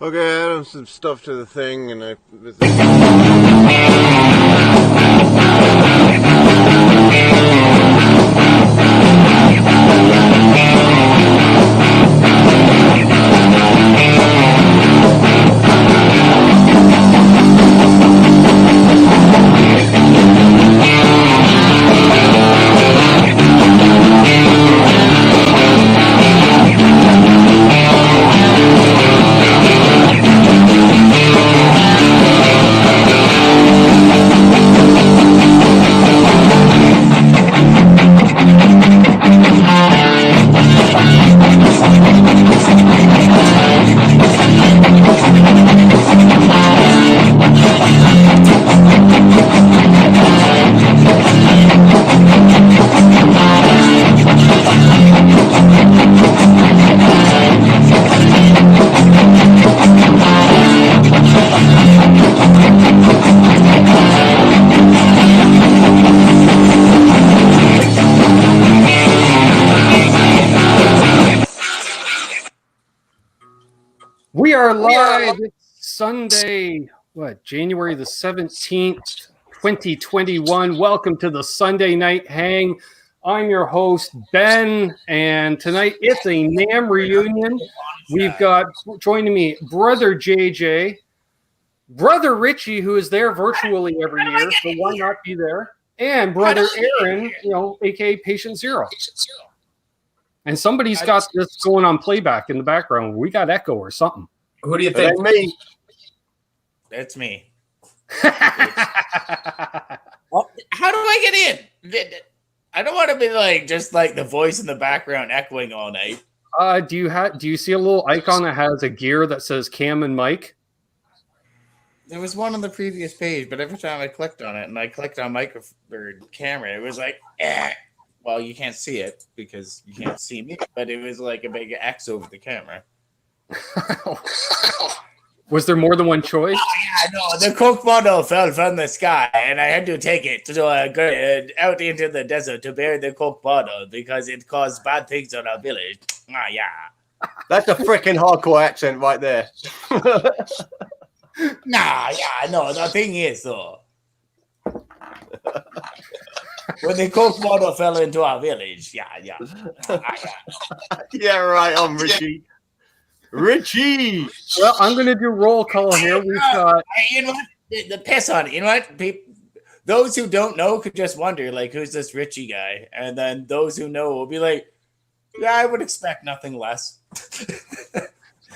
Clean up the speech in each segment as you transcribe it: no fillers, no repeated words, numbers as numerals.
Okay, I added some stuff to the thing, and We are live Sunday, January the 17th, 2021. Welcome to the Sunday Night Hang. I'm your host, Ben, and tonight it's a NAMM reunion. We've got joining me Brother JJ, Brother Richie, who is there virtually every year, so why not be there? And Brother Aaron, aka Patient Zero. And somebody's got this going on playback in the background. We got echo or something. Who do you think? me. That's me. Well, how do I get in? I don't want to be just like the voice in the background echoing all night. Do you see a little icon that has a gear that says cam and mic? There was one on the previous page, but every time I clicked on it and I clicked on microphone or camera, it was like, eh. Well, you can't see it because you can't see me, but it was like a big X over the camera. Was there more than one choice? Oh, yeah, no, the Coke bottle fell from the sky, and I had to take it to go out into the desert to bury the Coke bottle because it caused bad things on our village. Ah, yeah. That's a freaking hardcore accent right there. The thing is, though, when the Coke bottle fell into our village, yeah, right on, Richie. Richie! Well, I'm going to do roll call here. We've got... You know what? The piss on it. You know what? Those who don't know could just wonder, who's this Richie guy? And then those who know will be like, yeah, I would expect nothing less.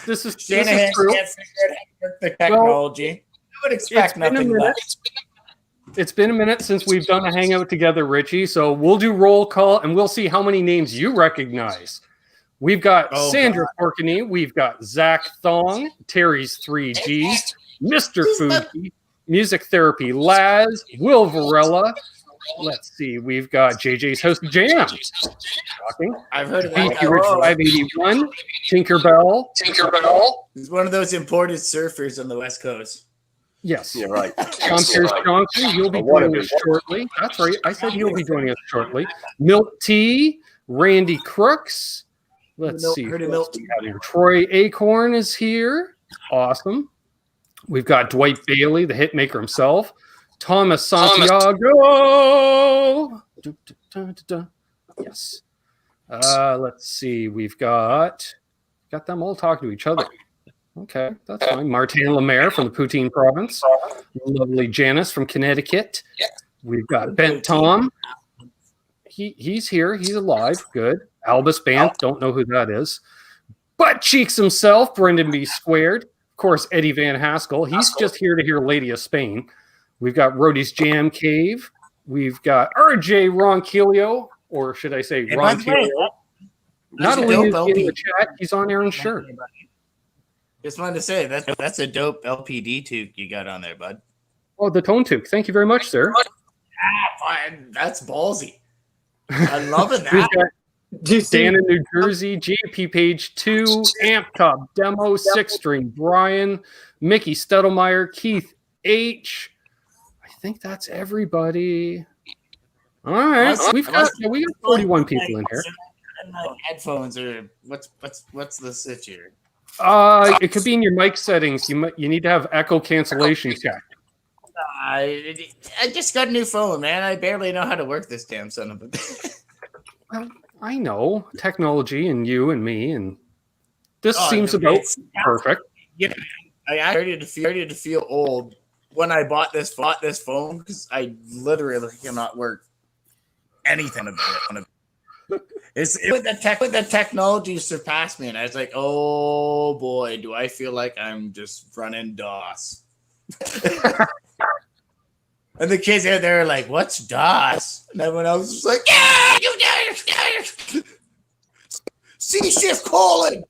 This is true. The technology. Well, I would expect nothing less. It's been a minute since we've done a hangout together, Richie. So we'll do roll call and we'll see how many names you recognize. We've got Sandra Porkany, we've got Zach Thong, Terry's 3Gs, Mr. Fuji, Music Therapy Laz, Will Varela. Let's see, we've got JJ's House of Jam. Shocking. I've heard of that. Rich 581, Tinkerbell. He's one of those imported surfers on the West Coast. Yes. Yeah, right. John Pierce Johnson, you'll be joining us shortly. That's right. I said he'll be joining us shortly. Milt T, Randy Crooks. Let's see. Troy Acorn is here. Awesome. We've got Dwight Bailey, the hitmaker himself. Thomas Santiago. Yes. Let's see. We've got them all talking to each other. Okay, that's fine. Martin Lemaire from the Poutine Province. Lovely Janice from Connecticut. We've got Bent Tom. He's here. He's alive. Good. Albus Bant. Don't know who that is. Butt Cheeks himself. Brendan B. Squared. Of course, Eddie Van Haskell. He's just here to hear Lady of Spain. We've got Rhodey's Jam Cave. We've got RJ Ronquillo, or should I say Ronquillo. Not only is he in the chat, he's on Aaron's shirt. Just wanted to say that's a dope LPD toque you got on there, bud. Oh, the tone toque. Thank you very much, sir. Fine. That's ballsy. I love it. That. Dan in New Jersey, JP Page 2, Amp Top Demo, 6-string Brian, Mickey Stettlemeyer, Keith H. I think that's everybody. All right, we got 41 people in here. Headphones are what's the sitch here? It could be in your mic settings. You need to have echo cancellation check. I just got a new phone, man. I barely know how to work this damn son of a. Well, I know technology and you and me, and this seems about perfect. Yeah, I started to feel old when I bought this phone because I literally cannot work anything about it. The technology surpassed me, and I was like, "Oh boy, do I feel like I'm just running DOS." And the kids out there are like, "What's DOS?" And everyone else was like, "Yeah, you C shift calling."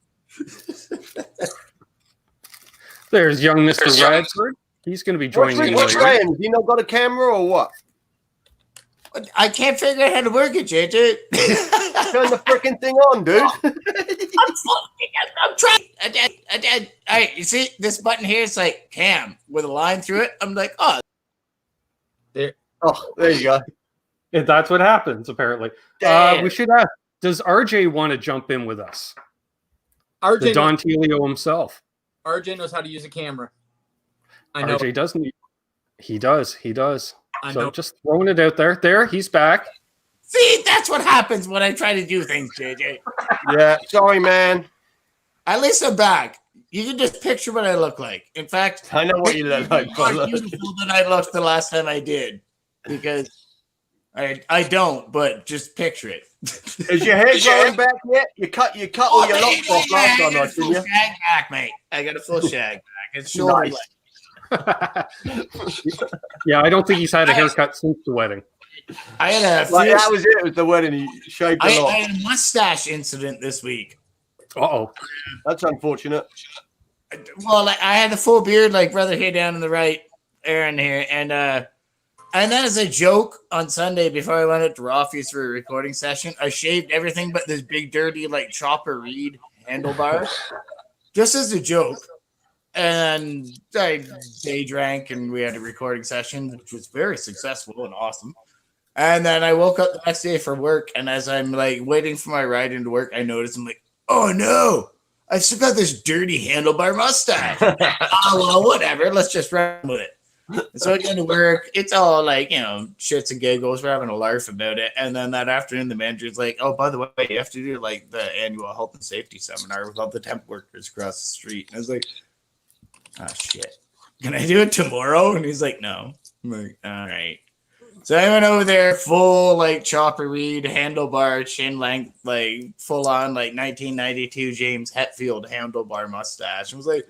There's young Mr. Radford. He's going to be joining in What's later. Ryan? You not got a camera or what? I can't figure out how to work it, JJ. Turn the freaking thing on, dude. I'm trying. All right, you see this button here? It's like cam with a line through it. I'm like, oh, there you go. Yeah, that's what happens, apparently. We should ask, does RJ want to jump in with us? The Don Telio himself. RJ knows how to use a camera. I know. RJ doesn't. He does. I So know. just throwing it out there. There, he's back. see, that's what happens when I try to do things, JJ. Yeah, sorry, man. At least I'm back. You can just picture what I look like. In fact, I know what you look like, more fella. beautiful than I looked the last time I did, because I don't. But just picture it. Is your hair growing back yet? You cut all your locks off last time, I I got a full you. shag back, mate. I got a full shag back. It's shoulder Nice. length. Yeah, I don't think he's had a haircut since the wedding. I had a Like, fierce- that was it. It was the wedding. He shaved I a lot. had a mustache incident this week. Uh-oh. That's unfortunate. Well, like, I had a full beard, like brother here down on the right, Aaron here, and then as a joke on Sunday before I went out to Rafi's for a recording session, I shaved everything but this big dirty like chopper reed handlebar, just as a joke. And I day drank, and we had a recording session, which was very successful and awesome. And then I woke up the next day for work, and as I'm like waiting for my ride into work, I noticed I'm like, oh no, I still got this dirty handlebar mustache. Oh well, whatever. Let's just run with it. And so I get to work. It's all like, you know, shits and giggles. We're having a laugh about it. And then that afternoon, the manager's like, oh, by the way, you have to do like the annual health and safety seminar with all the temp workers across the street. And I was like, oh shit, can I do it tomorrow? And he's like, no. I'm like, all right. So I went over there, full like chopper reed, handlebar, chin length, like full on like 1992 James Hetfield handlebar mustache. I was like,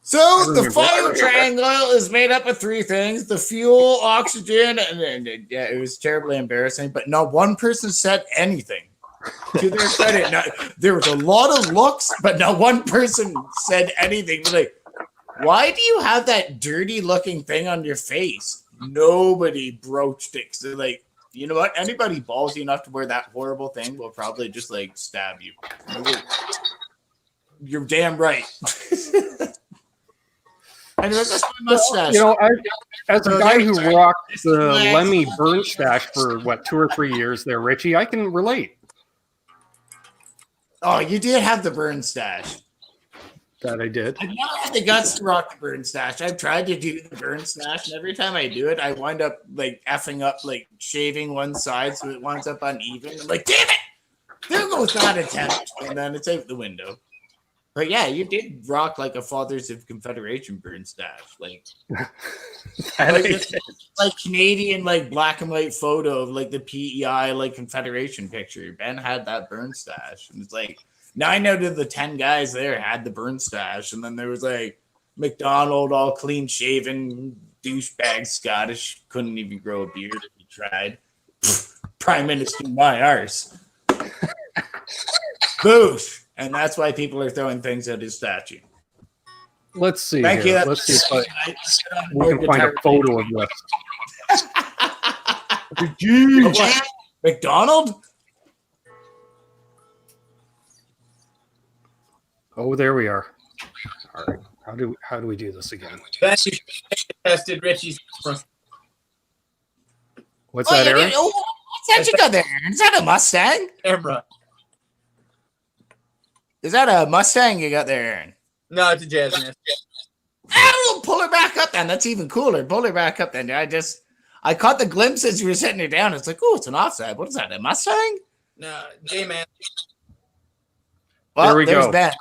so the fire triangle is made up of three things: the fuel, oxygen, and yeah, it was terribly embarrassing. But not one person said anything. To their credit, there was a lot of looks, but not one person said anything. Like, why do you have that dirty looking thing on your face? Nobody broached it. So like, you know what? Anybody ballsy enough to wear that horrible thing will probably just like stab you. You're damn right. And that's my mustache. You know, as a guy who rocked the Lemmy burn stash for, 2 or 3 years there, Richie, I can relate. Oh, you did have the burn stash. That I did. I've never had the guts to rock the burn stash. I've tried to do the burn stash, and every time I do it, I wind up like effing up, like shaving one side so it winds up uneven. I'm like, damn it! There goes that attempt, and then it's out the window. But yeah, you did rock like a Fathers of Confederation burn stash, like Canadian like black and white photo of like the PEI like Confederation picture. Ben had that burn stash, and it's like 9 out of the 10 guys there had the burn stash, and then there was like McDonald, all clean shaven douchebag Scottish, couldn't even grow a beard if he tried. Prime Minister my arse. Boosh. And that's why people are throwing things at his statue. Let's see. Thank here. you. Let's see if we can find a photo of this. McDonald? Oh, there we are. All right. How do we do this again? Tested Richie's. What's that, Aaron? What's that you got there? Is that a Mustang? Camera. Is that a Mustang you got there, Aaron? No, it's a jazz nest. Oh, pull her back up then. That's even cooler. Pull her back up then. I caught the glimpse as you were setting her down. It's like, oh, it's an offset. What is that? A Mustang? No, J-Man. Well, There we there's go. Ben.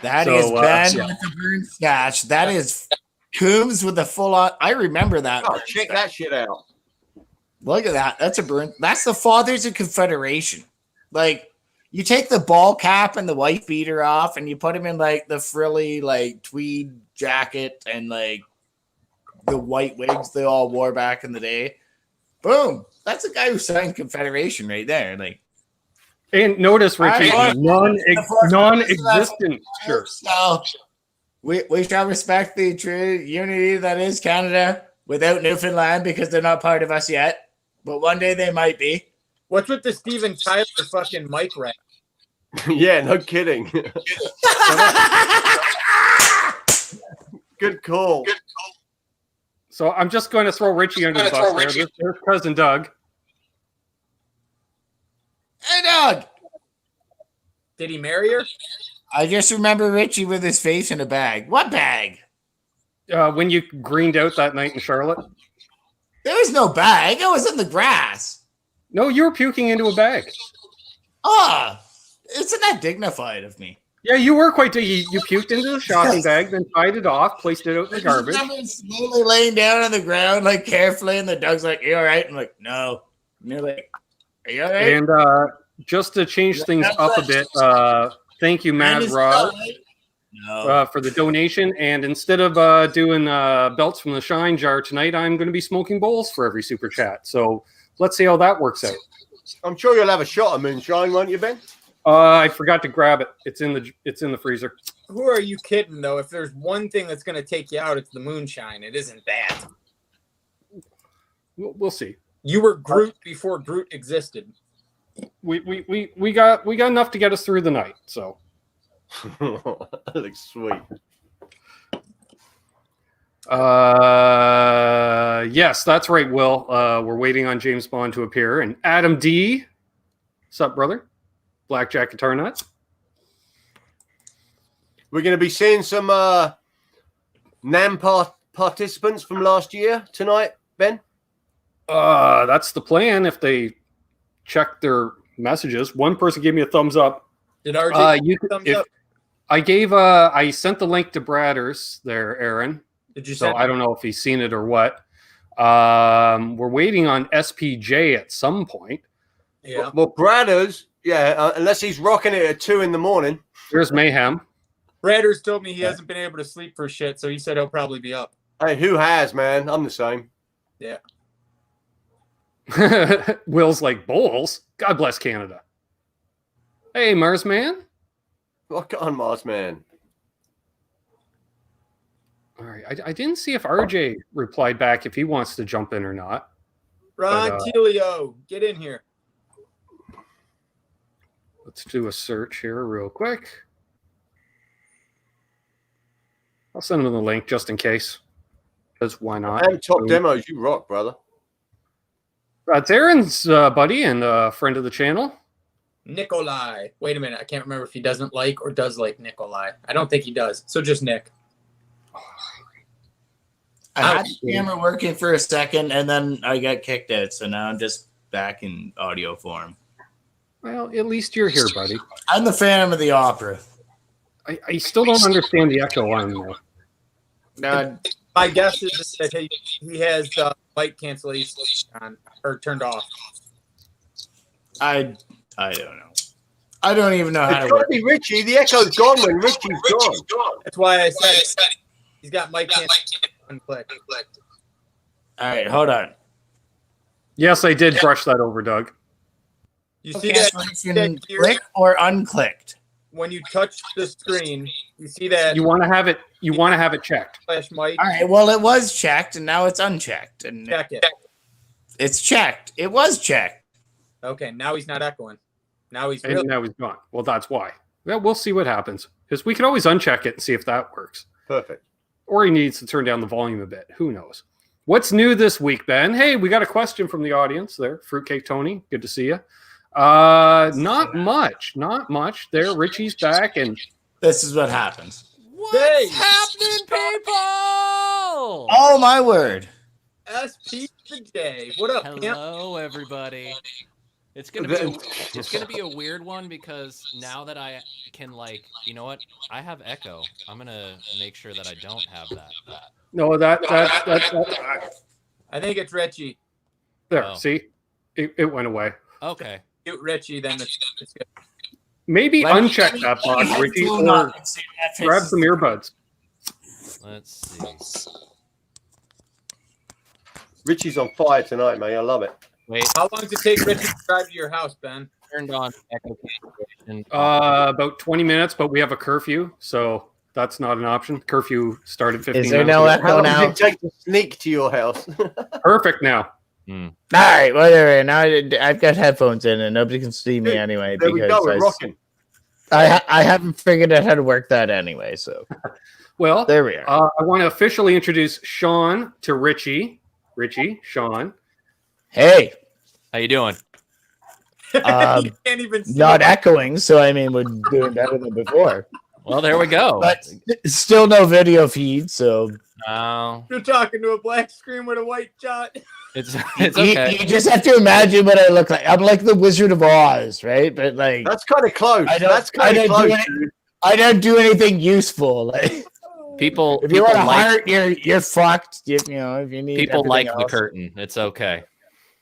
That is Ben with the burn scotch. That is Coombs with the full on. I remember that. Oh, check that shit out. Look at that. That's a burn. That's the Fathers of Confederation. Like, you take the ball cap and the wife beater off and you put him in like the frilly like tweed jacket and like the white wigs they all wore back in the day. Boom. That's a guy who signed Confederation right there. Like, And notice, Richie, All right. non-existent shirt. so we shall respect the true unity that is Canada without Newfoundland because they're not part of us yet. But one day they might be. What's with the Steven Tyler fucking mic rack? Yeah, no kidding. Good call. So I'm just going to throw Richie under the bus there. There's cousin Doug. Hey, Doug. Did he marry her? I just remember Richie with his face in a bag. What bag? When you greened out that night in Charlotte. There was no bag. I was in the grass. No, you were puking into a bag. Ah, isn't that dignified of me? Yeah, you were quite. You puked into the shopping bag, then tied it off, placed it out in the garbage. I'm slowly laying down on the ground, like carefully, and the dog's like, "You all right?" I'm like, "No." And they're like, "Are you all right?" And just to change things up a bit, thank you, Mad Rob, for the donation. And instead of doing belts from the Shine Jar tonight, I'm going to be smoking bowls for every super chat. So let's see how that works out. I'm sure you'll have a shot of moonshine, won't you, Ben? I forgot to grab it. It's in the freezer. Who are you kidding, though? If there's one thing that's going to take you out, it's the moonshine. It isn't that. We'll see. You were Groot before Groot existed. We got enough to get us through the night. So That looks sweet. Yes, that's right, Will. We're waiting on James Bond to appear. And Adam D. What's up, brother? Blackjack Guitar Nuts. We're going to be seeing some NAMM participants from last year tonight, Ben? That's the plan if they check their messages. One person gave me a thumbs up. Did RJ thumbs up? I sent the link to Bradders there, Aaron. Did you so I don't know if he's seen it or what. We're waiting on SPJ at some point. Yeah. Well, Bradders, yeah, unless he's rocking it at 2 a.m. There's Mayhem. Bradders told me he hasn't been able to sleep for shit, so he said he'll probably be up. Hey, who has, man? I'm the same. Yeah. Will's like, bowls? God bless Canada. Hey, Mars Man. Rock on, Mars Man. All right. I didn't see if RJ replied back if he wants to jump in or not. Ron Telio, get in here. Let's do a search here real quick. I'll send him the link just in case. Because why not? And top demos, you rock, brother. That's Aaron's buddy and friend of the channel. Nikolai. Wait a minute. I can't remember if he doesn't like or does like Nikolai. I don't think he does. So just Nick. I had the camera working for a second and then I got kicked out. So now I'm just back in audio form. Well, at least you're here, buddy. I'm the Phantom of the Opera. I still don't understand the echo on there. My guess is that he has light cancellation on or turned off. I don't know. I don't even know how to work. Richie, the echo's gone when Richie's gone. That's why I said he's got mic cancellation unclicked. All right, hold on. Yes, I did brush that over, Doug. You see that click or unclicked? When you touch the screen, you see that you want to have it. You want to have it checked. Flash mic. All right. Well, it was checked, and now it's unchecked. And check it. It's checked. It was checked. Okay. Now he's not echoing. Now he's gone. Well, that's why. Well, we'll see what happens because we can always uncheck it and see if that works. Perfect. Or he needs to turn down the volume a bit. Who knows? What's new this week, Ben? Hey, we got a question from the audience there. Fruitcake Tony, good to see you. Not much. There, Richie's back, and This is what happens. What's happening, people? Oh my word! SP today. What up, Pimp? Hello, everybody. It's gonna be a weird one because now that I can, like, you know what? I have echo. I'm gonna make sure that I don't have that. no, that's I think it's Richie. there. Oh. See, it went away. Okay. Shoot Richie, then it's good. Maybe uncheck that box, Richie, or grab some earbuds. Let's see. Richie's on fire tonight, mate. I love it. Wait, How long does it take Richie to drive to your house, Ben? turned on echo cancellation. About 20 minutes, but we have a curfew, so that's not an option. Curfew started 15 Is there minutes no ago. echo How long now? does it take to sneak to your house? Perfect now. All right, whatever. Now I've got headphones in, and nobody can see me anyway There we go. We're because rocking. I haven't figured out how to work that anyway. So Well, there we are. I want to officially introduce Sean to Richie. Richie, Sean. Hey, How you doing? You can't even see not it. echoing, so I mean we're doing better than before. Well, there we go. But still no video feed, so No, You're talking to a black screen with a white shot. it's you, okay. you just have to imagine what I look like. I'm like the Wizard of Oz, right? But like That's kind of close. I don't- That's kind I of don't do close. it. Dude. I don't do anything useful. Like People, if you people want to like hire, you're fucked. You know, if you need people everything like the else. curtain. It's okay.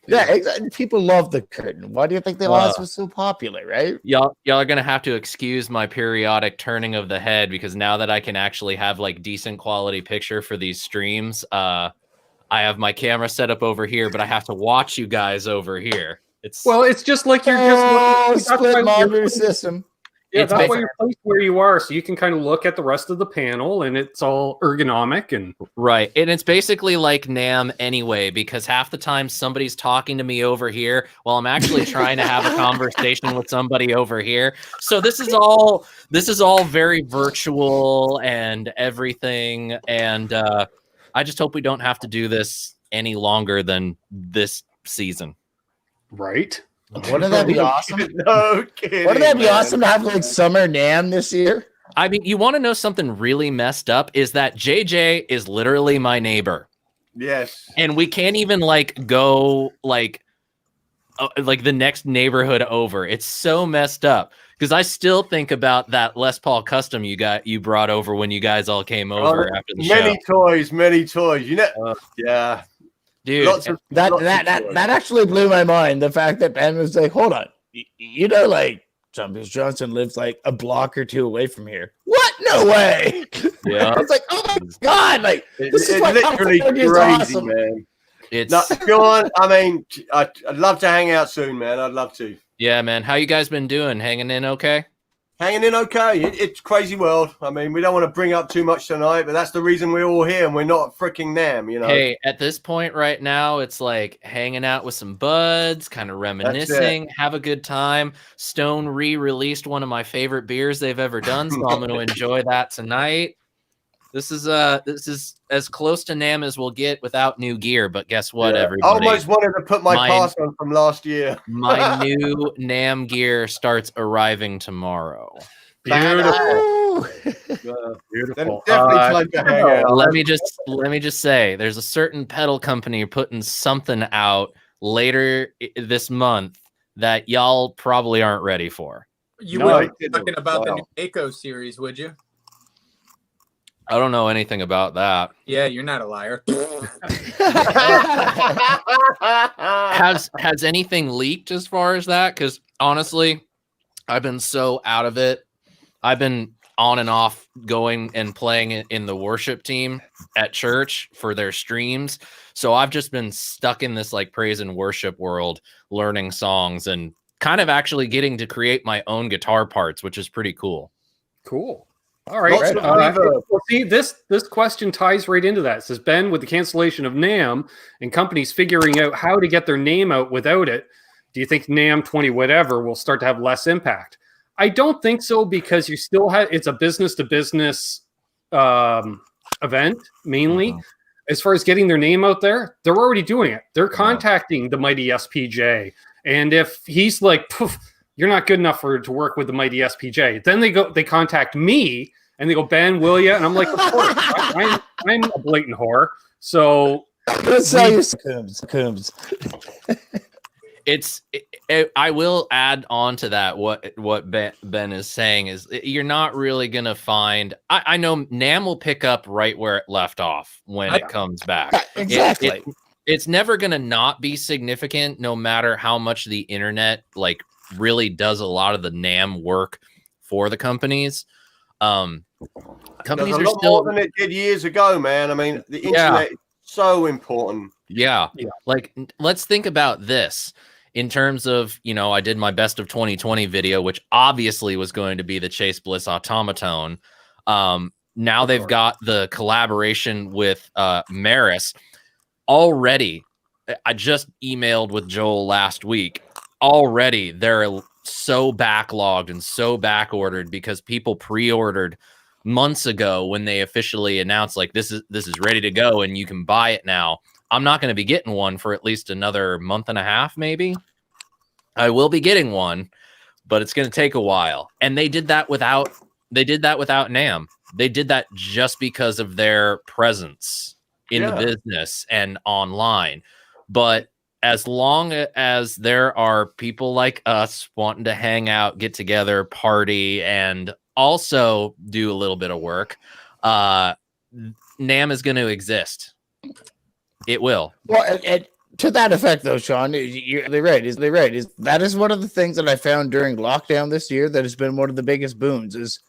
Yeah, exactly. People love the curtain. Why do you think the Oz was so popular, right? Y'all are gonna have to excuse my periodic turning of the head because now that I can actually have like decent quality picture for these streams, I have my camera set up over here, but I have to watch you guys over here. It's Well, it's just like you're Oh, just looking. split monitor You're, system. yeah, it's that's why basically- you're placed where you are, so you can kind of look at the rest of the panel, and it's all ergonomic. And right, and it's basically like NAMM anyway, because half the time somebody's talking to me over here while I'm actually trying to have a conversation with somebody over here. So this is all very virtual and everything, and I just hope we don't have to do this any longer than this season. right. Wouldn't that be awesome? No kidding. Wouldn't that be man. awesome to have like summer NAMM this year? I mean, you want to know something really messed up is that JJ is literally my neighbor. Yes. And we can't even like go like the next neighborhood over. It's so messed up because I still think about that Les Paul custom you brought over when you guys all came over after the Many show. many toys. You know, yeah. Dude, Lots of That lots of that toys. that actually blew my mind. The fact that Ben was like, "Hold on, you know, like Jumpers Johnson lives like a block or two away from here." What? No way! yeah, I was like, "Oh my god!" Like this is It's why literally California is crazy, awesome. man. it's No, John, I mean, I'd love to hang out soon, man. I'd love to. yeah, man. How you guys been doing? Hanging in okay? Hanging in okay. It's crazy world. I mean, we don't want to bring up too much tonight, but that's the reason we're all here and we're not freaking NAMM, you know. Hey, at this point right now, it's like hanging out with some buds, kind of reminiscing, have a good time. Stone re-released one of my favorite beers they've ever done, so I'm going to enjoy that tonight. This is as close to NAMM as we'll get without new gear, but guess what, Yeah. I everybody? almost wanted to put my Mine- pass on from last year. My new NAMM gear starts arriving tomorrow. Beautiful. Ooh. Beautiful. Definitely time to hang out. Let me just say, there's a certain pedal company putting something out later this month that y'all probably aren't ready for. You No, wouldn't I be didn't. talking about the Wow. new Echo series, would you? I don't know anything about that. Yeah, you're not a liar. Has anything leaked as far as that? Because honestly, I've been so out of it. I've been on and off going and playing in the worship team at church for their streams. So I've just been stuck in this like praise and worship world, learning songs and kind of actually getting to create my own guitar parts, which is pretty cool. Cool. All right. Lots of reverb. Well, see, this question ties right into that. It says, Ben, with the cancellation of NAMM and companies figuring out how to get their name out without it, do you think NAMM 20 whatever will start to have less impact? I don't think so because you still have it's a business to business event mainly. as far as getting their name out there, they're already doing it. They're contacting the mighty SPJ. And if he's like, poof, you're not good enough to work with the mighty SPJ, then they contact me and they go, Ben, will you? And I'm like, of course, I'm a blatant whore. So let's sell you Coombs. I will add on to that what Ben is saying is you're not really gonna find. I know NAMM will pick up right where it left off when it comes back. Exactly. It's never gonna not be significant, no matter how much the internet like really does a lot of the NAMM work for the companies. Companies a are lot still more than it did years ago, man. I mean, the internet is so important. Yeah. Like, let's think about this. In terms of, I did my best of 2020 video, which obviously was going to be the Chase Bliss Automaton. Now they've got the collaboration with Maris. Already, I just emailed with Joel last week. Already, they're so backlogged and so back-ordered because people pre-ordered months ago when they officially announced, like, this is ready to go and you can buy it now. I'm not going to be getting one for at least another month and a half, maybe. I will be getting one, but it's going to take a while. And they did that without NAMM. They did that just because of their presence in the business and online. But as long as there are people like us wanting to hang out, get together, party, and also do a little bit of work, NAMM is going to exist. It will. Well, to that effect, though, Sean, they're right. That is one of the things that I found during lockdown this year that has been one of the biggest boons. Is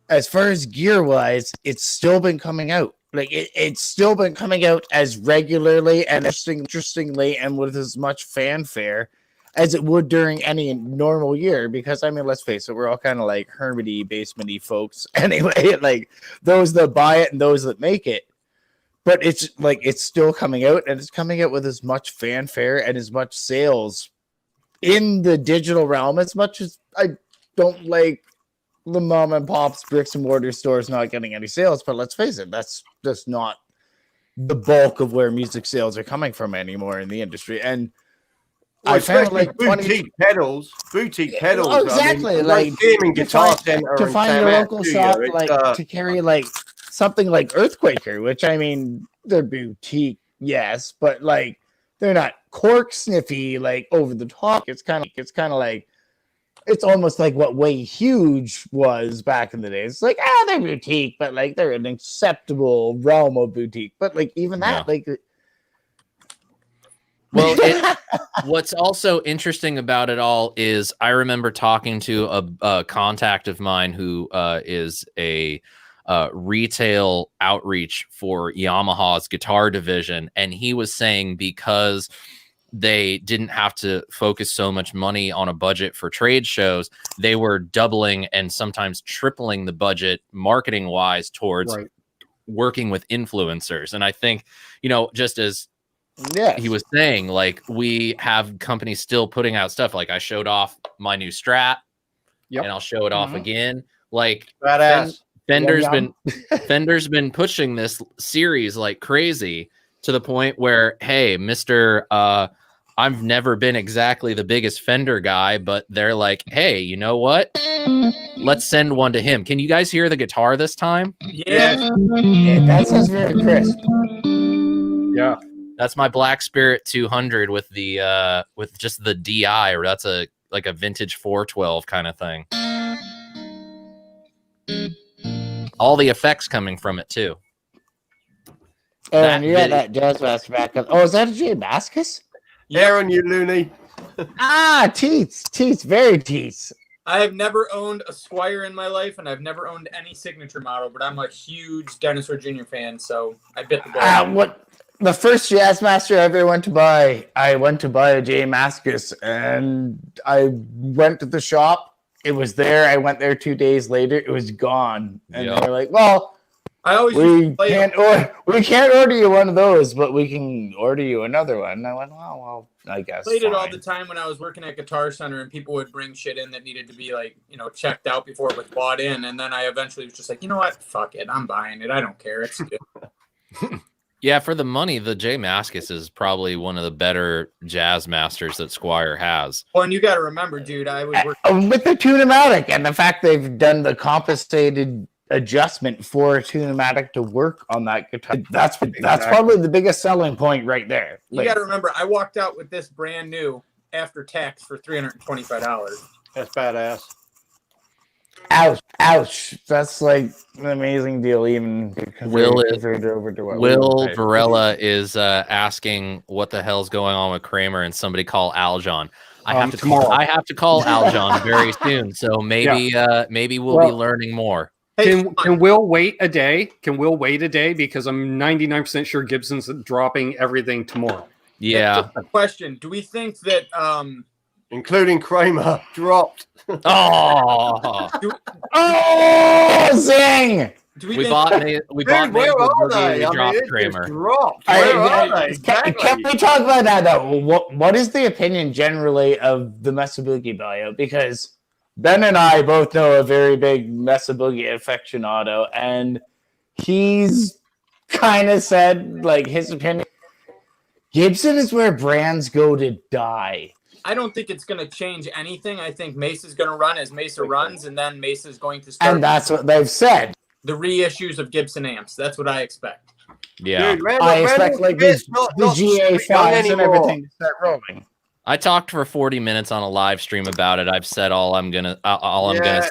as far as gear wise, it's still been coming out. Like it's still been coming out as regularly and interestingly, and with as much fanfare as it would during any normal year. Because I mean, let's face it, we're all kind of like hermity, basementy folks anyway. Like those that buy it and those that make it. But it's like it's still coming out, and it's coming out with as much fanfare and as much sales in the digital realm. As much as I don't like the mom and pop's bricks and mortar stores not getting any sales, but let's face it, that's just not the bulk of where music sales are coming from anymore in the industry. And I found like boutique pedals. Oh, exactly. I mean, like gaming guitar center to find Sam a Ash local Studio, shop, like to carry like something like Earthquaker, which I mean, they're boutique, yes, but like they're not cork sniffy, like over the top. It's kind of like it's almost like what Way Huge was back in the day. It's like they're boutique, but like they're an acceptable realm of boutique. But like even that, like. Well, what's also interesting about it all is I remember talking to a contact of mine who is a retail outreach for Yamaha's guitar division, and he was saying because they didn't have to focus so much money on a budget for trade shows, they were doubling and sometimes tripling the budget marketing wise towards working with influencers. And I think, just as he was saying, like, we have companies still putting out stuff. Like I showed off my new Strat and I'll show it off again. Like Fender's been pushing this series like crazy to the point where, hey, Mr. I've never been exactly the biggest Fender guy, but they're like, hey, you know what? Let's send one to him. Can you guys hear the guitar this time? Yeah, that sounds very crisp. Yeah. That's my Black Spirit 200 with the with just the DI, or that's a vintage 412 kind of thing. All the effects coming from it too. And you got that Jazz Master back up. Oh, is that a J Mascus? Aaron, you loony. Teats, very teats. I have never owned a Squire in my life, and I've never owned any signature model, but I'm a huge Dinosaur Jr. fan, so I bit the bullet. The first Jazz Master I ever went to buy, I went to buy a J Mascus, and I went to the shop. It was there. I went there 2 days later. It was gone. And they're like, well, we can't order you one of those, but we can order you another one. And I went, well, I guess. Played it all the time when I was working at Guitar Center, and people would bring shit in that needed to be checked out before it was bought in. And then I eventually was just like, you know what? Fuck it. I'm buying it. I don't care. It's good. Yeah, for the money, the J Mascis is probably one of the better jazz masters that Squire has. Well, and you got to remember, dude, I was working. With the Tune-O-Matic and the fact they've done the compensated adjustment for a Tune-O-Matic to work on that guitar. That's probably the biggest selling point right there. You got to remember, I walked out with this brand new after tax for $325. That's badass. Ouch. That's like an amazing deal, even compared over to what Will Varela is asking what the hell's going on with Kramer, and somebody call Aljon. I have to call Aljon very soon, so maybe we'll be learning more. Hey, Can Will wait a day? Can Will wait a day? Because I'm 99% sure Gibson's dropping everything tomorrow. Yeah. Question: do we think that Including Kramer dropped. Oh, zing! we bought Mesa Boogie, we dropped Kramer. Where are they? Exactly. Can we talk about that though? What is the opinion generally of the Mesa Boogie bio? Because Ben and I both know a very big Mesa Boogie aficionado, and he's kind of said, like, his opinion, Gibson is where brands go to die. I don't think it's going to change anything. I think Mesa's going to run as Mesa runs, and then Mesa's going to start. And that's what they've said. The reissues of Gibson amps. That's what I expect. Yeah. Dude, I expect like the GA5s and everything to start rolling. I talked for 40 minutes on a live stream about it. I've said all I'm gonna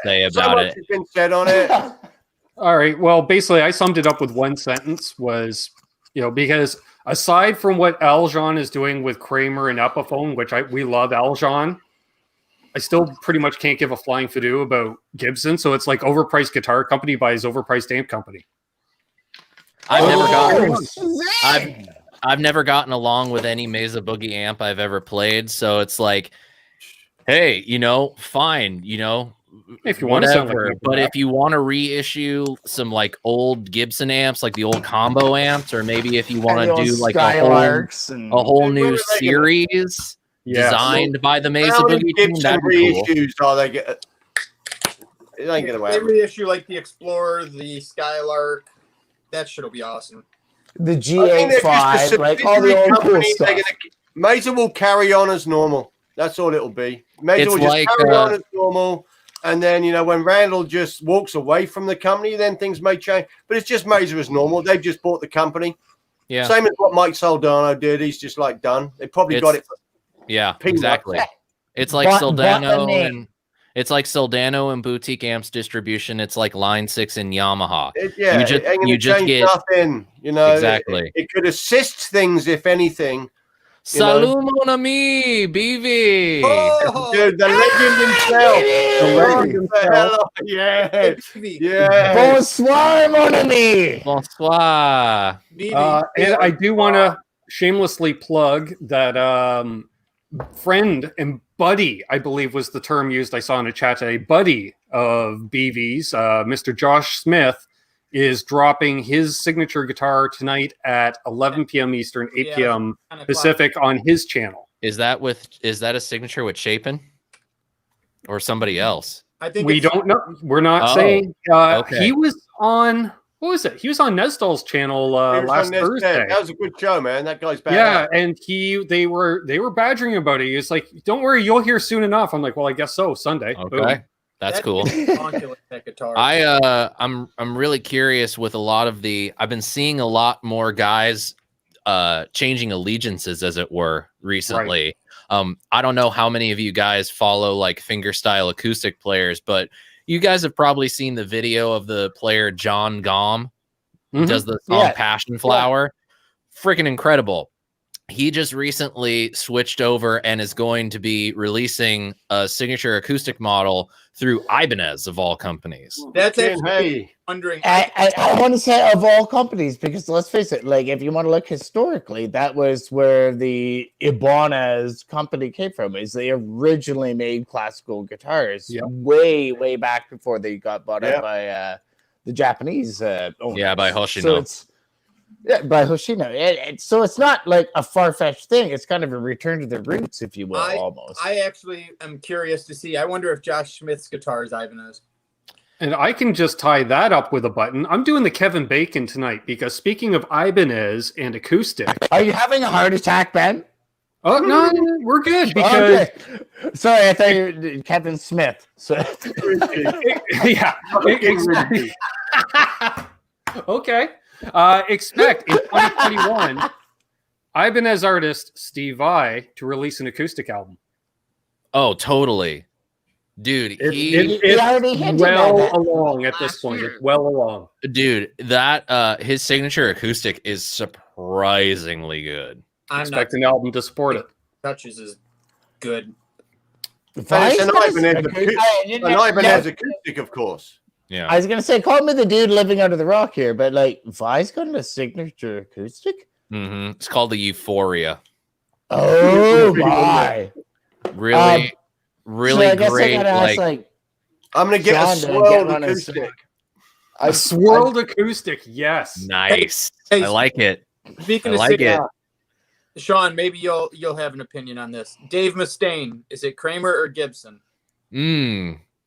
say about it. Has been said on it. All right. Well, basically, I summed it up with one sentence: was, because aside from what Aljon is doing with Kramer and Epiphone, which we love Aljon, I still pretty much can't give a flying fidoo about Gibson. So it's like overpriced guitar company buys overpriced amp company. I've never gotten along with any Mesa Boogie amp I've ever played, so it's like, hey, fine, if you want to sound like but if you want to reissue some like old Gibson amps, like the old combo amps, or maybe if you want to do like a whole new series designed by the Mesa Boogie team, that'd be reissues cool. are they get? It ain't gonna They happen. reissue like the Explorer, the Skylark. That shit'll be awesome. The GA5, like all the old cool stuff. Mesa will carry on as normal. That's all it'll be. Mesa will just carry on as normal. And then, when Randall just walks away from the company, then things may change. But it's just Mesa as normal. They've just bought the company. Yeah. Same as what Mike Soldano did. He's just like done. They probably got it. Yeah, exactly. It's like Soldano and it's like Soldano and Boutique Amps distribution. It's like Line 6 and Yamaha. You just get nothing. Exactly. It could assist things if anything. Salut mon ami, BV. Oh, dude, the legend himself. Yeah. Bonsoir, mon ami. Bonsoir. And I do want to shamelessly plug that friend and buddy, I believe was the term used I saw in a chat today, buddy of BV's, Mr. Josh Smith, is dropping his signature guitar tonight at 11 p.m. Eastern, 8 p.m. Pacific on his channel. Is that a signature with Chapin or somebody else? I think we don't know. We're not saying. Okay. He was on. What was it? He was on Nesdal's channel last Thursday. That was a good show, man. That guy's bad. Yeah, and they were badgering him about it. He was like, "Don't worry, you'll hear soon enough." I'm like, "Well, I guess so. Sunday." Okay. Boom. That's cool. That guitar. I'm really curious with a lot of I've been seeing a lot more guys changing allegiances, as it were, recently. Right. I don't know how many of you guys follow like fingerstyle acoustic players, but you guys have probably seen the video of the player John Gom. Mm-hmm. Does the song Passion Flower. Freaking incredible. He just recently switched over and is going to be releasing a signature acoustic model through Ibanez, of all companies. That's actually wondering. I want to say of all companies, because let's face it, like if you want to look historically, that was where the Ibanez company came from. Is they originally made classical guitars way back before they got bought up by the Japanese owners. Yeah, by Hoshino. So it's by Hoshino. So it's not like a far-fetched thing. It's kind of a return to the roots, if you will, almost. I actually am curious to see. I wonder if Josh Smith's guitar is Ibanez. And I can just tie that up with a button. I'm doing the Kevin Bacon tonight because speaking of Ibanez and acoustic. Are you having a heart attack, Ben? Oh, no, we're good because. Okay. Sorry, I thought you were Kevin Smith. So. Yeah. Okay. Expect in 2021, Ibanez artist Steve Vai to release an acoustic album. Oh, totally. Dude, It's already hinted well at that. along at this point. It's well along. Dude, that his signature acoustic is surprisingly good. Expect an album to support it. Touches is good. And an Ibanez acoustic, of course. Yeah. I was gonna say, call me the dude living under the rock here, but like Vi's got a signature acoustic. Mm-hmm. It's called the Euphoria. Oh my! Really, really so I guess great. I gotta ask, I'm gonna get a swirled acoustic. A swirled acoustic, yes. Nice. Hey, I like it. Speaking I of like it. Sean, maybe you'll have an opinion on this. Dave Mustaine, is it Kramer or Gibson?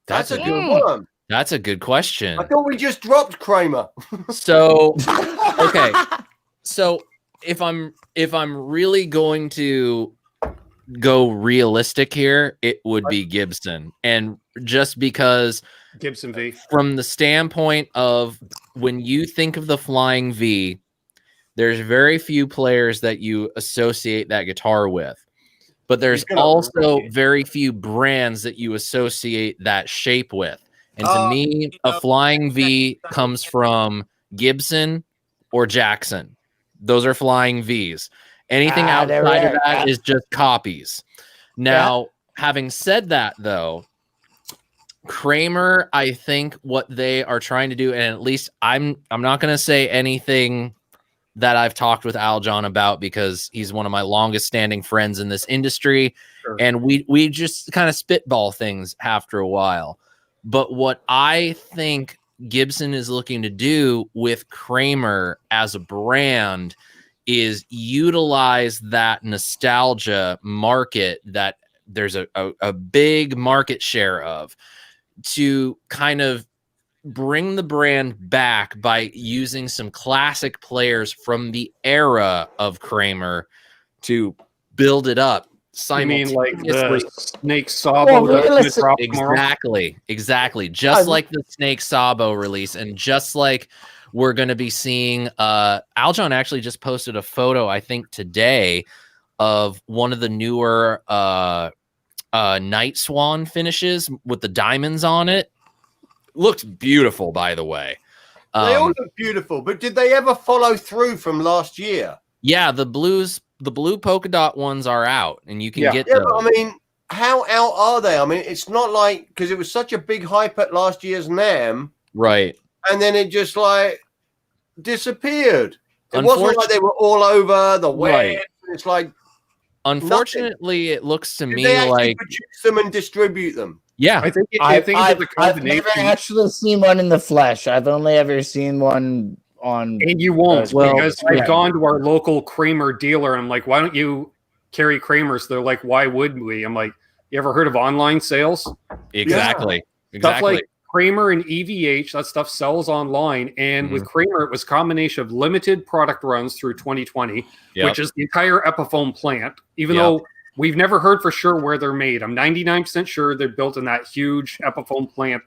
That's a good one. That's a good question. I thought we just dropped Kramer. So, okay. So if I'm really going to go realistic here, it would be Gibson. And just because Gibson V. From the standpoint of when you think of the Flying V, there's very few players that you associate that guitar with. But there's also very few brands that you associate that shape with. And to me, a Flying V comes from Gibson or Jackson. Those are Flying Vs. Anything outside of that is just copies. Now, having said that, though, Kramer, I think what they are trying to do, and at least I'm not going to say anything that I've talked with Aljon about because he's one of my longest standing friends in this industry. Sure. And we just kind of spitball things after a while. But what I think Gibson is looking to do with Kramer as a brand is utilize that nostalgia market that there's a big market share of to kind of bring the brand back by using some classic players from the era of Kramer to build it up. I mean, like the Snake Sabo? Exactly. Just like the Snake Sabo release, and just like we're going to be seeing. Aljon actually just posted a photo, I think today, of one of the newer Night Swan finishes with the diamonds on it. Looks beautiful, by the way. They all look beautiful, but did they ever follow through from last year? Yeah, the blue polka dot ones are out, and you can get them. Yeah, but I mean, how out are they? I mean, it's not like because it was such a big hype at last year's NAMM, right? And then it just like disappeared. It wasn't like they were all over the web. Right. It's like, unfortunately, it looks to me they like produce them and distribute them. Yeah, I think I've never actually seen one in the flesh. I've only ever seen one on. And you won't, because I've gone to our local Kramer dealer. I'm like, why don't you carry Kramers? They're like, why would we? I'm like, you ever heard of online sales? Exactly. Stuff like Kramer and EVH, that stuff sells online. And with Kramer, it was a combination of limited product runs through 2020, which is the entire Epiphone plant, even though we've never heard for sure where they're made. I'm 99% sure they're built in that huge Epiphone plant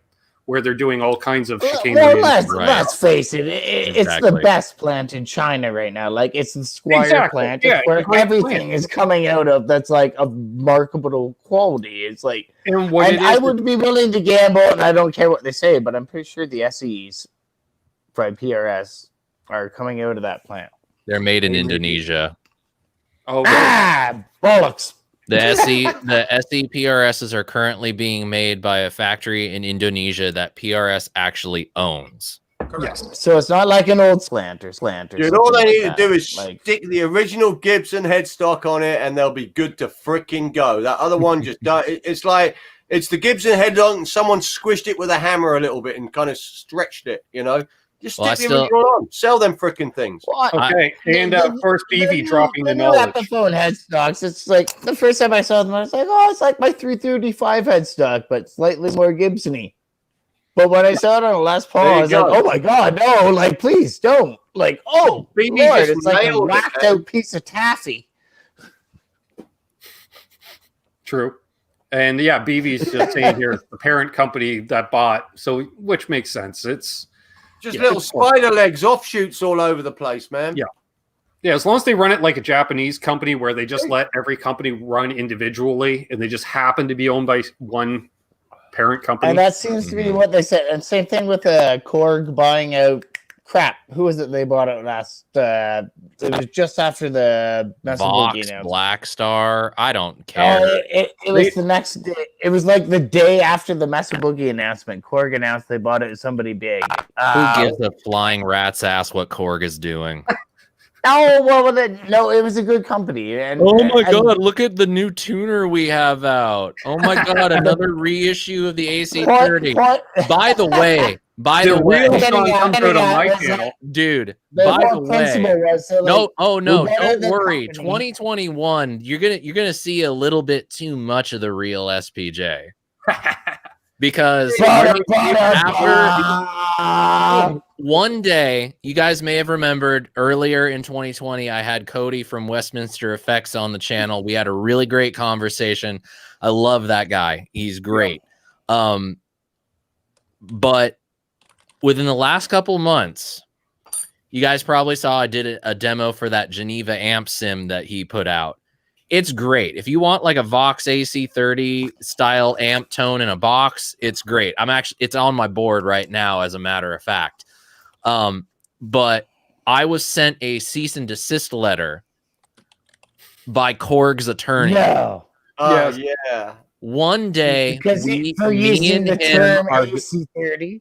where they're doing all kinds of chicanery. Well, let's face it. It's the best plant in China right now. Like, it's the Squire plant. It's where everything is coming out of that's like of marketable quality. It's like, and I would be willing to gamble, and I don't care what they say, but I'm pretty sure the SEs from PRS are coming out of that plant. They're made in Indonesia. Oh, bollocks. The SE PRSs are currently being made by a factory in Indonesia that PRS actually owns. Yes. So it's not like an old slanter. Dude, all they need to do is stick the original Gibson headstock on it, and they'll be good to freaking go. That other one just does. It's like it's the Gibson headstock, and someone squished it with a hammer a little bit and kind of stretched it. You know. Just stick the original on. Sell them freaking things. Okay, and first BV dropping the knowledge. Epiphone headstocks. It's like the first time I saw them, I was like, "Oh, it's like my 335 headstock, but slightly more Gibson-y." But when I saw it on the Les Paul, I was like, oh my God, no, like, please don't. Like, oh, Baby Lord, just it's like a nailed it, whacked man. out piece of taffy. True. And yeah, BV's just saying here, the parent company that bought, so which makes sense. It's just little spider legs, offshoots all over the place, man. Yeah. Yeah, as long as they run it like a Japanese company where they just let every company run individually and they just happen to be owned by one parent company. And that seems to be what they said. And same thing with Korg buying out crap. Who was it they bought out last? It was just after the Mesa Boogie Vox, announcement. Black Star. I don't care. It was the next day. It was like the day after the Mesa Boogie announcement. Korg announced they bought it to somebody big. Who gives a flying rat's ass what Korg is doing? Oh, well, no, it was a good company. And, God, look at the new tuner we have out. Oh my God, another reissue of the AC30. By the way, real song comes out on my channel. Dude, by the way. Don't worry. 2021, you're gonna see a little bit too much of the real SPJ. Because after one day, you guys may have remembered earlier in 2020, I had Cody from Westminster Effects on the channel. We had a really great conversation. I love that guy. He's great. But within the last couple months, you guys probably saw I did a demo for that Geneva amp sim that he put out. It's great. If you want like a Vox AC30 style amp tone in a box, it's great. It's on my board right now, as a matter of fact. But I was sent a cease and desist letter by Korg's attorney. No. Yeah. One day, because me using and the him term are, AC30.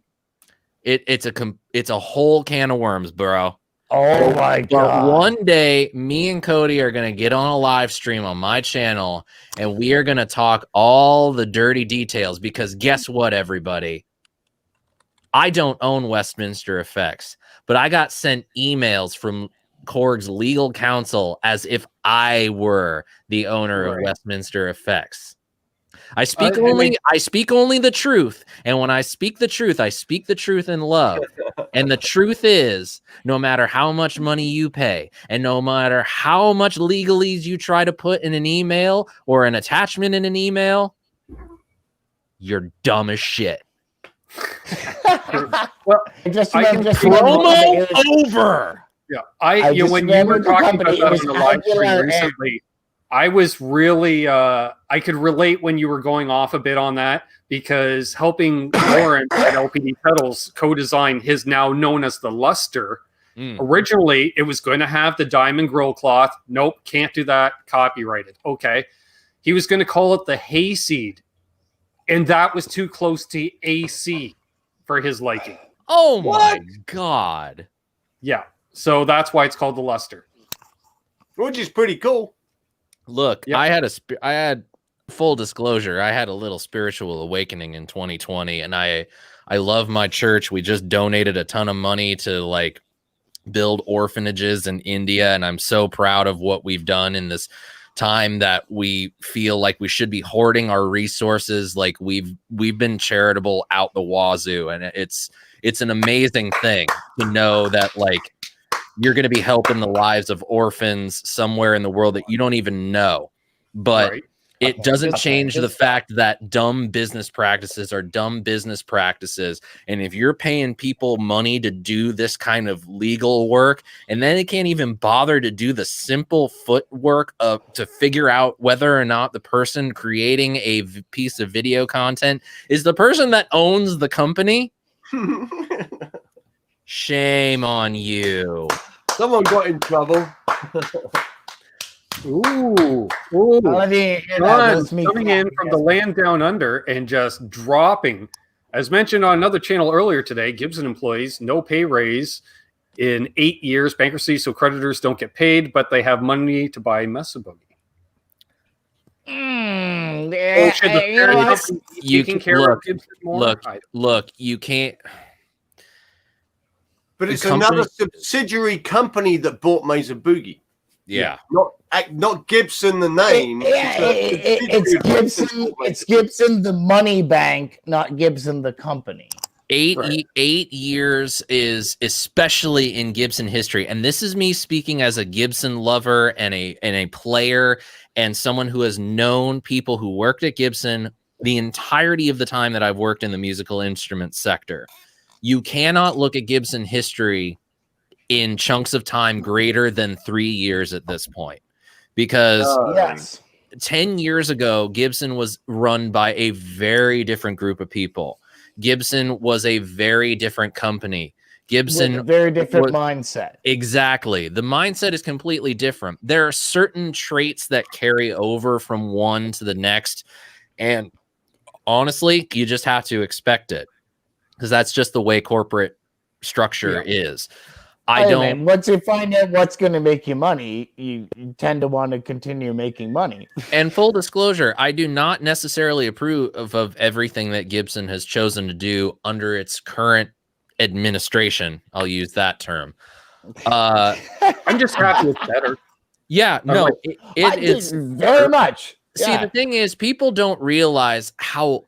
it's a whole can of worms, bro. Oh my God. But one day, me and Cody are going to get on a live stream on my channel, and we are going to talk all the dirty details, because guess what, everybody? I don't own Westminster Effects, but I got sent emails from Korg's legal counsel as if I were the owner of Westminster Effects. I speak only the truth, and when I speak the truth in love. And the truth is, no matter how much money you pay, and no matter how much legalese you try to put in an email or an attachment in an email, you're dumb as shit. Well, promo over. Yeah, when you were talking about that on the live stream recently, I was really I could relate when you were going off a bit on that, because helping Lauren at LPD Pedals co-design his now known as the Luster. Originally, it was going to have the diamond grill cloth. Nope, can't do that. Copyrighted. Okay. He was going to call it the Hayseed, and that was too close to AC for his liking. Oh my God. Yeah. So that's why it's called the Luster. Which is pretty cool. Look, I had full disclosure. I had a little spiritual awakening in 2020, and I love my church. We just donated a ton of money to like build orphanages in India, and I'm so proud of what we've done in this time that we feel like we should be hoarding our resources. Like we've been charitable out the wazoo, and it's an amazing thing to know that like you're going to be helping the lives of orphans somewhere in the world that you don't even know. But it doesn't change the fact that dumb business practices are dumb business practices. And if you're paying people money to do this kind of legal work, and then they can't even bother to do the simple footwork to figure out whether or not the person creating a piece of video content is the person that owns the company, shame on you. Someone got in trouble. Ooh. John, coming in from the land down under and just dropping. As mentioned on another channel earlier today, Gibson employees, no pay raise in 8 years, bankruptcy, so creditors don't get paid, but they have money to buy Mesa Boogie. Look, you can't. But it's another subsidiary company that bought Mesa Boogie. Yeah. Not Gibson the name. It's Gibson. It's Gibson the money bank, not Gibson the company. 8 years is especially in Gibson history, and this is me speaking as a Gibson lover and a player and someone who has known people who worked at Gibson the entirety of the time that I've worked in the musical instruments sector. You cannot look at Gibson history in chunks of time greater than 3 years at this point, because Yes. 10 years ago, Gibson was run by a very different group of people. Gibson was a very different company. Gibson With a very different mindset. Exactly. The mindset is completely different. There are certain traits that carry over from one to the next. And honestly, you just have to expect it, because that's just the way corporate structure is. Man, once you find out what's going to make you money, you tend to want to continue making money. And full disclosure, I do not necessarily approve of everything that Gibson has chosen to do under its current administration. I'll use that term. I'm just happy it's better. Yeah, no, it is very much. See, the thing is, people don't realize how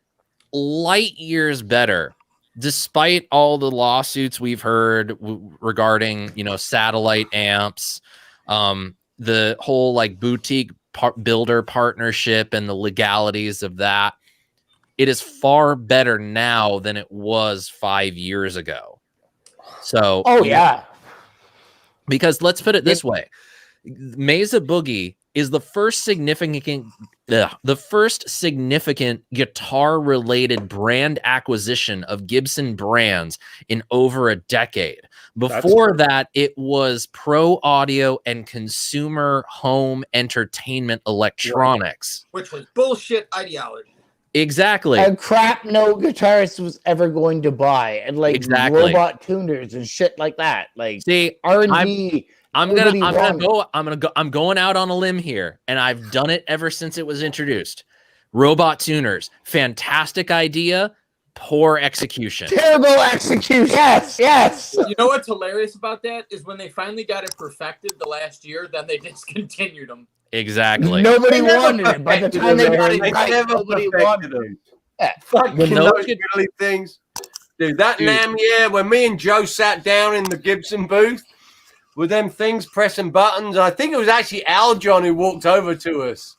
light years better, despite all the lawsuits we've heard regarding, satellite amps, the whole like boutique builder partnership and the legalities of that. It is far better now than it was 5 years ago. So, because let's put it this way. Mesa Boogie is the first significant guitar related brand acquisition of Gibson brands in over a decade. Before that, it was pro audio and consumer home entertainment electronics, which was bullshit ideology. Exactly. And crap no guitarist was ever going to buy, and like robot tuners and shit like that. Like, see, R&D. I'm going out on a limb here, and I've done it ever since it was introduced. Robot tuners, fantastic idea, poor execution. Terrible execution. Yes. You know what's hilarious about that is when they finally got it perfected the last year, then they discontinued them. Exactly. Nobody wanted it. By the time they got it right, nobody wanted it. Yeah. Fucking those really things. Dude, that NAMM year when me and Joe sat down in the Gibson booth with them things pressing buttons, I think it was actually Aljon who walked over to us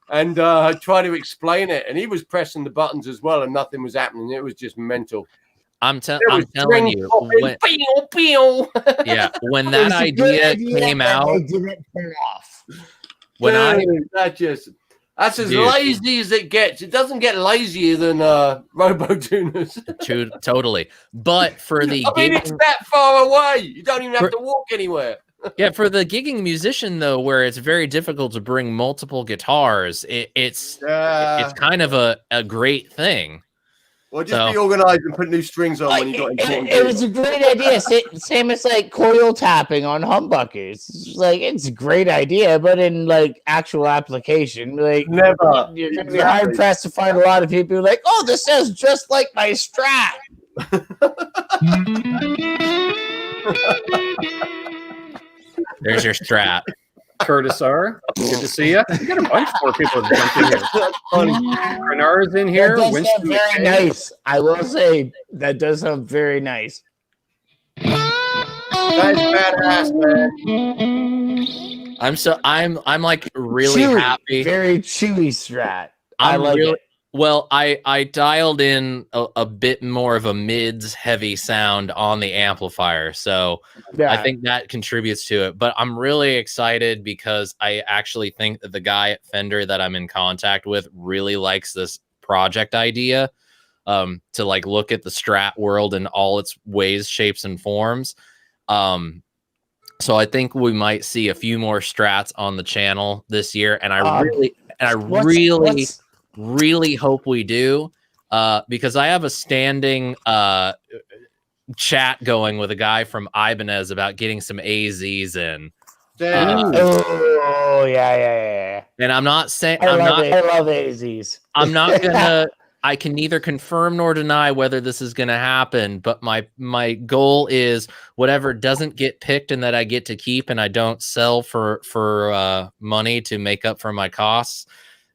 and tried to explain it, and he was pressing the buttons as well, and nothing was happening. It was just mental. I'm telling you, when that idea came out, they didn't pull off. That's as lazy as it gets. It doesn't get lazier than robo tuners. Totally. But for the it's that far away. You don't even have to walk anywhere. Yeah, for the gigging musician though, where it's very difficult to bring multiple guitars, it's kind of a great thing. Well, just be organized and put new strings on when you got important. It was a great idea. Same as like coil tapping on humbuckers. It's a great idea, but in like actual application, like never. You're gonna be hard pressed to find a lot of people like, oh, this sounds just like my Strat. There's your Strat. Curtis R. Good to see you. We got a bunch more people that jumped in here. That's funny. Renard's in here. That does sound very nice. I will say that does sound very nice. That's badass, man. I'm like really chewy, happy. Very chewy Strat. I like it. Well, I dialed in a bit more of a mids heavy sound on the amplifier, so I think that contributes to it. But I'm really excited because I actually think that the guy at Fender that I'm in contact with really likes this project idea, to like look at the Strat world in all its ways, shapes, and forms. So I think we might see a few more Strats on the channel this year, and I really hope we do, because I have a standing chat going with a guy from Ibanez about getting some AZs in. Yeah. And I'm not saying I love AZs. I'm not gonna. I can neither confirm nor deny whether this is gonna happen. But my goal is whatever doesn't get picked and that I get to keep and I don't sell for money to make up for my costs.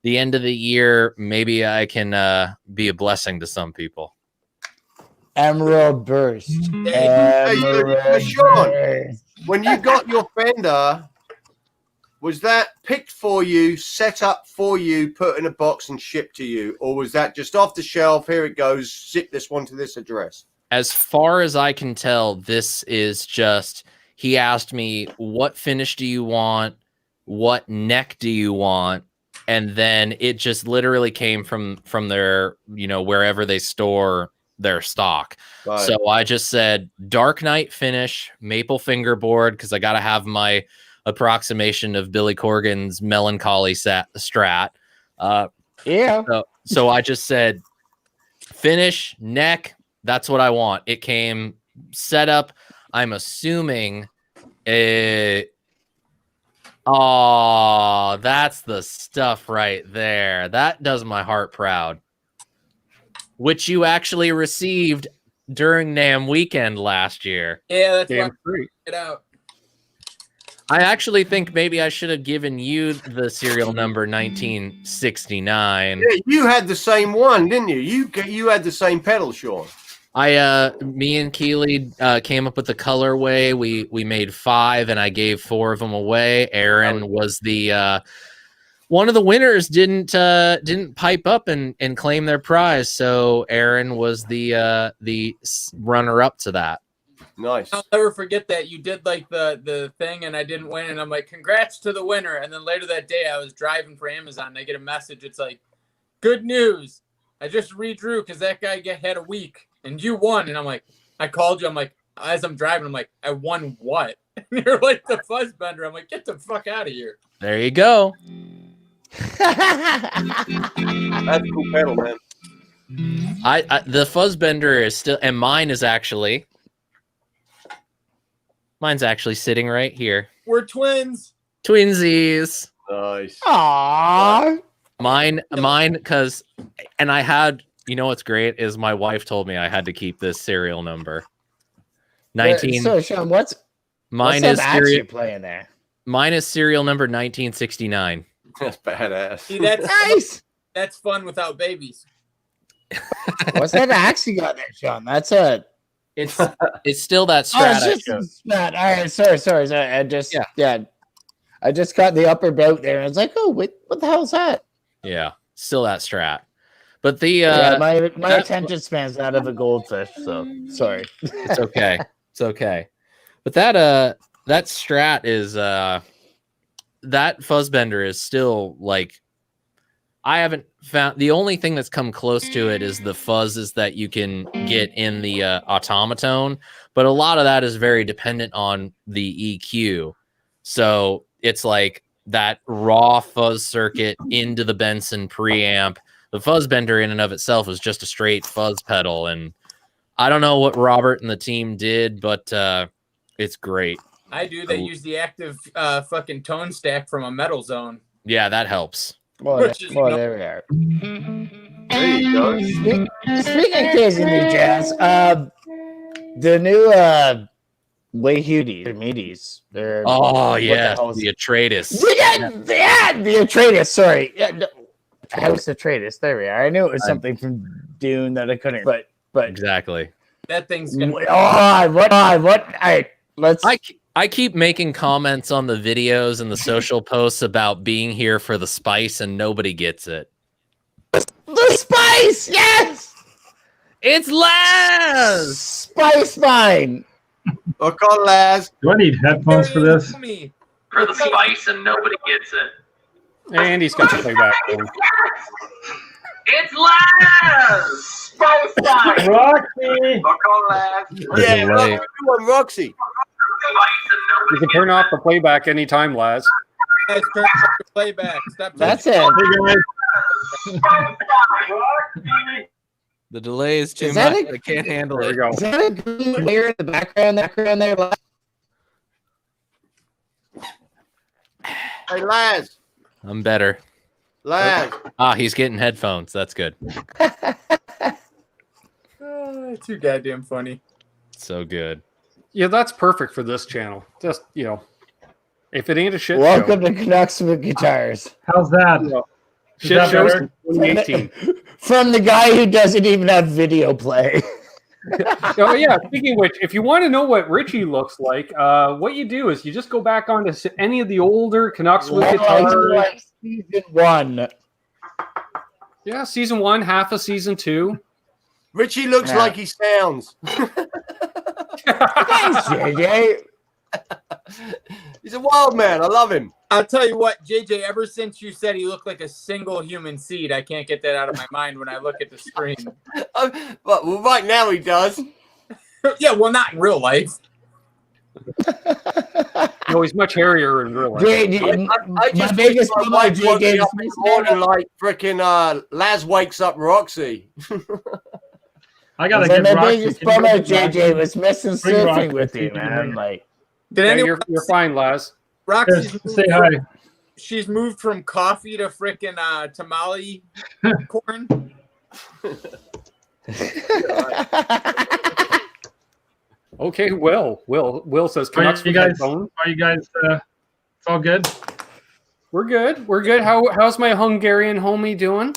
The end of the year, maybe I can be a blessing to some people. Emerald Burst. Emerald Sean, Burst. when you got your Fender, was that picked for you, set up for you, put in a box and shipped to you? Or was that just off the shelf, here it goes, zip this one to this address? As far as I can tell, this is just, he asked me, what finish do you want? What neck do you want? And then it just literally came from their, wherever they store their stock. Right. So I just said Dark Knight finish, maple fingerboard, because I got to have my approximation of Billy Corgan's Melancholy Strat. Yeah. So I just said finish, neck, that's what I want. It came set up, I'm assuming oh, that's the stuff right there. That does my heart proud. Which you actually received during NAMM weekend last year. Yeah, that's Damn why free. it out. I actually think maybe I should have given you the serial number 1969. Yeah, you had the same one, didn't you? You had the same pedal, Sean. Me and Keeley came up with the colorway. We made 5, and I gave 4 of them away. Aaron was the one of the winners. Didn't pipe up and claim their prize, so Aaron was the runner up to that. Nice. I'll never forget that you did like the thing, and I didn't win, and I'm like, congrats to the winner. And then later that day, I was driving for Amazon, and I get a message. It's like, good news. I just redrew because that guy had a week. And you won. And I'm like, I called you. I'm like, as I'm driving, I'm like, I won what? And you're like the fuzzbender. I'm like, get the fuck out of here. There you go. That's a cool pedal, man. The fuzzbender is still, and mine's actually sitting right here. We're twins. Twinsies. Nice. Aww. Mine, because, and I had, what's great is my wife told me I had to keep this serial number. 19. So Sean, what's serial playing there? Mine is serial number 1969. That's badass. See, that's Nice. That's fun without babies. What's that axe you got there, Sean? That's it's still that Oh, Strat. it's I just showed. not. All right, sorry. I just caught the upper boat there. I was like, oh, wait, what the hell is that? Yeah, still that Strat. But the my attention span's out of a goldfish, so sorry. It's okay. It's okay. But that Strat is that fuzzbender is still like, I haven't found, the only thing that's come close to it is the fuzzes that you can get in the automaton, but a lot of that is very dependent on the EQ. So it's like that raw fuzz circuit into the Benson preamp. The fuzzbender in and of itself is just a straight fuzz pedal, and I don't know what Robert and the team did, but it's great. I do. They use the active fucking tone stack from a Metal Zone. Yeah, that helps. Well, there we are. There you go. Speaking of crazy new jazz, the new Wayhudis, they're Oh yeah, the Atreides. Yeah, the Atreides. Sorry, House Atreides. There we are. I knew it was something from Dune that I couldn't. But Exactly. That thing's gonna. Let's. I keep making comments on the videos and the social posts about being here for the spice, and nobody gets it. The spice, yes. It's Laz. Spice mine. Look on, Laz. Do I need headphones for this? For the spice, and nobody gets it. And he's got to play back. It's Laz. Roxy! Look on, Laz. Yeah, delay. look, you want Roxy. You can turn off the playback anytime, Laz. Guys, turn off the playback. Stop. That's it. The delay is too Is that much. a- I can't handle There it. we go. Is that a green layer in the background there? Hey, Laz. I'm better. Laz. He's getting headphones. That's good. Too goddamn funny. So good. Yeah, that's perfect for this channel. Just, if it ain't a shit Welcome to Canucksman Guitars. How's that? show. Is Shit that shows better? in 2018. From the guy who doesn't even have video play. Oh yeah. Speaking of which, if you want to know what Richie looks like, what you do is you just go back onto any of the older Canucks with guitars. Like season 1. Yeah, season 1, half of season 2. Richie looks like he sounds. Thanks, JJ. He's a wild man. I love him. I'll tell you what, JJ, ever since you said he looked like a single human seed, I can't get that out of my mind when I look at the screen. Well, right now he does. Yeah, well, not in real life. No, he's much hairier in real life. I just biggest my wife woke me up in the morning like freaking Laz wakes up Roxy. I gotta get my Roxy. biggest bummer, JJ, was missing surfing with you, man. Like, Did Yeah, anyone you're fine, Laz. Roxy's Yes, say hi. She's moved from coffee to frickin' tamale corn. Okay, Will says Canucks you with guys? headphones. Are you guys? It's all good. We're good. We're good. How's my Hungarian homie doing?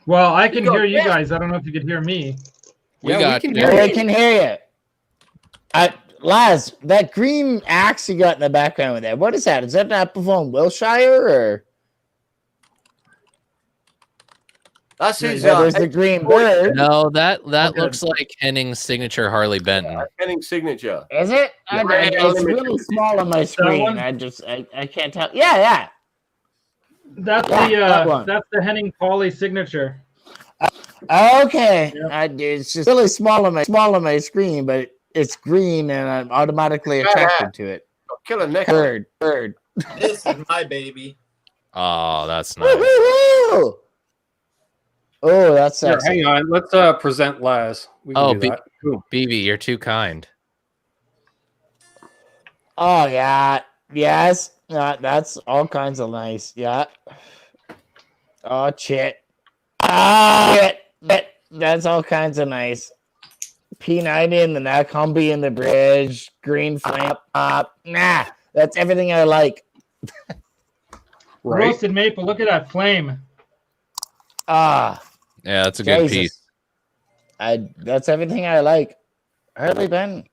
Well, I can hear you guys. I don't know if you could hear me. We Yeah, got we can you. hear I can hear you. Laz, that green axe you got in the background with that, what is that? Is that an Epiphone Wilshire or? That's his. There's the green bird. No, that Okay. looks like Henning's signature Harley Benton. Henning's signature. Is it? It's really small on my screen. one? I can't tell. Yeah. That's that one. that's the Henning Pauly signature. Okay. Yeah. It's just really small on my screen, but it's green and I'm automatically attracted to it. Killer neck. Bird. This is my baby. Oh, that's nice. Woo-hoo-hoo! Oh, that's Here, sexy. hang on. Let's present Laz. We can Oh, do that. Cool. BB, you're too kind. Oh yeah. Yes. That's all kinds of nice. Yeah. Oh shit. That's all kinds of nice. P90 in the neck, Humvee in the bridge, green flame up. Nah, that's everything I like. Right. Roasted maple. Look at that flame. Ah, Yeah, that's a good Jesus. piece. That's everything I like. Harley Benton.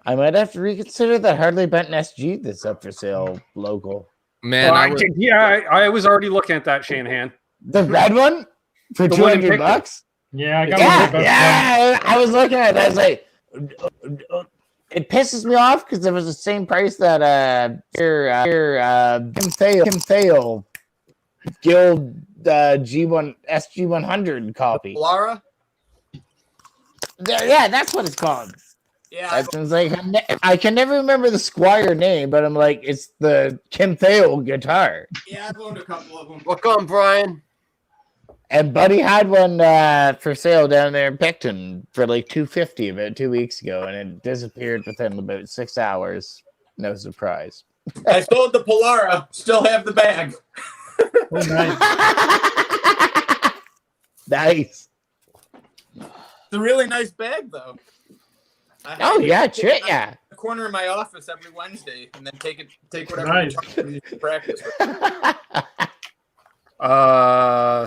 I might have to reconsider that Harley Benton SG that's up for sale local. Man, I was already looking at that, Shanahan. The red one for The one in $200. Yeah, I got one of the best Yeah. I was looking at it. I was like, it pisses me off because it was the same price that Kim Thale Guild G1 SG100 copy. Laura? Yeah, that's what it's called. Yeah. I was like, I can never remember the Squire name, but I'm like, it's the Kim Thale guitar. Yeah, I've owned a couple of them. Welcome on, Brian. And Buddy had one for sale down there in Picton for like $250 about 2 weeks ago, and it disappeared within about 6 hours. No surprise. I sold the Polara, still have the bag. Oh, nice. Nice. It's a really nice bag, though. Oh yeah, shit, yeah. The corner of my office every Wednesday, and then take whatever Nice. you practice with.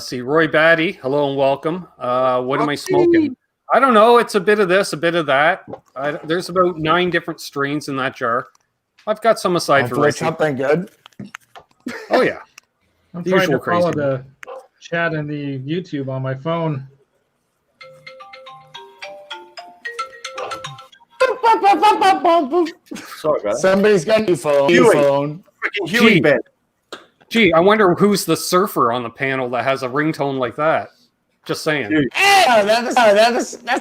See, Roy Batty, hello and welcome. What am I smoking? I don't know. It's a bit of this, a bit of that. There's about 9 different strains in that jar. I've got some aside for Hopefully Richie. something good. Oh yeah. I'm The trying usual to follow crazy. the chat and the YouTube on my phone. Sorry, brother. Somebody's got a new phone. Huey. phone. Freaking Huey Gee. Ben. Gee, I wonder who's the surfer on the panel that has a ringtone like that. Just saying. Huey. Yeah, that's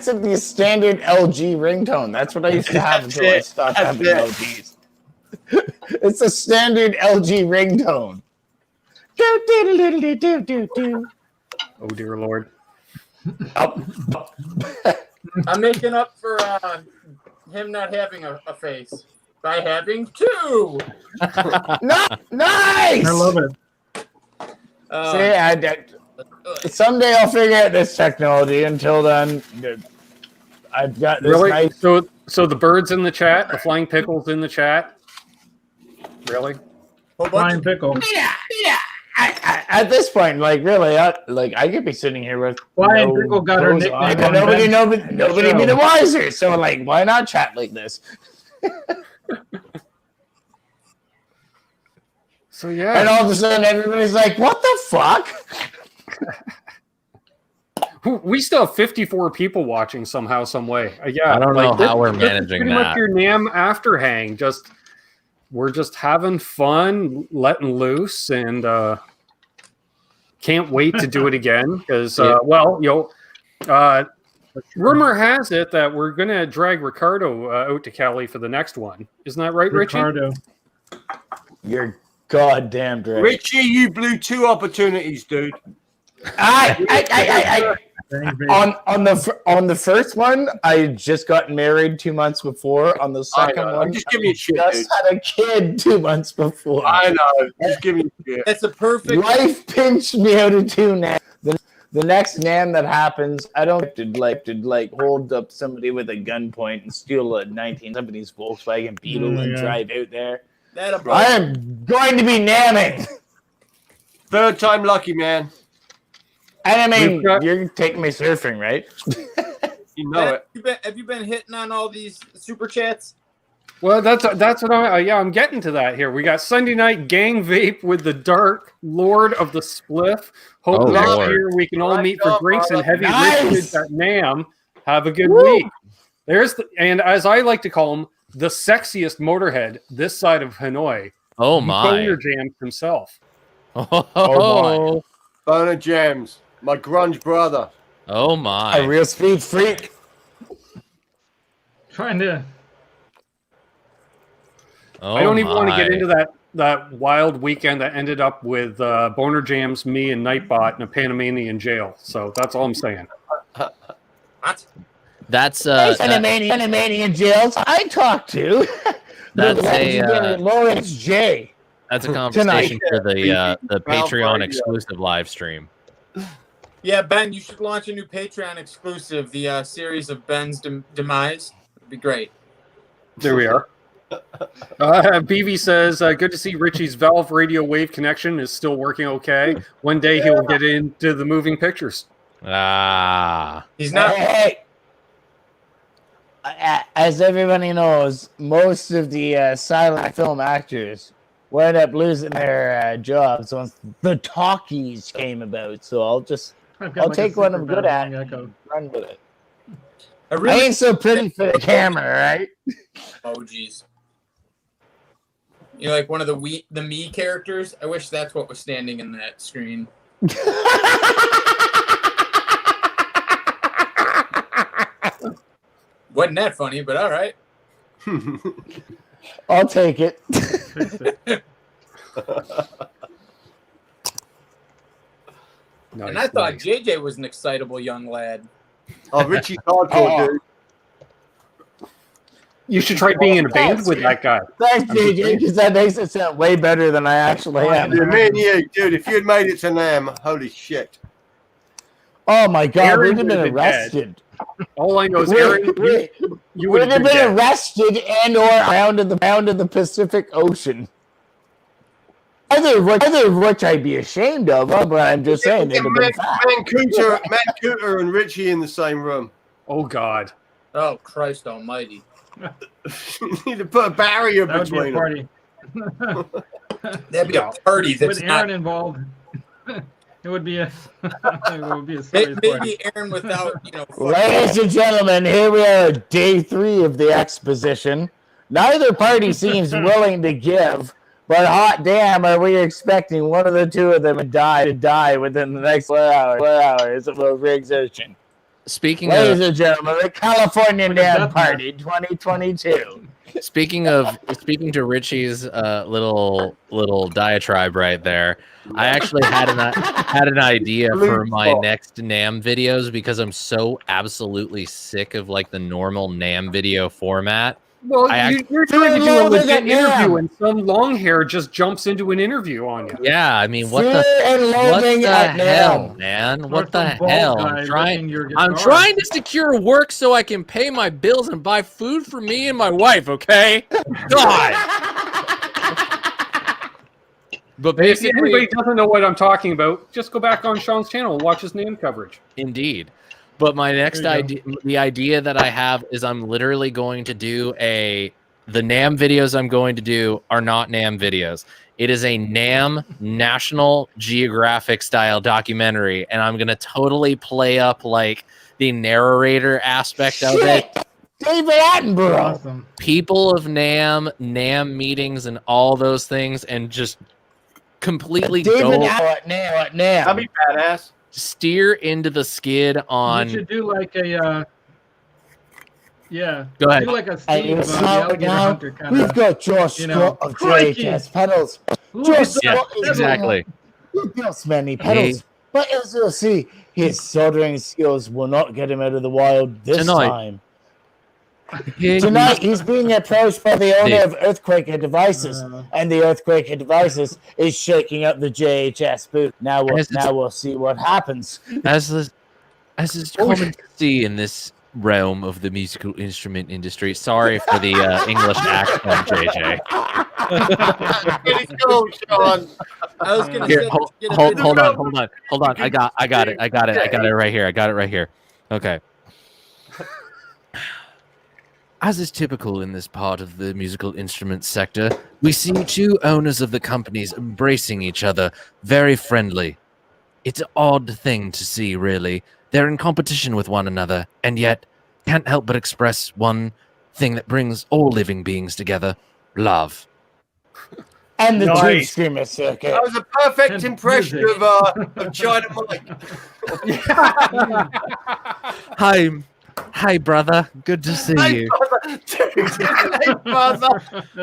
a standard LG ringtone. That's what I used to have until I stopped That's having it. LGs. It's a standard LG ringtone. Do, do, do, do, do, do, do. Oh dear Lord. I'm making up for him not having a face by having 2. Nice. I love it. See, someday I'll figure out this technology. Until then, I've got this Really? nice. So the birds in the chat, the flying pickles in the chat. Really? whole bunch Flying of pickle. Yeah. At this point, like really, I could be sitting here with Why Drinkle got her clothes on, nickname and on nobody be the wiser. So like, why not chat like this? So yeah, And all of a sudden, everybody's like, "What the fuck?" we still have 54 people watching somehow, some way. Yeah, I don't know how we're this is managing pretty that. much your NAMM after hang. We're just having fun, letting loose, and can't wait to do it again. Because rumor has it that we're gonna drag Ricardo out to Cali for the next one. Isn't that right, Richie? Ricardo. You're goddamn right. Richie, you blew 2 opportunities, dude. On the first one, I just got married 2 months before. On the second one, I'm just giving you shit, just dude. had a kid 2 months before. I know. Just give me shit. That's a perfect. Life pinched me out of 2 now. The next NAMM that happens, I don't like hold up somebody with a gunpoint and steal a 1970s Volkswagen Beetle and drive out there. I am going to be NAMMing. 3rd time lucky, man. And I mean, you're taking me surfing, right? You know it. Have you been hitting on all these super chats? Well, that's what I'm getting to that here. We got Sunday night gang vape with the Dark Lord of the Spliff. Hope next year we can all meet for drinks and heavy rituals at NAMM. Have a good week. And as I like to call him, the sexiest motorhead this side of Hanoi. Oh my! Boner Jams himself. Oh my! Boner Jams, my grunge brother. Oh my! A real speed freak. Trying to. I don't even want to get into that wild weekend that ended up with Boner Jams, me, and Nightbot in a Panamanian jail. So that's all I'm saying. What? That's Panamanian jails I talked to. That's a Lawrence J. That's a conversation for the Patreon exclusive live stream. Yeah, Ben, you should launch a new Patreon exclusive, the series of Ben's demise. It'd be great. There we are. BV says, good to see Richie's Valve radio wave connection is still working okay. One day he will get into the moving pictures. He's not. Hey. As everybody knows, most of the silent film actors wound up losing their jobs once the talkies came about. So I'll take one I'm good at and run with it. I ain't so pretty for the camera, right? Oh, geez. You're like one of the me characters. I wish that's what was standing in that screen. Wasn't that funny, but all right. I'll take it. Nice, and I thought JJ was an excitable young lad. Oh, Richie's hardcore, dude. You should try being in a band with that guy. Thanks, JJ, because that makes it sound way better than I actually am. Dude, me and you, dude, if you had made it to NAMM, holy shit. Oh my God, Aaron we'd have been arrested. All I know is, Aaron, you would have been arrested and or drowned in the Pacific Ocean. Either of which I'd be ashamed of, but I'm just saying. Man Cooter and Richie in the same room. Oh God. Oh Christ Almighty. You need to put a barrier between them. That'd be a party that's with Aaron not involved. It would be a maybe Aaron without, Ladies and gentlemen, here we are at day 3 of the exposition. Neither party seems willing to give, but hot damn, are we expecting one of the two of them to die within the next 4 hours of overexertion. Ladies and gentlemen, the California NAMM Party 2022. Speaking to Richie's little diatribe right there, I actually had an idea for my next NAMM videos because I'm so absolutely sick of like the normal NAMM video format. Well, you're trying to do a legit interview, and some long hair just jumps into an interview on you. Yeah, I mean, what the hell, man? What the hell? I'm trying to secure work so I can pay my bills and buy food for me and my wife. Okay, God. But If basically, anybody doesn't know what I'm talking about, just go back on Sean's channel and watch his NAMM coverage. indeed. But my next idea, the idea that I have is I'm literally going to do the NAMM videos I'm going to do are not NAMM videos. It is a NAMM National Geographic style documentary, and I'm going to totally play up like the narrator aspect of it. David Attenborough. Awesome. People of NAMM meetings and all those things, and just completely David go Attenborough. That'd be badass. steer into the skid on. You should do like a Go ahead. do like a And Steve it's the now, alligator hunter kind we've of. got Josh you know, Scott of crikey. JHS Pedals. Look Josh at Yeah, Scott is exactly. He builds many pedals, but as you'll see, his soldering skills will not get him out of the wild this Tonight. time. Tonight, he's being approached by the owner of Earthquaker Devices, and the Earthquaker Devices is shaking up the JHS booth. Now we'll see what happens. As is common to see in this realm of the musical instrument industry. Sorry for the English accent, JJ. Pretty cool, Sean. I was gonna Here, say, hold on. I got it right here. Okay. As is typical in this part of the musical instrument sector, we see two owners of the companies embracing each other, very friendly. It's an odd thing to see, really. They're in competition with one another, and yet can't help but express one thing that brings all living beings together: love. And the Dream Nice. Screamer circuit. That was a perfect And impression music. of China Mike. Hi, brother. Good to see Hey, you. brother. Dude, hey, brother.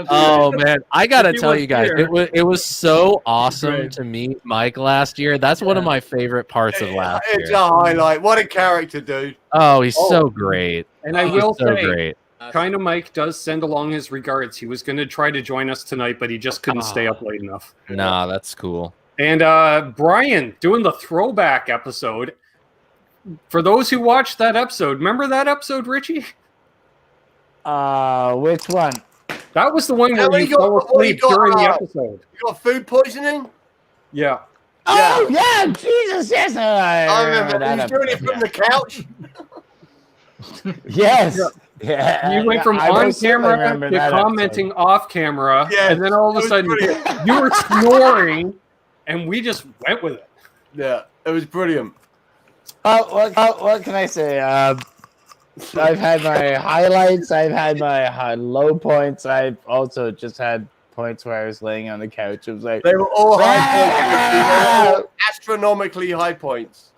Oh man, I gotta If he tell was you guys, here- it was so awesome Great. to meet Mike last year. That's one of my favorite parts of last It's year. a highlight. What a character, dude. Oh, he's so great. And I He's will so say, great. kind of Mike does send along his regards. He was going to try to join us tonight, but he just couldn't stay up late enough. Nah, that's cool. And Brian doing the throwback episode. For those who watched that episode, remember that episode, Richie? Which one? That was the one Yeah, where when you he got- fell when he asleep got, during the uh, episode. You got food poisoning? Yeah. Oh yeah, Jesus, yes, I remember. that He was doing it from the couch. Yes. Yeah. You went from I on most certainly camera remember to that commenting off camera, Yeah, and then all of it a was sudden brilliant. you were snoring, and we just went with it. Yeah, it was brilliant. What can I say? I've had my highlights. I've had my low points. I've also just had points where I was laying on the couch. It was like, They were all high Ah! points. They were all astronomically high points.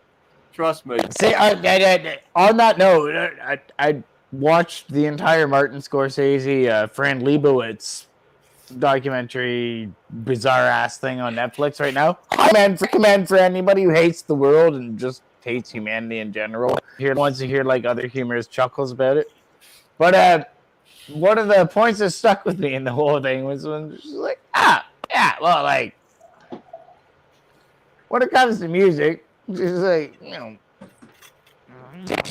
Trust me. see, on that note, I watched the entire Martin Scorsese, Fran Lebowitz documentary, bizarre ass thing on Netflix right now. I recommend for anybody who hates the world and just hates humanity in general. Wants to hear like other humorous chuckles about it. But one of the points that stuck with me in the whole thing was when she's like, well, like when it comes to music, she's like,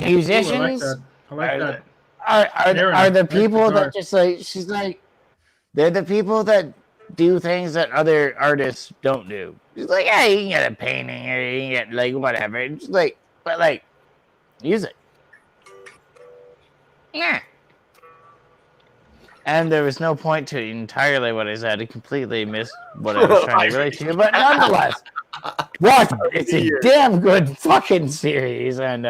musicians I like that. are the people guitar. that just like, she's like, they're the people that do things that other artists don't do. She's like, yeah, you can get a painting or you can get like whatever. And she's like, but like music. Yeah. And there was no point to entirely what I said. I completely missed what I was trying to relate to. But nonetheless, watch it. It's a damn good fucking series. And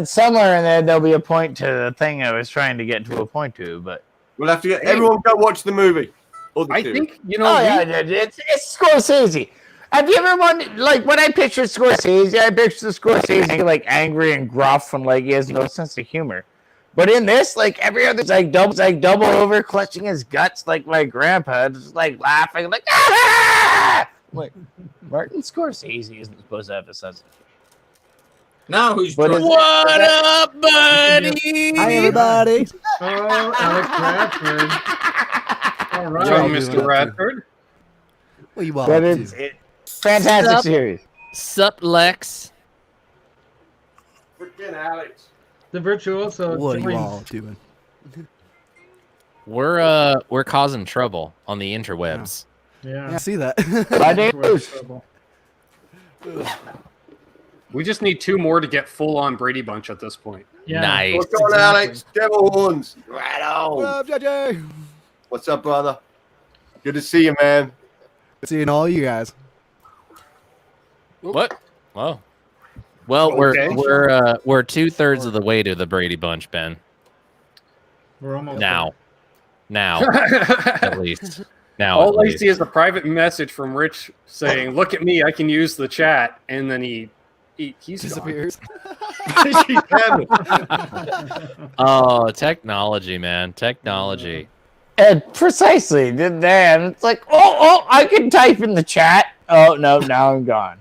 somewhere in there, there'll be a point to the thing I was trying to get to a point to. But We'll have to get everyone go watch the movie. Or the I series. think, oh yeah, it's Scorsese. Have you ever wondered, like, when I pictured Scorsese, I pictured Scorsese like angry and gruff and like he has no sense of humor. But in this, like every other, double over, clutching his guts like my grandpa, just like laughing, like ah! Like Martin Scorsese isn't supposed to have a sense of humor. Now who's But drunk? What up, buddy? Hi, everybody. Oh, Alex Bradford. All Young right. Mr. Radford. What you all But up it's to? fantastic Sup? series. Sup, Lex? Freaking Alex. The virtuoso. What are you joins. all doing? We're causing trouble on the interwebs. Yeah. I see that. We just need 2 more to get full on Brady Bunch at this point. Yeah. Nice. What's on, Alex? Devil horns. Right on. What up, JJ? What's up, brother? Good to see you, man. Seeing all you guys. What? Whoa. Well, Okay. we're 2/3 of the way to the Brady Bunch, Ben. We're almost Now, at least. Now, All at I least. see is a private message from Rich saying, "Look at me, I can use the chat," and then he's Disappears. Oh, technology, man. Technology. And precisely, did that. It's like, oh, I can type in the chat. Oh no, now I'm gone.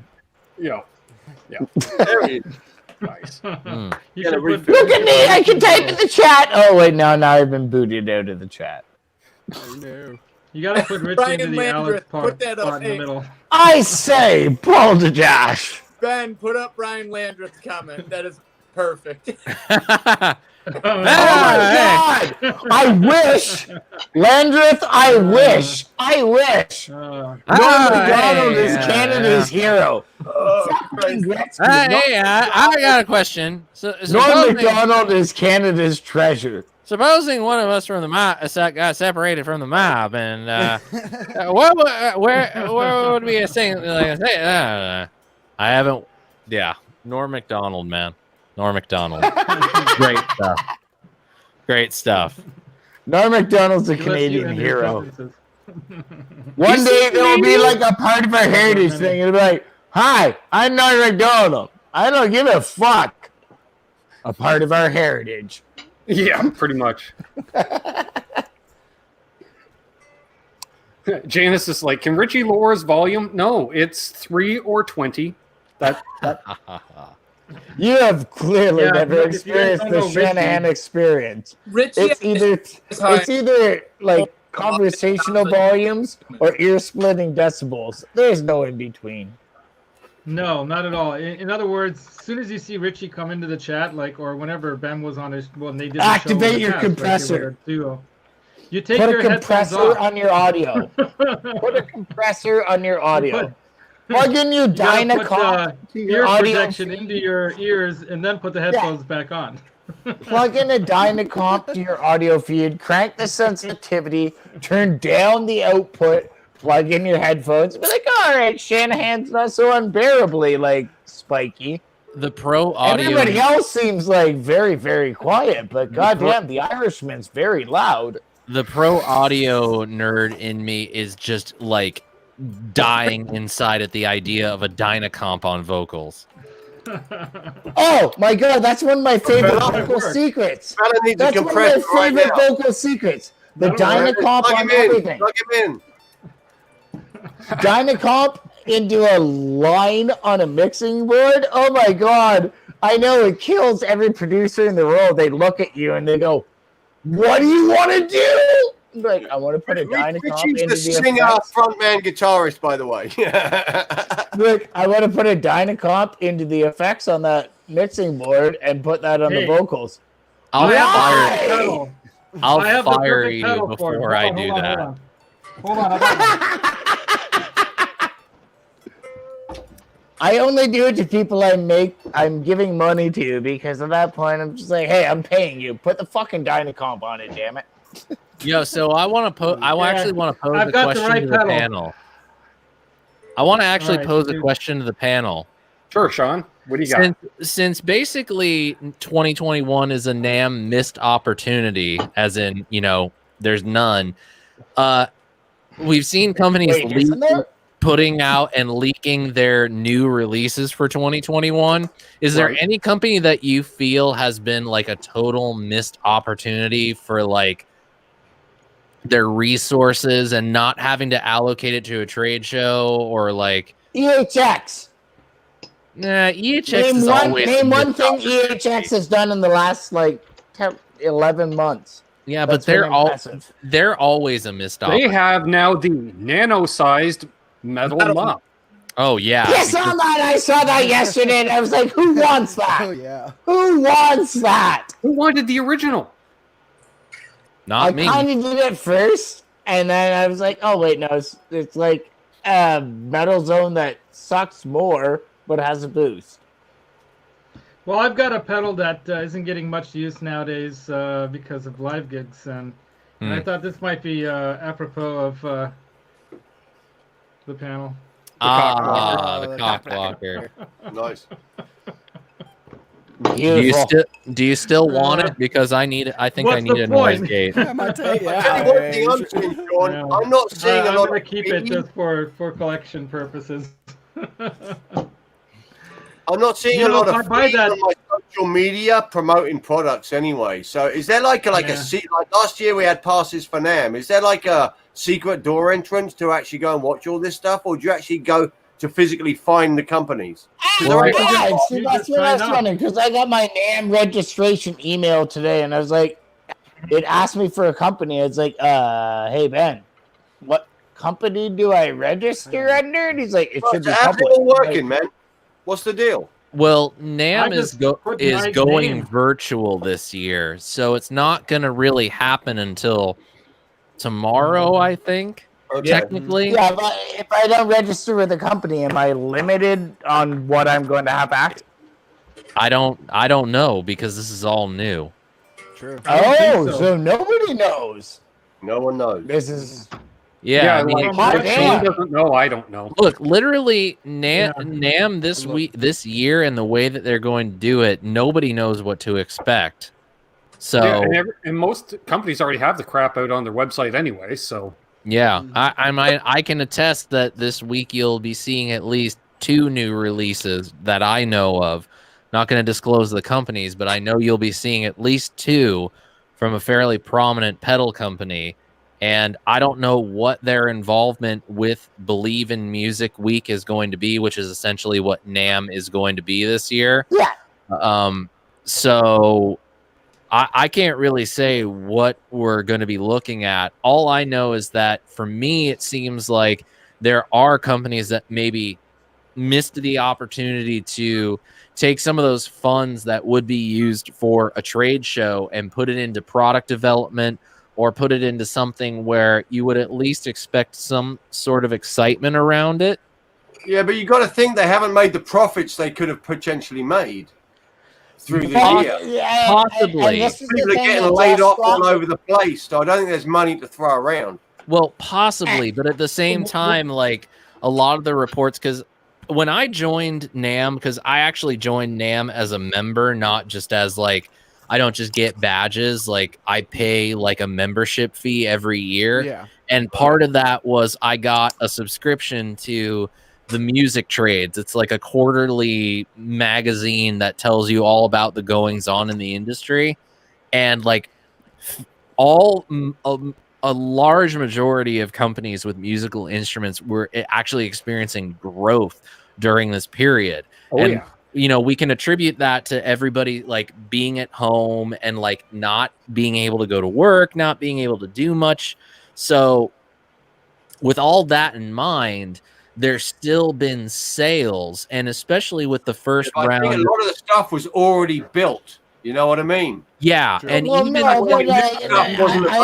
Yeah. There he is. Nice. You Gotta should put, Look at me, I can type in the chat. Oh wait, now I've been booted out of the chat. Oh, no. you gotta put Richie Brian into the Landreth, Alex put part that up, spot in the hey. middle. I say, balderdash. Ben, put up Brian Landreth's comment. That is perfect. Oh my God! I wish, Landreth. I wish. Norm Macdonald is Canada's hero. Fucking Gretzky. Hey, I got a question. So, Norm Macdonald is Canada's treasure. supposing one of us from the mob got separated from the mob, and where would be a thing? Like, I haven't. Yeah, Norm Macdonald, man. Norm Macdonald. Great stuff. Great stuff. Norm Macdonald's a He lets you Canadian into hero. sentences. One day there will be like a part of our heritage thing. It'll be like, "Hi, I'm Norm Macdonald. I don't give a fuck." A part of our heritage. Yeah, pretty much. Janice is like, "Can Richie lower his volume?" No, it's 3 or 20. That You have clearly Yeah, never look, if you guys experienced don't the know Shanahan Richie- experience. Richie, It's either like conversational volumes or ear-splitting decibels. There's no in between. No, not at all. In other words, as soon as you see Richie come into the chat, like, or whenever Ben was on his, when they did the Activate show in the your past, like, they compressor. were a duo. You take Put a your headphones compressor off. on your audio. Put a compressor on your audio. Plug in your You gotta Dynacomp put to ear your audio. protection into your ears, and then put the headphones back on. Plug in a Dynacomp to your audio feed. Crank the sensitivity. Turn down the output. Plug in your headphones. Be like, all right, Shanahan's not so unbearably like spiky. The pro audio. Everybody else seems like very, very quiet, but goddamn, the Irishman's very loud. The pro audio nerd in me is just like dying inside at the idea of a Dynacomp on vocals. Oh my god, that's one of my favorite vocal work. secrets. Fella needs a That's one of my compressor right favorite now. vocal secrets. The That'll work. Dynacomp Plug on him in. everything. Plug him in. Dynacomp into a line on a mixing board. Oh my god. I know it kills every producer in the world. They look at you and they go, "What do you want to do?" I'm like, I want to put a Dynacomp Richie's into the the singer, effects. frontman, guitarist, by the way. Look, I want to put a Dynacomp into the effects on that mixing board and put that on the Hey. vocals. I'll I have the fire. perfect pedal. I'll I have the fire perfect you pedal for it. before I Hold on, do hold on, that. Hold on, I got one. I only do it to people I'm giving money to, because at that point I'm just like, hey, I'm paying you. Put the fucking Dynacomp on it, damn it. Yo, so I want to pose. I actually want to pose I've a got the question right to the pedal. panel. I want to actually Alright, pose a dude. question to the panel. sure, Sean. What do you got? Since basically 2021 is a NAMM missed opportunity, as in, there's none. We've seen companies Wait, isn't there? putting out and leaking their new releases for 2021. Is there Right. any company that you feel has been like a total missed opportunity for like their resources and not having to allocate it to a trade show or like EHX. EHX Name is one, always name a one missed thing opportunity. EHX has done in the last 11 months. Yeah, That's but been impressive. they're always a missed They opportunity. have now the nano-sized metal mop. Oh yeah. Yes, I saw that. I saw that yesterday, and I was like, who wants that? Oh yeah. Who wants that? Who wanted the original? Not I me. kind of did it first, And then I was like, oh wait, no, it's like a Metal Zone that sucks more but has a boost. Well, I've got a pedal that isn't getting much use nowadays because of live gigs, and I thought this might be apropos of the panel. The cock blocker. Nice. Do you still want it? Because I need it. I think I need a noise gate. Yeah, my take. I'll tell you one thing I'm seeing, Sean. Yeah. I'm not seeing a I'm lot gonna of keep it just for collection purposes. I'm not seeing You a know, lot if of I buy feed that- on my social media promoting products anyway. So is there like a like last year we had passes for NAMM? Is there like a secret door entrance to actually go and watch all this stuff, or do you actually go to physically find the companies? Yeah, just- see, you that's just what I was sign up. wondering, because I got my NAMM registration email today, and I was like, it asked me for a company. It's like, hey Ben, what company do I register under? And he's like, it should be How's it public. all working, man? What's the deal? Well, I NAMM just put my going name. virtual this year, so it's not going to really happen until tomorrow, I think. Okay. Technically, Yeah, but if I don't register with a company, am I limited on what I'm going to have access? I don't know because this is all new. True. I don't think Oh, so. so nobody knows. No one knows. This is Yeah, I mean, like, If damn. Shane doesn't know, I don't know. look, literally, Yeah. NAMM this year, and the way that they're going to do it, nobody knows what to expect. So Yeah, and most companies already have the crap out on their website anyway. So yeah, I can attest that this week you'll be seeing at least 2 new releases that I know of. Not going to disclose the companies, but I know you'll be seeing at least 2 from a fairly prominent pedal company. And I don't know what their involvement with Believe in Music Week is going to be, which is essentially what NAMM is going to be this year. Yeah. So I can't really say what we're going to be looking at. All I know is that for me, it seems like there are companies that maybe missed the opportunity to take some of those funds that would be used for a trade show and put it into product development, or put it into something where you would at least expect some sort of excitement around it. Yeah, but you got to think they haven't made the profits they could have potentially made through the year. Possibly. People are getting laid off all over the place, so I don't think there's money to throw around. Well, possibly, but at the same time, like a lot of the reports, because when I joined NAMM, because I actually joined NAMM as a member, not just as like, I don't just get badges, like I pay like a membership fee every year. Yeah. And part of that was I got a subscription to the Music Trades. It's like a quarterly magazine that tells you all about the goings on in the industry. And like a large majority of companies with musical instruments were actually experiencing growth during this period. You know, we can attribute that to everybody like being at home and like not being able to go to work, not being able to do much. So with all that in mind, there's still been sales, and especially with the first round. I think a lot of the stuff was already built. You know what I mean? Yeah, True. and Well, even I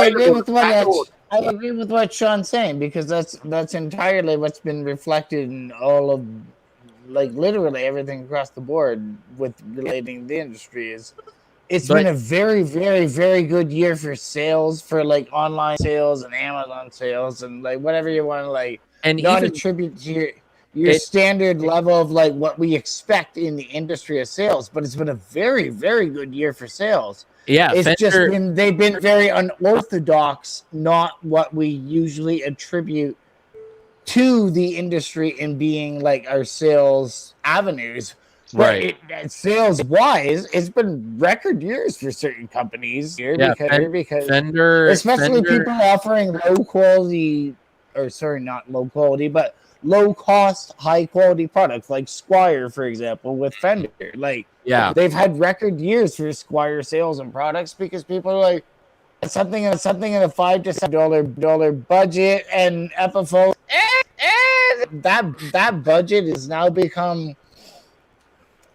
agree with I agree with what Sean's saying, because that's entirely what's been reflected in all of, like, literally everything across the board with relating to the industry. It's been a very, very, very good year for sales, for like online sales and Amazon sales and like whatever you want to like, and not even attribute to your standard level of like what we expect in the industry of sales. But it's been a very, very good year for sales. yeah, It's just Fender, been, they've been very unorthodox, not what we usually attribute to the industry in being like our sales avenues. right? Sales wise, it's been record years for certain companies here, Yeah, because Fender, especially people offering low quality, or sorry, not low quality, but low cost, high quality products like Squire, for example, with Fender. Like, yeah, they've had record years for Squire sales and products because people are like, something in a $5 to $7 budget, and Epiphone. That budget has now become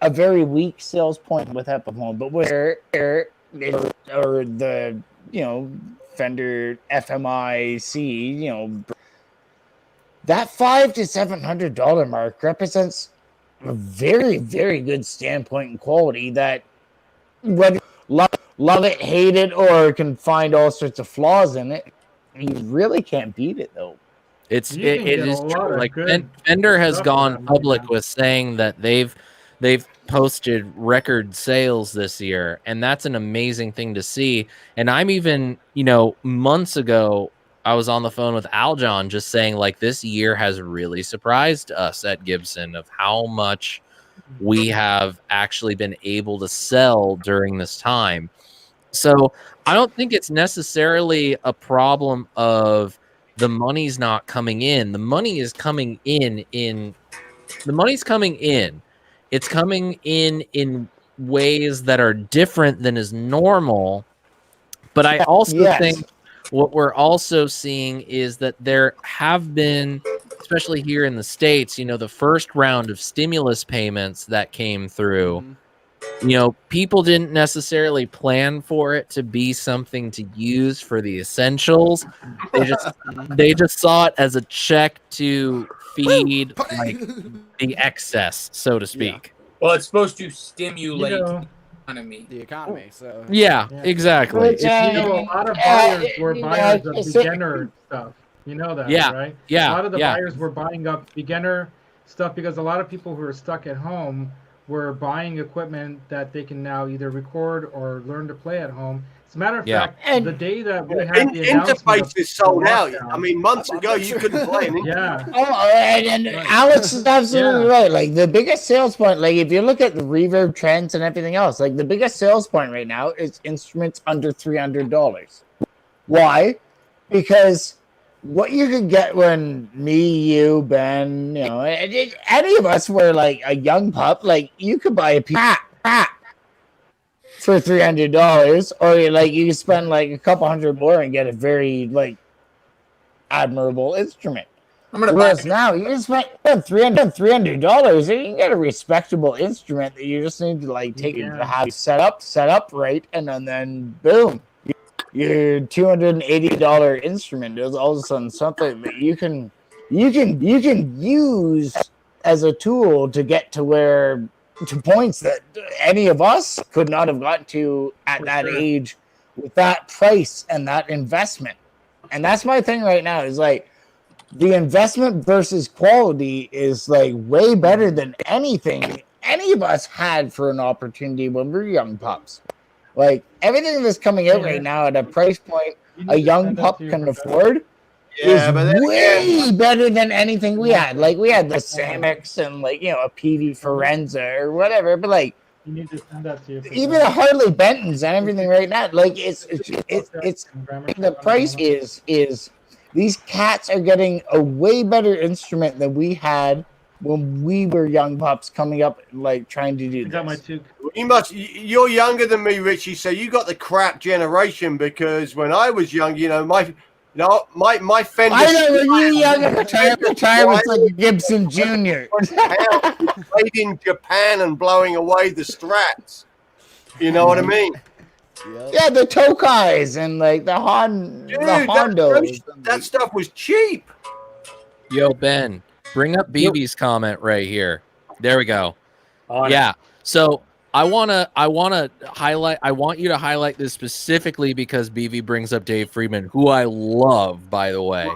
a very weak sales point with Epiphone, but where or the Fender FMIC, you know, that $500 to $700 mark represents a very, very good standpoint and quality that whether you love it, hate it, or can find all sorts of flaws in it, you really can't beat it though. You It can get is a lot true. of Like good Fender has stuff gone for that public money. with saying that they've posted record sales this year, and that's an amazing thing to see. And I'm even, you know, months ago, I was on the phone with Aljon just saying like this year has really surprised us at Gibson of how much we have actually been able to sell during this time. So I don't think it's necessarily a problem of the money's not coming in. The money is coming in the money's coming in. It's coming in ways that are different than is normal. But I also think what we're also seeing is that there have been, especially here in the States, you know, the first round of stimulus payments that came through, you know, people didn't necessarily plan for it to be something to use for the essentials. They just saw it as a check to feed like the excess, so to speak. Well, it's supposed to stimulate You know, the economy. The economy. So Yeah, exactly. Which, you know, a lot of buyers were you know, buyers of it's- beginner stuff. You know that, Yeah, right? yeah, A lot of the yeah. buyers were buying up beginner stuff because a lot of people who are stuck at home were buying equipment that they can now either record or learn to play at home. As a matter of Yeah. fact, And- the day that we had the announcement Interface of is sold the out. lockdown- I mean, months ago you couldn't play an yeah, Oh, and Right. Alex is absolutely Yeah. right. Like the biggest sales point, like if you look at the reverb trends and everything else, like the biggest sales point right now is instruments under $300. Why? Because what you could get when me, you, Ben, you know, any of us were like a young pup, like you could buy a pat for $300, or you could spend like a couple hundred more and get a very like admirable instrument. I'm gonna buy Whereas now you just spend $300 and you can get a respectable instrument that you just need to like take it to have set up right, and then boom, your $280 instrument is all of a sudden something that you can use as a tool to get to points that any of us could not have gotten to at that age with that price and that investment. And that's my thing right now is like the investment versus quality is like way better than anything any of us had for an opportunity when we were young pups. Like everything that's coming out right now at a price point a young pup can afford is way better than anything we had. Like we had the Samex and like, you know, a PV Forenza or whatever, but like you need to send that to you. even the Harley Bentons and everything right now, like it's the price is these cats are getting a way better instrument than we had when we were young pups coming up, like trying to do this. I got my two. You're younger than me, Richie, so you got the crap generation, because when I was young, you know, my Fender. I know when you younger retirement like a Gibson Jr. Played in Japan and blowing away the Strats. You know what I mean? Yeah, the Tokais and like the Hondos. That stuff was cheap. Yo, Ben, bring up BB's comment right here. There we go. Yeah. So I want you to highlight this specifically because BB brings up Dave Friedman, who I love, by the way.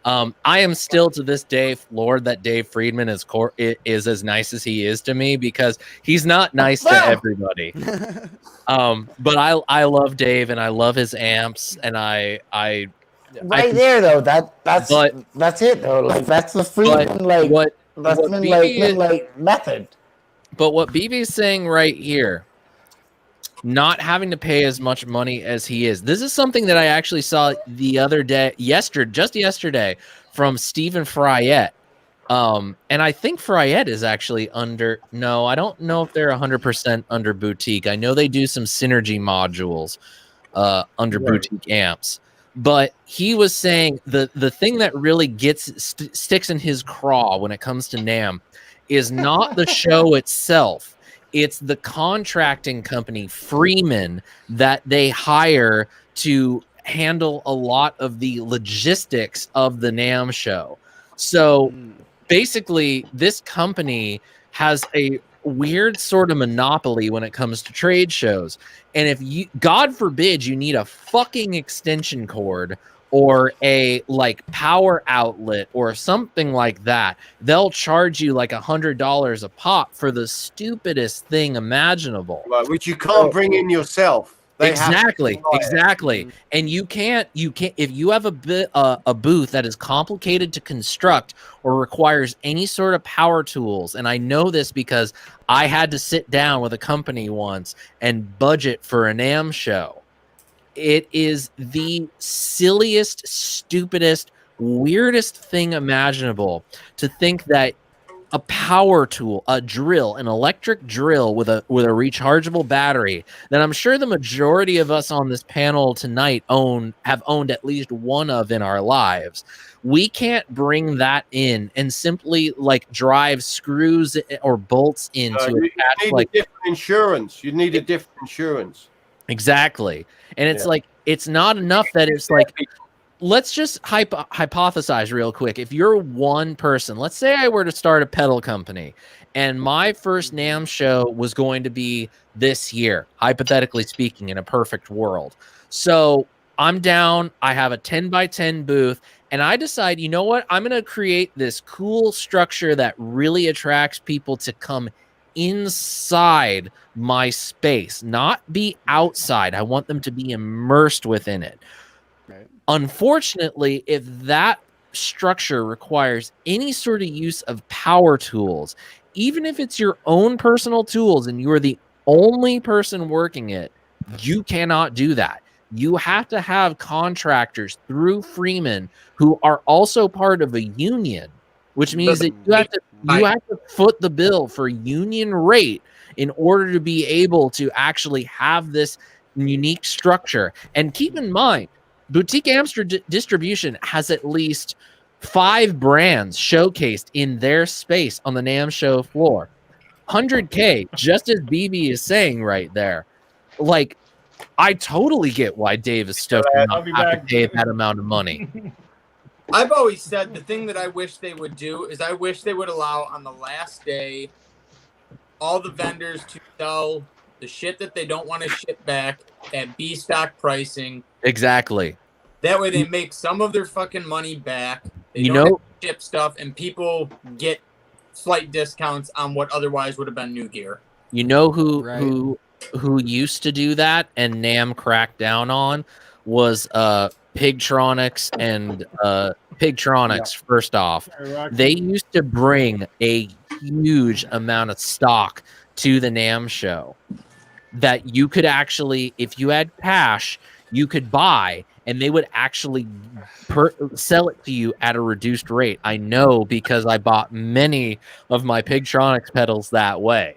I am still to this day floored that Dave Friedman is as nice as he is to me, because he's not nice to everybody. But I love Dave and I love his amps, and I there though, that's it though. Like that's the Friedman method. But what BB's saying right here, not having to pay as much money as he is. This is something that I actually saw the other day, just yesterday, from Stephen Fryette. And I think Fryette is actually under. No, I don't know if they're 100% under boutique. I know they do some synergy modules under boutique amps. But he was saying the thing that really sticks in his craw when it comes to NAMM is not the show itself. It's the contracting company, Freeman, that they hire to handle a lot of the logistics of the NAMM show. So basically, this company has a weird sort of monopoly when it comes to trade shows. And if you, God forbid, you need a fucking extension cord or a like power outlet or something like that, they'll charge you like $100 a pop for the stupidest thing imaginable. Right, which you can't bring in yourself. Exactly. And you can't if you have a booth that is complicated to construct or requires any sort of power tools, and I know this because I had to sit down with a company once and budget for a NAMM show. It is the silliest, stupidest, weirdest thing imaginable to think that a power tool, a drill, an electric drill with a rechargeable battery that I'm sure the majority of us on this panel tonight have owned at least one of in our lives. We can't bring that in and simply like drive screws or bolts into you need like a different insurance. You need a different insurance. Exactly. And it's like, it's not enough that it's like, let's just hypothesize real quick. If you're one person, let's say I were to start a pedal company and my first NAMM show was going to be this year, hypothetically speaking, in a perfect world. So I'm down, I have a 10x10 booth, and I decide, you know what? I'm going to create this cool structure that really attracts people to come inside my space, not be outside. I want them to be immersed within it. Right. Unfortunately, if that structure requires any sort of use of power tools, even if it's your own personal tools and you're the only person working it, you cannot do that. You have to have contractors through Freeman who are also part of a union, which means that you have to foot the bill for union rate in order to be able to actually have this unique structure. And keep in mind, Boutique Amster Distribution has at least 5 brands showcased in their space on the NAMM show floor. 100K, just as BB is saying right there. Like, I totally get why Dave is stoked to not have to pay that amount of money. I've always said the thing that I wish they would do is I wish they would allow on the last day all the vendors to sell the shit that they don't want to ship back at B stock pricing. Exactly. That way they make some of their fucking money back. They You don't know- have to ship stuff and people get slight discounts on what otherwise would have been new gear. You know who Right. who used to do that and NAMM cracked down on was Pigtronics and Pigtronics. First off, they used to bring a huge amount of stock to the NAMM show that you could actually, if you had cash, you could buy, and they would actually sell it to you at a reduced rate. I know because I bought many of my Pigtronics pedals that way.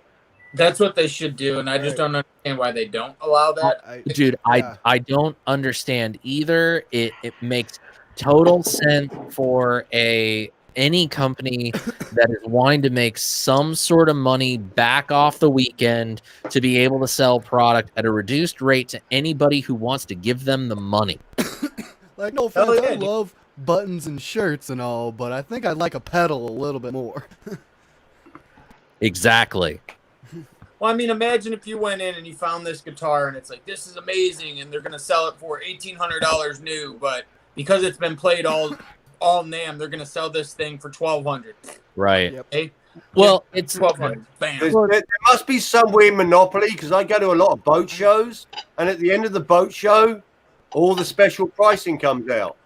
That's what they should do, and I just don't understand why they don't allow that. Dude, Yeah. I don't understand either. It makes total sense for any company that is wanting to make some sort of money back off the weekend to be able to sell product at a reduced rate to anybody who wants to give them the money. Like, no offense, yeah, I dude. love buttons and shirts and all, but I think I'd like a pedal a little bit more. Exactly. Well, I mean, imagine if you went in and you found this guitar and it's like, this is amazing, and they're going to sell it for $1,800 new, but because it's been played all NAMM, they're going to sell this thing for $1,200. Right. Yep. Hey, Well, it's $1,200. Bam. There must be some weird monopoly because I go to a lot of boat shows, and at the end of the boat show, all the special pricing comes out.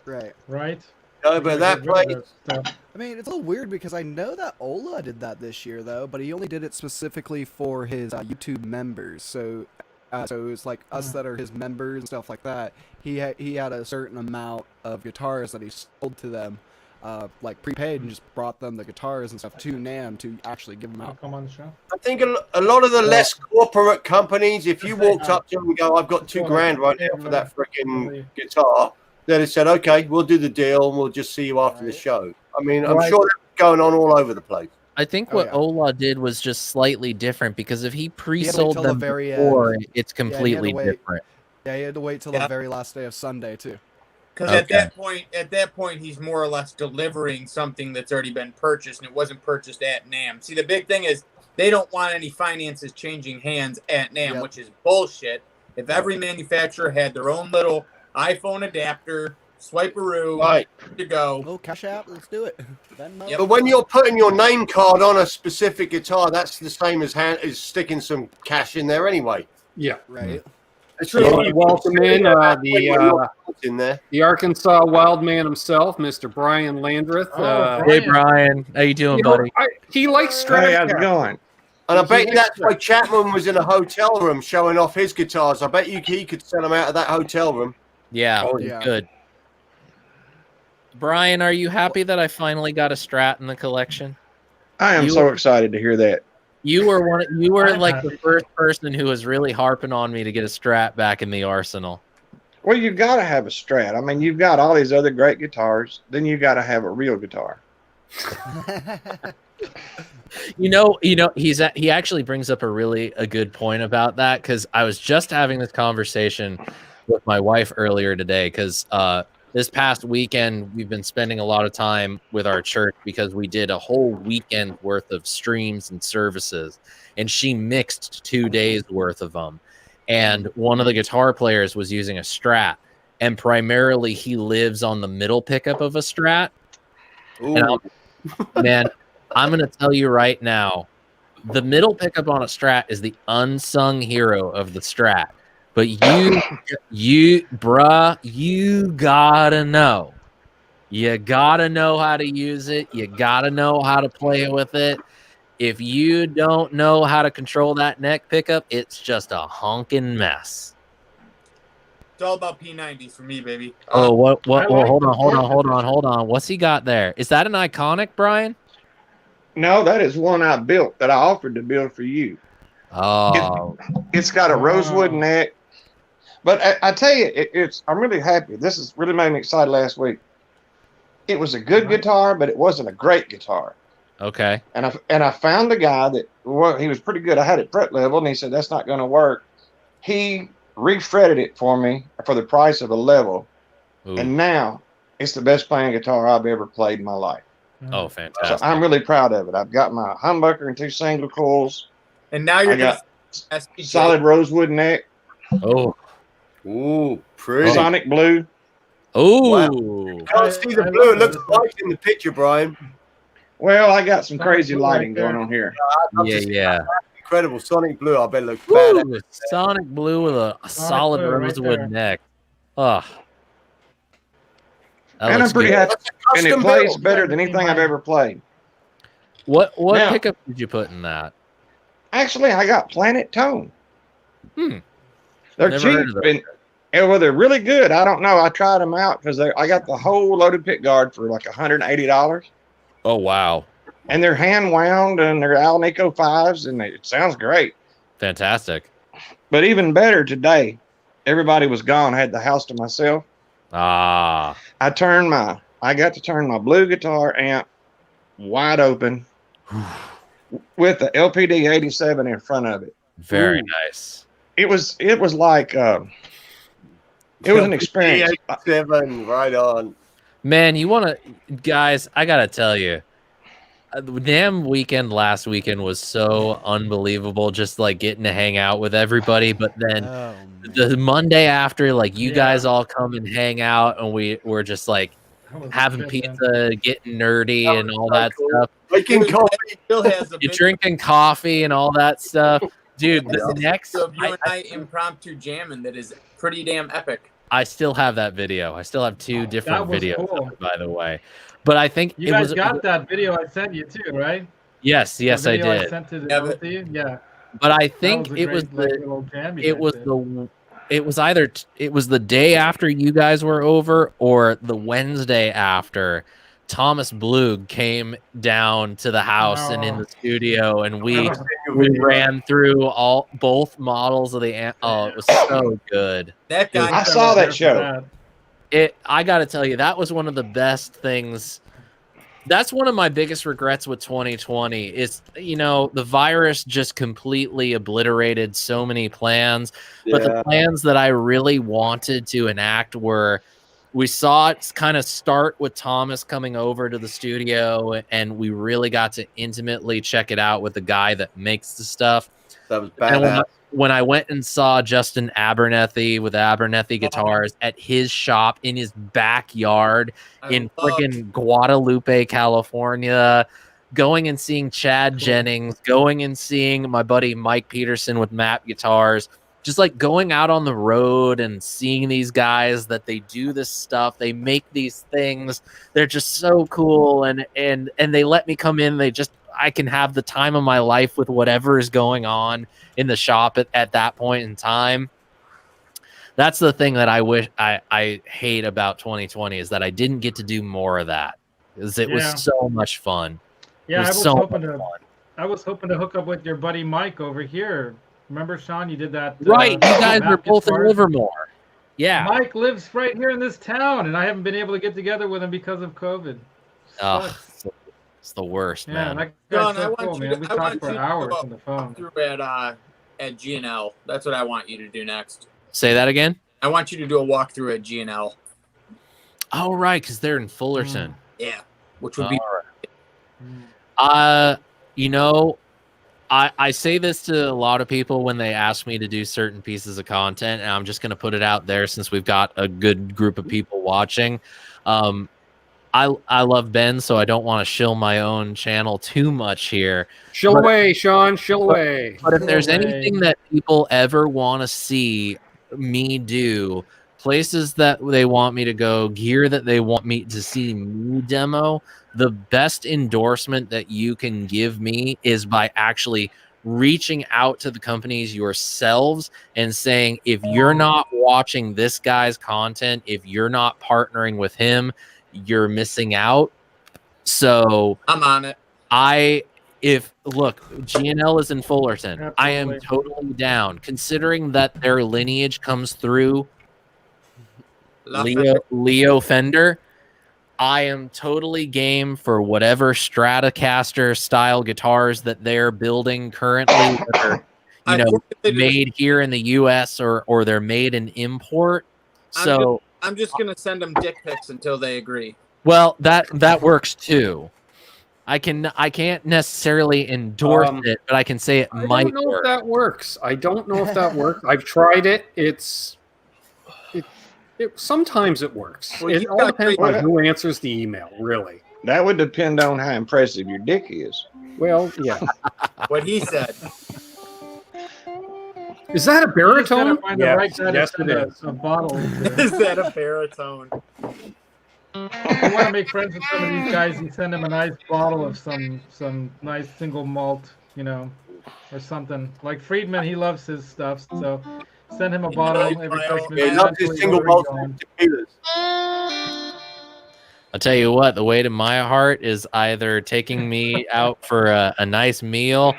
Right. Right? No, but that place, I mean, it's a little weird because I know that Ola did that this year, though, but he only did it specifically for his YouTube members. So it's like us that are his members and stuff like that. He had a certain amount of guitars that he sold to them, like prepaid, and just brought them the guitars and stuff to NAMM to actually give them out. Come on the show. I think a lot of the less corporate companies, if you walked up to them and go, I've got $2,000 right now for that freaking guitar, they'd have said, okay, we'll do the deal and we'll just see you after the show. I mean, I'm sure that's going on all over the place. I think Oh, what yeah. Ola did was just slightly different because if he pre-sold till the them very before, end. it's he had to completely wait. different. Yeah, he had to wait till the very last day of Sunday too. Because at that point, he's more or less delivering something that's already been purchased, and it wasn't purchased at NAMM. See, the big thing is they don't want any finances changing hands at NAMM, which is bullshit. If every manufacturer had their own little iPhone adapter, swiperoo, Right. to go. Oh, Cash App, let's do it. Yep. But when you're putting your name card on a specific guitar, that's the same as sticking some cash in there anyway. Yeah. Right. It's really welcome in the Arkansas wild man himself, Mr. Brian Landreth. Hey, Brian. How you doing, buddy? He likes Stratocaster. Hey, how's it going? And I bet you that's why Chapman was in a hotel room showing off his guitars. I bet you he could sell them out of that hotel room. Yeah, good. Brian, are you happy that I finally got a Strat in the collection? I am so excited to hear that. You were like the first person who was really harping on me to get a Strat back in the arsenal. Well, you've got to have a Strat. I mean, you've got all these other great guitars. Then you got to have a real guitar. He actually brings up a good point about that, because I was just having this conversation with my wife earlier today, because this past weekend we've been spending a lot of time with our church because we did a whole weekend worth of streams and services, and she mixed 2 days worth of them. And one of the guitar players was using a Strat, and primarily he lives on the middle pickup of a Strat. And man, I'm going to tell you right now, the middle pickup on a Strat is the unsung hero of the Strat. But you gotta know. You gotta know how to use it. You gotta know how to play with it. If you don't know how to control that neck pickup, it's just a honking mess. It's all about P90s for me, baby. Oh, what? Well, hold on. What's he got there? Is that an Iconic, Brian? No, that is one I built that I offered to build for you. Oh, it's got a rosewood neck. But I tell you, I'm really happy. This has really made me excited last week. It was a good guitar, but it wasn't a great guitar. Okay. And I found a guy that, well, he was pretty good. I had it fret level, and he said, that's not going to work. He refretted it for me for the price of a level. Ooh. And now it's the best playing guitar I've ever played in my life. Oh, fantastic. So I'm really proud of it. I've got my humbucker and 2 single coils. And now you're got solid rosewood neck. Oh. Ooh, pretty. Sonic blue. Oh. Wow. Can't see the blue. It looks white in the picture, Brian. Well, I got some crazy lighting going on here. Yeah. Incredible. Sonic blue. I bet it looks bad. Sonic blue with a solid rosewood neck. Oh. And I'm pretty happy. And it plays better than anything I've ever played. What pickup did you put in that? Actually, I got Planet Tone. They're Never cheap. Well, they're really good. I don't know. I tried them out because I got the whole loaded pick guard for like $180. Oh, wow. And they're hand wound and they're Alnico 5s, and it sounds great. Fantastic. But even better today, everybody was gone. I had the house to myself. Ah. I got to turn my blue guitar amp wide open with the LPD 87 in front of it. Very nice. It was like it was an experience. 87, right on. Man, guys, I gotta tell you, the NAMM weekend last weekend was so unbelievable, just like getting to hang out with everybody. But then the Monday after, like you guys all come and hang out, and we're just like having pizza, getting nerdy and all that stuff. Drinking coffee. You're drinking coffee and all that stuff. Dude, the next so you and I impromptu jamming that is pretty damn epic. I still have that video. I still have 2 different videos, cool. by the way. But I think you guys got that video I sent you too, right? Yes, I did. I sent to you. Yeah. But I think it was the day after you guys were over, or the Wednesday after. Thomas Blug came down to the house and in the studio, and we ran through both models of the amp. Oh, it was so good. That guy, I saw that show. I got to tell you, that was one of the best things That's one of my biggest regrets with 2020 is, the virus just completely obliterated so many plans. But the plans that I really wanted to enact were, we saw it kind of start with Thomas coming over to the studio, and we really got to intimately check it out with the guy that makes the stuff. That was badass. When I went and saw Justin Abernethy with Abernethy Guitars at his shop in his backyard in freaking Guadalupe, California, going and seeing Chad Jennings, going and seeing my buddy Mike Peterson with Map Guitars, just like going out on the road and seeing these guys that they do this stuff, they make these things, they're just so cool, and they let me come in, I can have the time of my life with whatever is going on in the shop at that point in time. That's the thing that I wish I hate about 2020 is that I didn't get to do more of that. Because it was so much fun. Yeah, I was hoping to hook up with your buddy Mike over here. Remember, Sean, you did that. Right, you guys were both in Livermore. Yeah. Mike lives right here in this town, and I haven't been able to get together with him because of COVID. It's the worst, man. That guy's so cool, man. We talked for hours on the phone. Through at G&L. That's what I want you to do next. Say that again? I want you to do a walkthrough at G&L. Oh, right, because they're in Fullerton. Yeah, which would be... I say this to a lot of people when they ask me to do certain pieces of content, and I'm just going to put it out there since we've got a good group of people watching. I love Ben, so I don't want to shill my own channel too much here. Shill away, Sean. Shill away. But if there's anything that people ever want to see me do, places that they want me to go, gear that they want me to see me demo, the best endorsement that you can give me is by actually reaching out to the companies yourselves and saying, if you're not watching this guy's content, if you're not partnering with him, you're missing out. So I'm on it. Look, GNL is in Fullerton. Absolutely. I am totally down, considering that their lineage comes through Leo Fender. I am totally game for whatever Stratocaster style guitars that they're building currently, that are, made here in the US or they're made in import. So I'm just gonna send them dick pics until they agree. Well, that works too. I can't necessarily endorse it, but I can say it might work. I don't know if that works. I don't know if that works. I've tried it. Sometimes it works. Well, it all depends on who answers the email, really. That would depend on how impressive your dick is. Well, yeah. What he said. Is that a baritone? Yes, it is. A bottle. Is that a baritone? If you want to make friends with some of these guys, you send them a nice bottle of some nice single malt, or something. Like Friedman, he loves his stuff, so send him a bottle every Christmas. He loves his single malt tequilas. I'll tell you what, the way to my heart is either taking me out for a nice meal,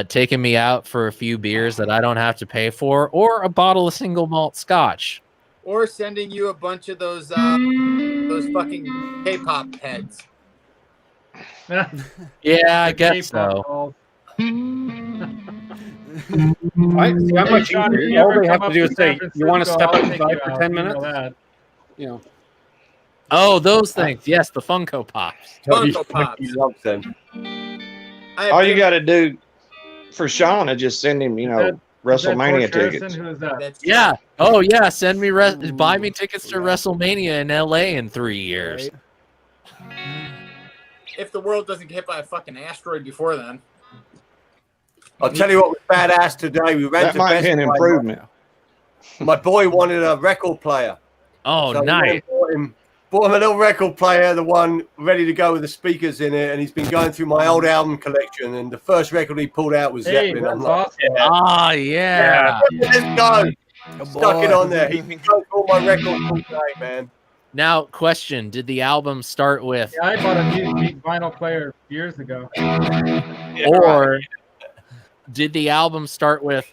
taking me out for a few beers that I don't have to pay for, or a bottle of single malt scotch. Or sending you a bunch of those fucking K-pop heads. Yeah, I guess so. All they have to do is say, "You want to step outside for 10 minutes?" Oh, those things. Yes, the Funko Pops. Funko Pops. He loves them. All you got to do for Sean is just send him, WrestleMania tickets. Who is that? Yeah. Oh, yeah. Send me buy me tickets to WrestleMania in LA in 3 years. If the world doesn't get hit by a fucking asteroid before then. I'll tell you what was badass today. We ran That to might Best be an Buy. improvement. My boy wanted a record player. Oh, So nice. Bought him a little record player, the one ready to go with the speakers in it, and he's been going through my old album collection, and the first record he pulled out was Zeppelin. That's I'm like, awesome. Ah, yeah. let's go. Stuck it on there. He's been going through all my records all day, man. Now, question: did the album start with, Yeah, I bought a unique vinyl player years ago. or did the album start with?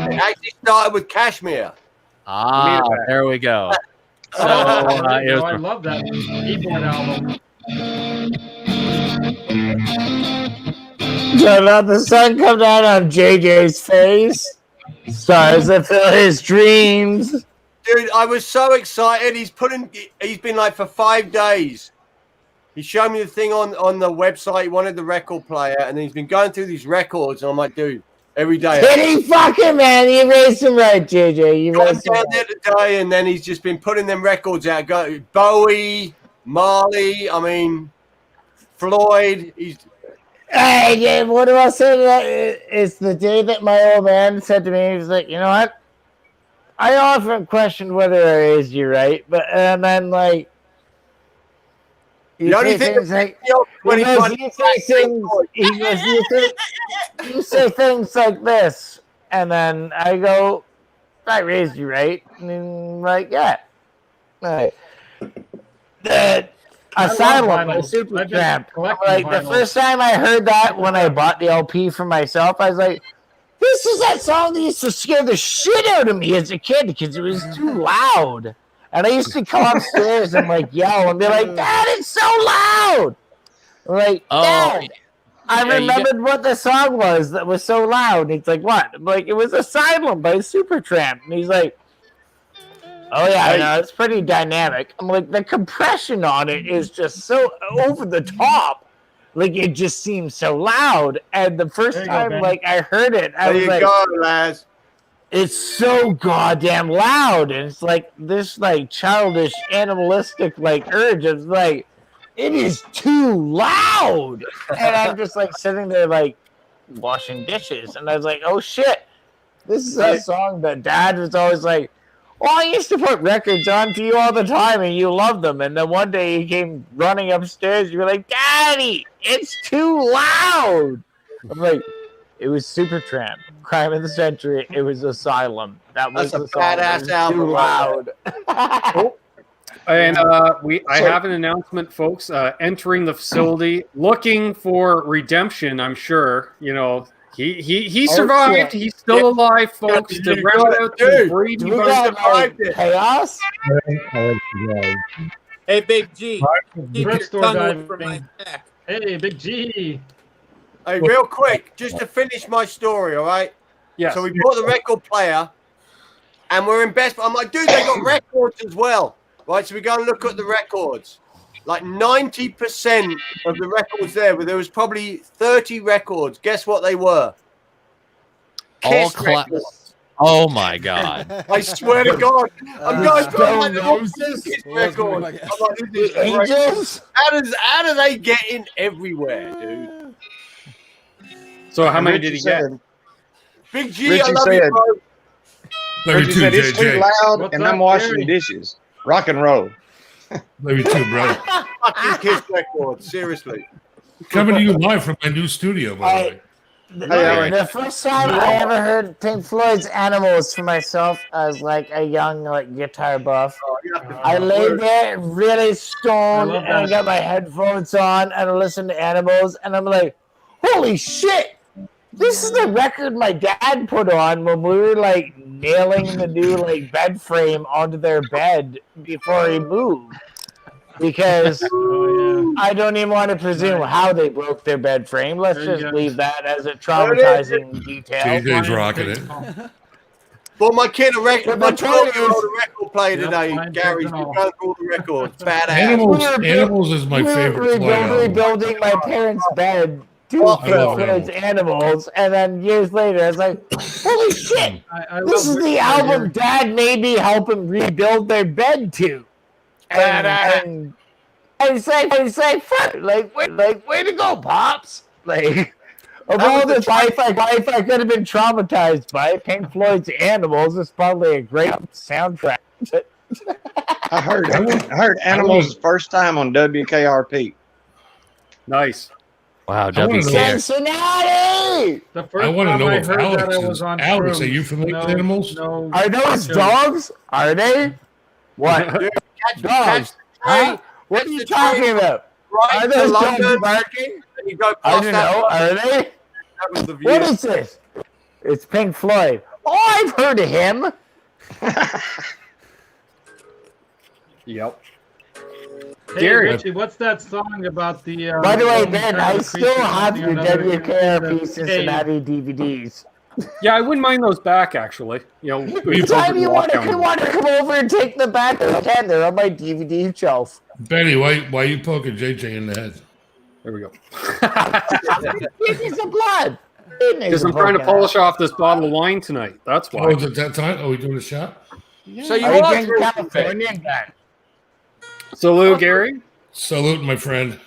It actually started with Kashmir. There we go. So I love that keyboard album. So let the sun come down on JJ's face. Stars that fill his dreams. Dude, I was so excited. He's been like for 5 days. He showed me the thing on the website. He wanted the record player, and then he's been going through these records. And I'm like, dude, every day. Kidding fucking man, you raised him right, JJ. You raised him down there today, and then he's just been putting them records out. Go Bowie, Marley, I mean, Floyd. Hey, Dave, what do I say to that? It's the day that my old man said to me, he was like, you know what? I often questioned whether I raised you right, but and then like the only thing like you say things like this, and then I go, I raised you right, and then like yeah, right. Asylum, a super tramp. Like the first time I heard that when I bought the LP for myself, I was like, this is that song that used to scare the shit out of me as a kid because it was too loud. And I used to come upstairs and like yell and be like, Dad, it's so loud. I'm like, Dad, I remembered what the song was that was so loud. And he's like, what? I'm like, it was Asylum by Supertramp. And he's like, oh yeah, I know, it's pretty dynamic. I'm like, the compression on it is just so over the top. Like it just seems so loud. And the first time like I heard it, I was like, Laz. It's so goddamn loud. And it's like this like childish animalistic like urge. It's like it is too loud. And I'm just like sitting there like washing dishes. And I was like, oh shit. This is a song that Dad was always like, oh, I used to put records on for you all the time and you loved them. And then one day he came running upstairs. You were like, Daddy, it's too loud. I'm like, it was Supertramp, Crime of the Century. It was Asylum. That was a badass album. Too loud. And I have an announcement, folks. Entering the facility, looking for redemption. I'm sure you know he survived. He's still alive, folks. To round out the Brady Bunch chaos. Hey, Big G, keep your tongue away from my neck. Hey, Big G. Hey, real quick, just to finish my story, all right? Yeah. So we bought the record player, and we're in Best Buy. I'm like, dude, they got records as well, right? So we go and look at the records. Like 90% of the records there, but there was probably 30 records. Guess what they were? Kiss records. Oh my God! I swear to God, I'm going through like Kiss records. I'm like, this is crazy. How do they get in everywhere, dude? So how many did he get? Big G, Richie I love said, you, bro. Richie said it's too loud, and I'm washing the dishes. Rock and roll. Love you too, brother. Fucking Kiss records, seriously. Coming to you live from my new studio, by the way. The first time I ever heard Pink Floyd's Animals for myself, I was like a young guitar buff. I laid there really stoned and I got my headphones on and I listened to Animals and I'm like, holy shit! This is the record my dad put on when we were like nailing the new bed frame onto their bed before he moved. Because I don't even want to presume how they broke their bed frame. Let's just leave that as a traumatizing detail. JJ's rocking it. Bought my kid a record. My 12-year-old a record player today. Gary's been going through all the records. Badass. Animals is my favorite. Rebuilding my parents' bed to Floyd's Animals, and then years later, I was like, holy shit! This is the album Dad made me help him rebuild their bed to. And I was like, fuck, way to go, Pops. Like, of all the life I could have been traumatized by, Pink Floyd's Animals is probably a great soundtrack. I heard Animals the first time on WKRP. Nice. Wow, Cincinnati! The first I want to time know I if heard that, I Alex was is. on Alex, Shrooms. are you familiar with Animals? No. Are those dogs? Are they? What? Dogs? Huh? What are you talking about? Are those dogs barking? You go I don't know. Are they? That was the view. What is this? It's Pink Floyd. I've heard of him. Yep. Hey, Gary. Richie, what's that song about the? By the way, one Ben, kind I of still creature have hunting your another WKRP cave? Cincinnati DVDs. Yeah, I wouldn't mind those back actually. You know, Anytime you want to come over and take them back, they're on my DVD shelf. Benny, why you poking JJ in the head? There we go. Give me some blood. Because I'm trying to polish off this bottle of wine tonight. That's why. Oh, is it that time? Are we doing a shot? So you Are you are drinking Californian? Salute, Gary. Salute, my friend.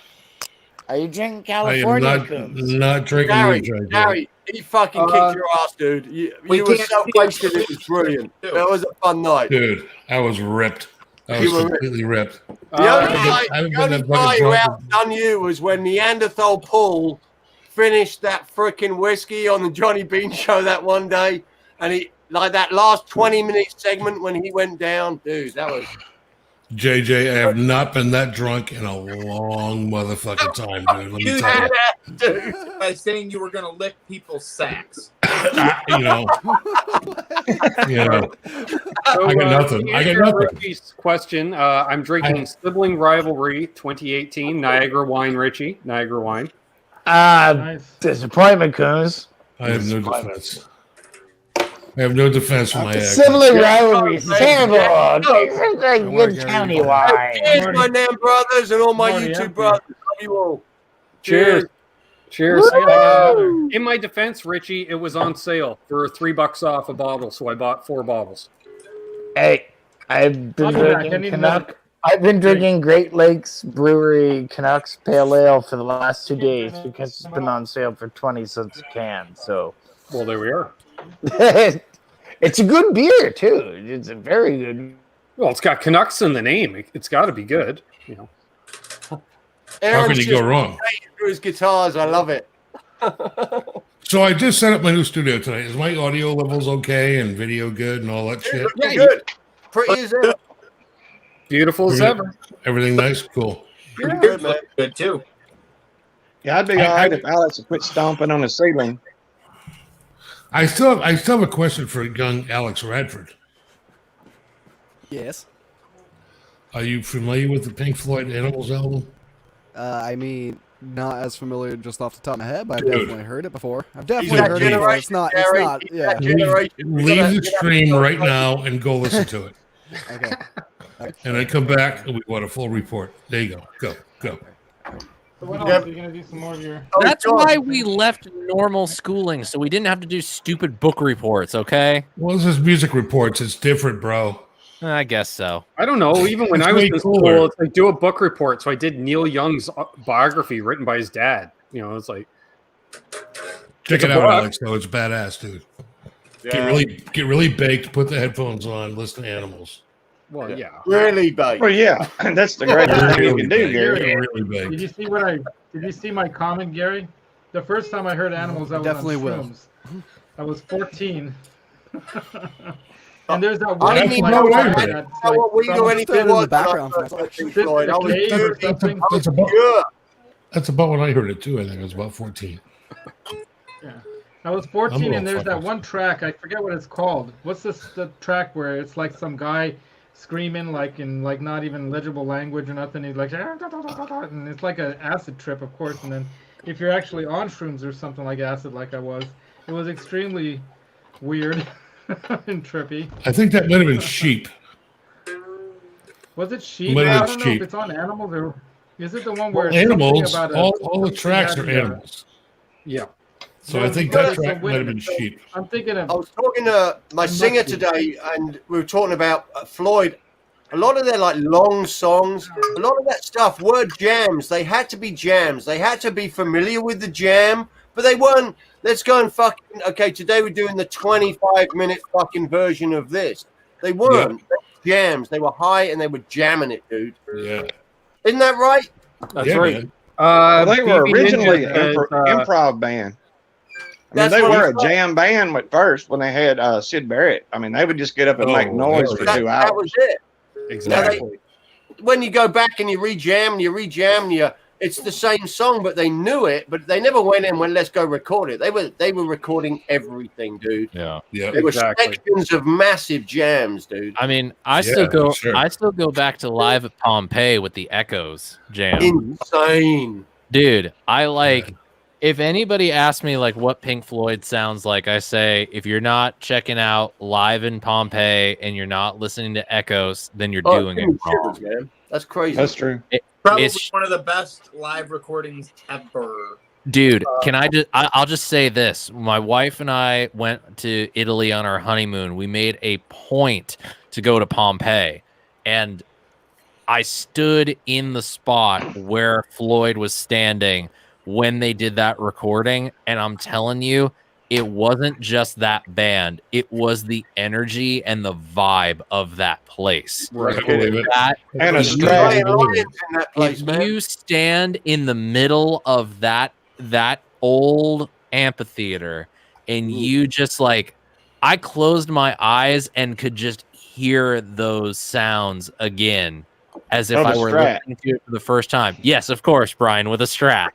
Are you drinking I am California? not drinking Gary, you, Gary, he fucking kicked your ass, dude. You were so wasted. It was brilliant. That was a fun night. Dude, I was ripped. I was completely ripped. The only I haven't been that guy fucking who drunk. outdone you was when Neanderthal Paul finished that freaking whiskey on the Johnny Bean show that one day, and he like that last 20-minute segment when he went down, dude. That was. JJ, I have not been that drunk in a long motherfucking time, dude. Let me tell you. By saying you were going to lick people's sacks. You know. So, I got nothing. I got nothing. Richie's question. I'm drinking Sibling Rivalry 2018 Niagara Wine, Richie. Niagara Wine. Disappointment, Coombs. I have no defense. I have no defense for my ex. Sibling rivalry is terrible. It's like good county wine. Here's my NAMM brothers and all my YouTube brothers. Love you all. Cheers. Cheers. In my defense, Richie, it was on sale for $3 off a bottle, so I bought 4 bottles. Hey, I've been drinking Canuck. I've been drinking Great Lakes Brewery Canucks Pale Ale for the last 2 days because it's been on sale for 20 cents a can. So, well, there we are. It's a good beer too. It's a very good. Well, it's got Canucks in the name. It's got to be good. You know. How can you go wrong? Through his guitars, I love it. So I just set up my new studio tonight. Is my audio levels okay and video good and all that shit? Yeah, good. Pretty as ever. Beautiful as ever. Everything nice? Cool. Pretty good, man. Good too. Yeah, I'd be all right if Alex would quit stomping on the ceiling. I still have a question for young Alex Radford. Yes. Are you familiar with the Pink Floyd Animals album? I mean, not as familiar just off the top of my head, but I've Dude. definitely heard it before. I've definitely heard it before. It's not, yeah. Leave the stream right now and go listen to it. Okay. And then come back and we want a full report. There you go. Go. So what else? Are you gonna do some more of your? That's why we left normal schooling, so we didn't have to do stupid book reports, okay? Well, this is music reports. It's different, bro. I guess so. I don't know. Even when It's I was way in cooler. school, it's like do a book report. So I did Neil Young's biography written by his dad. You know, it's like Check it's it a out, book. Alex. Though it's badass, dude. Get really baked. Put the headphones on. Listen to Animals. Well, yeah. Really baked. Well, yeah, that's the greatest thing you can do, Gary. Really baked. Did you see Did you see my comment, Gary? The first time I heard animals, I was Definitely on will. shrooms. I was 14. And there's that I one didn't even like, know that's what we from- do anything in the was background when I for first a heard Pink Sister Floyd. I was Cave or dirty. something. That's about, Yeah. that's about when I heard it too. I think I was about 14. Yeah. I was 14, I'm a and there's little that one track. I forget what it's called. What's the track where it's like some guy screaming like in like not even legible language or nothing? He's like, and it's like an acid trip, of course. And then if you're actually on shrooms or something like acid, like I was, it was extremely weird and trippy. I think that might have been Sheep. Was it sheep? Might I have don't been know sheep. if it's on animals or is it the one where Well, it's something animals. about All the tracks are animals. Yeah. So No, I think but that it's a track might have been women, so Sheep. I'm thinking of I was talking to my singer today, and we were talking about Floyd. A lot of their like long songs, a lot of that stuff were jams. They had to be jams. They had to be familiar with the jam, but they weren't. Let's go and fucking. Okay, today we're doing the 25-minute fucking version of this. They weren't. They were jams. They were high and they were jamming it, dude. Yeah. Isn't that right? That's Yeah, right. man. Well, they were BB originally Ninja an says, improv band. I mean, That's they what were he a said. jam band at first when they had Sid Barrett. I mean, they would just get up and make Oh, noise really? for That, 2 that hours. was it. Exactly. When you go back and you rejam, and you it's the same song, but they knew it, but they never went in and went, let's go record it. They were recording everything, dude. Yeah. There were sections of massive jams, dude. I mean, I still go back to Live at Pompeii with the Echoes jam. Insane. Dude, I like if anybody asks me like what Pink Floyd sounds like, I say if you're not checking out Live in Pompeii and you're not listening to Echoes, then you're doing it wrong. Man. That's crazy. That's true. Probably one of the best live recordings ever. Dude, I'll just say this. My wife and I went to Italy on our honeymoon. We made a point to go to Pompeii, and I stood in the spot where Floyd was standing when they did that recording, and I'm telling you, it wasn't just that band. It was the energy and the vibe of that place. Right. And a strap. You stand in the middle of that old amphitheater, and you just like, I closed my eyes and could just hear those sounds again, as if I were listening to it for the first time. Yes, of course, Brian, with a Strat.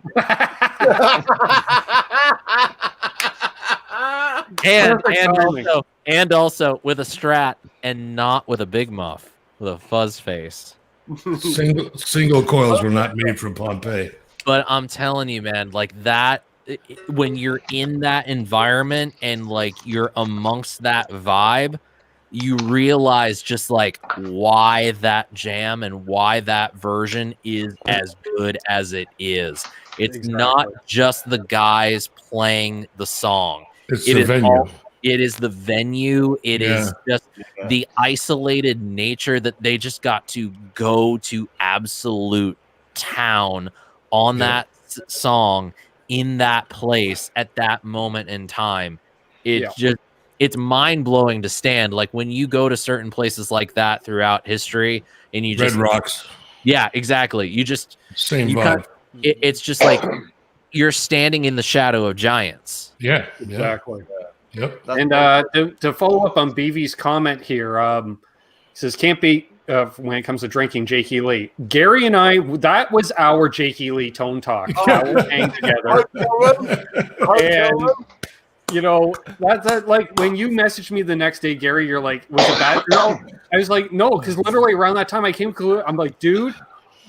and also with a Strat, and not with a Big Muff, with a fuzz face. Single coils were not made for Pompeii. But I'm telling you, man, like that, when you're in that environment and like you're amongst that vibe, you realize just like why that jam and why that version is as good as it is. It's not just the guys playing the song. It's the venue. It is the venue. It is just the isolated nature that they just got to go to absolute town on that song in that place at that moment in time. It's mind-blowing to stand. Like when you go to certain places like that throughout history and you just Red Rocks. Yeah, exactly. You just same vibe. It's just like you're standing in the shadow of giants. Yeah, exactly. Yep. And to follow up on BV's comment here, he says can't beat when it comes to drinking Jakey Lee. Gary and I, that was our Jakey Lee tone talk. How we hang together. And you know, that's like when you messaged me the next day, Gary, you're like, was it that girl? I was like, no, because literally around that time I came to, I'm like, dude,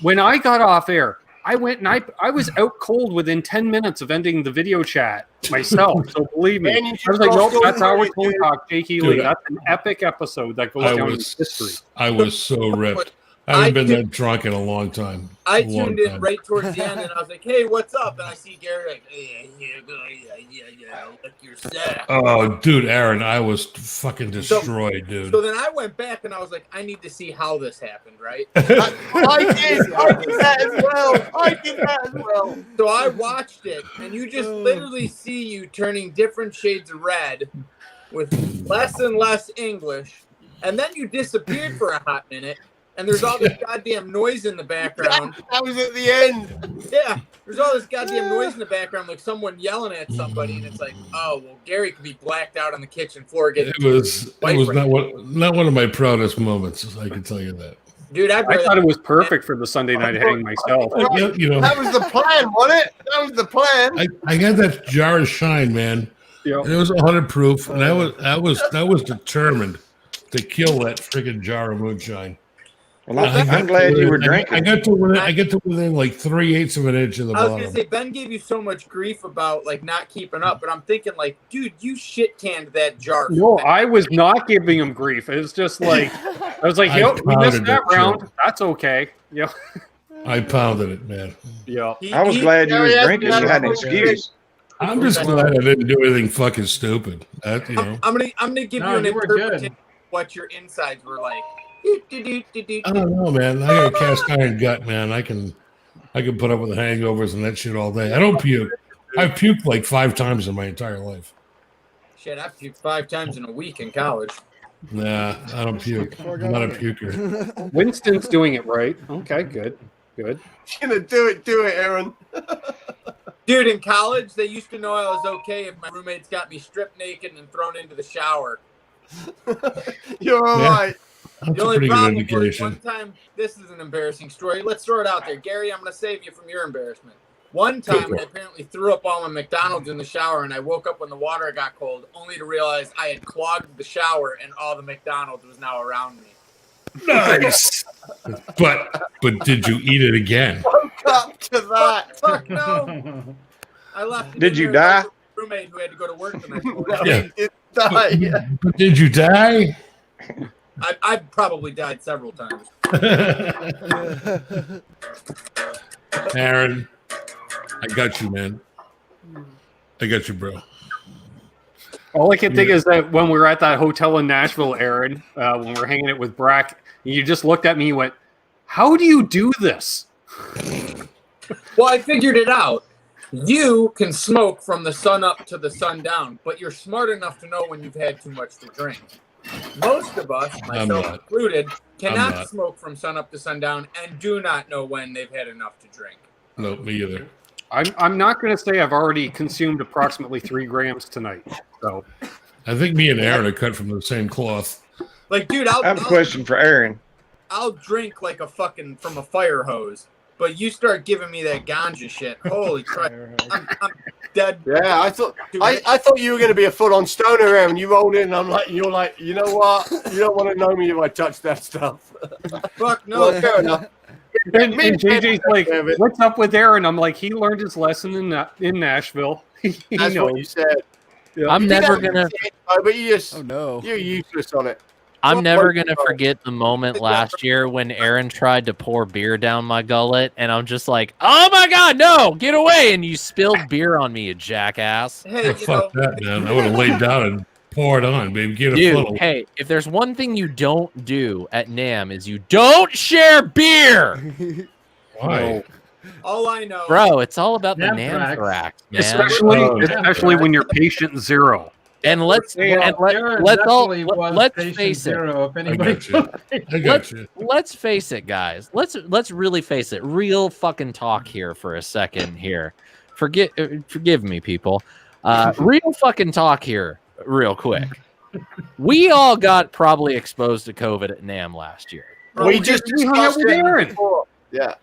when I got off air, I went and I was out cold within 10 minutes of ending the video chat myself. So believe me, I was like, nope, that's our tone talk, Jakey Lee. That's an epic episode that goes down in history. I was so ripped. I haven't been that drunk in a long time. I tuned in right towards the end, and I was like, "Hey, what's up?" And I see Gary like, "Yeah, like your set." Oh, dude, Aaron, I was fucking destroyed, dude. So then I went back and I was like, "I need to see how this happened." Right? I did that as well. So I watched it, and you just literally see you turning different shades of red, with less and less English, and then you disappeared for a hot minute. And there's all this goddamn noise in the background. That was at the end. Yeah, there's all this goddamn noise in the background, like someone yelling at somebody, and it's like, oh, well, Gary could be blacked out on the kitchen floor. It was not one of my proudest moments, I can tell you that. Dude, I thought it was perfect for the Sunday night hang myself. You know, that was the plan, wasn't it? That was the plan. I got that jar of shine, man. Yep. It was 100 proof, and I was determined to kill that freaking jar of moonshine. Well, I'm glad you were drinking. I get to within like 3/8 of an inch of the bottom. I was gonna say Ben gave you so much grief about like not keeping up, but I'm thinking like, dude, you shit canned that jar. No, I was not giving him grief. It was just like I was like, yo, we missed that round. Too. That's okay. Yeah. I pounded it, man. Yeah. I was glad you were drinking. You had an excuse. I'm just glad I didn't do anything fucking stupid. I'm gonna give you an interpretation of what your insides were like. I don't know, man. I got a cast iron gut, man. I can put up with the hangovers and that shit all day. I don't puke. I've puked like 5 times in my entire life. Shit, I've puked 5 times in a week in college. Nah, I don't puke. I'm not a puker. Winston's doing it right. Okay, good. Gonna do it, Aaron. Dude, in college, they used to know I was okay if my roommates got me stripped naked and thrown into the shower. You're all right. That's The a only pretty good problem was indication. one time, this is an embarrassing story. Let's throw it out there. Gary, I'm going to save you from your embarrassment. One time, I apparently threw up all my McDonald's in the shower, and I woke up when the water got cold, only to realize I had clogged the shower, and all the McDonald's was now around me. Nice. But did you eat it again? Woke up to that. Fuck no. I left. Did you die? Roommate who had to go to work the next morning. No, Yeah. he didn't die. But did you die? I probably died several times. Aaron, I got you, man. I got you, bro. All I can think is that when we were at that hotel in Nashville, Aaron, when we were hanging it with Brack, you just looked at me and you went, "How do you do this?" Well, I figured it out. You can smoke from the sun up to the sun down, but you're smart enough to know when you've had too much to drink. Most of us, myself not. included, I'm cannot not. smoke from sun up to sundown and do not know when they've had enough to drink. No, me either. I'm not going to say I've already consumed approximately 3 grams tonight. So I think me and Aaron are cut from the same cloth. Like, dude, I have a question for Aaron. I'll drink like a fucking from a fire hose, but you start giving me that ganja shit. Holy crap! I'm dead. Yeah, I thought you were going to be a full-on stoner, Aaron. You rolled in, and you're like, you know what? You don't want to know me if I touch that stuff. Fuck no. Well, fair enough. and JJ's like, "What's up with Aaron?" I'm like, "He learned his lesson in Nashville." He That's what you knows. said. Yeah. I'm never gonna. But you just, Oh no. you're useless on it. I'm Well, never well, gonna well. forget the moment last year when Aaron tried to pour beer down my gullet, and I'm just like, "Oh my god, no! Get away!" And you spilled beer on me, you jackass. Hey, you know, Fuck that, man. I would have laid down and poured on, baby. Get a Dude, funnel. hey, if there's one thing you don't do at NAMM is you don't share beer, Why? all I know, bro. It's all about the Namthrax. Namthrax, man. Especially when you're patient zero. And let's Aaron definitely was let's patient face it. zero, if I anybody got you. I got you. Let's face it, guys. Let's really face it. Real fucking talk here for a second here. Forgive me, people. Real fucking talk here, real quick. We all got probably exposed to COVID at NAMM last year. We just we hung out discussed with it Aaron. before. Yeah.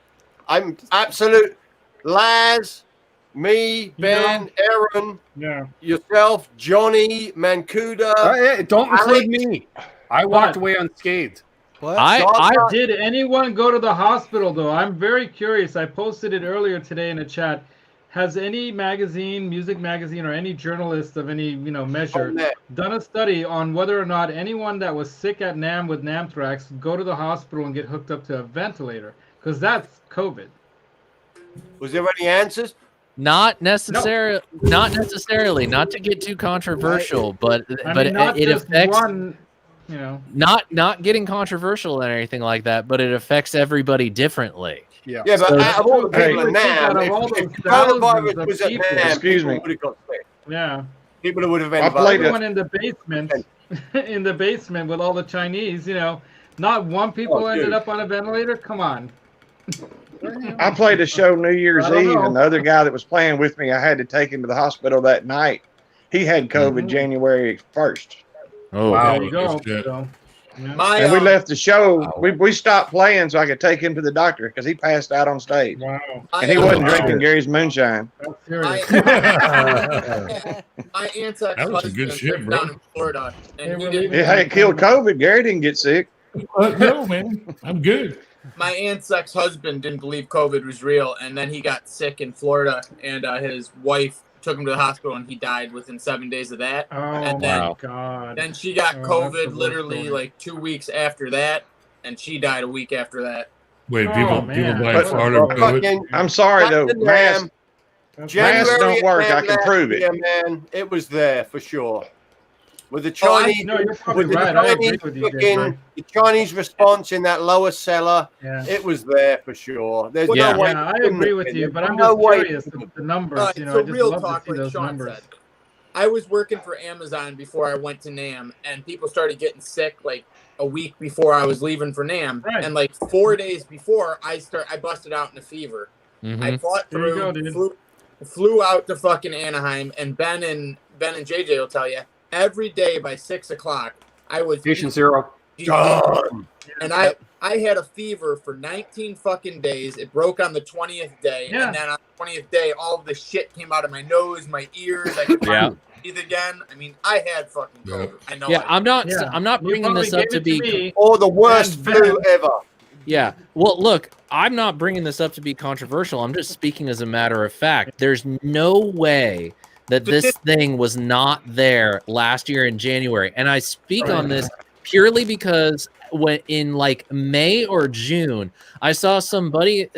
I'm absolute. Laz, me, Ben, Aaron, Yeah. yourself, Johnny, Mancuda. Hey, don't include me. I walked What? away unscathed. What? I Did anyone go to the hospital though? I'm very curious. I posted it earlier today in a chat. Has any magazine, music magazine, or any journalist of any measure done a study on whether or not anyone that was sick at NAMM with NAMthrax go to the hospital and get hooked up to a ventilator? Because that's COVID. Was there any answers? not necessarily. Not to get too controversial, but not it just affects. one. Not getting controversial and anything like that, but it affects everybody differently. Yeah. Yeah, but So- out of all the people in Out of all NAMM, those if coronavirus thousands was of at people- NAMM, Excuse people me. would have got sick. Yeah. People would have been I played Everyone in the basement, in the basement with all the Chinese, not one people ended dude. up on a ventilator. Come on. I played a show New Year's I don't Eve, know. and the other guy that was playing with me, I had to take him to the hospital that night. He had COVID January 1st. Oh, Wow. There you go. shit. So, yeah. my And we left the show. We stopped playing so I could take him to the doctor because he passed out on stage. Wow. And he wasn't drinking Gary's moonshine. That's serious. my aunt's ex That was a good shit, bro. down in Florida, and he They didn't. It had killed COVID. Gary didn't get sick. No, man. I'm good. My aunt's ex-husband didn't believe COVID was real, and then he got sick in Florida, and his wife took him to the hospital, and he died within 7 days of that. Oh, And my then- God. Then she got Oh, that's the COVID worst literally story. like 2 weeks after that, and she died a week after that. Wait, Oh, people man. die in Florida with COVID? Fucking I'm sorry, though. back to Mask, NAMM, That's January Masks don't at work, NAMM I can last prove it. year, man, it was there for sure. With the Oh, Chinese, No, you're probably with the right. I agree Chinese, with you, fucking- Jeffrey. the Chinese response in that lower cellar, Yeah. it was there for sure. There's Yeah. no way. Yeah, I it couldn't agree have with been. you, but I'm No just way. curious of the numbers. So I just real love talk, to see like those Sean numbers. said. I was working for Amazon before I went to NAMM, and people started getting sick like a week before I was leaving for NAMM, Right. and like 4 days before I busted out in a fever. Mhm. I fought There you through, go, dude. flew out to fucking Anaheim, and Ben and JJ will tell you every day by 6 o'clock I was Patient zero. John. And I had a fever for 19 fucking days. It broke on the 20th day. Yeah. And then on the 20th day, all of the shit came out of my nose, my ears. I could Yeah. breathe again. I mean, I had fucking COVID. I know. Yeah, I'm not You bringing this probably up to gave it be me. Or the worst And flu Ben. ever. Yeah. Well, look, I'm not bringing this up to be controversial. I'm just speaking as a matter of fact. There's no way that this thing was not there last year in January. And I speak on this purely because when in like May or June, I saw somebody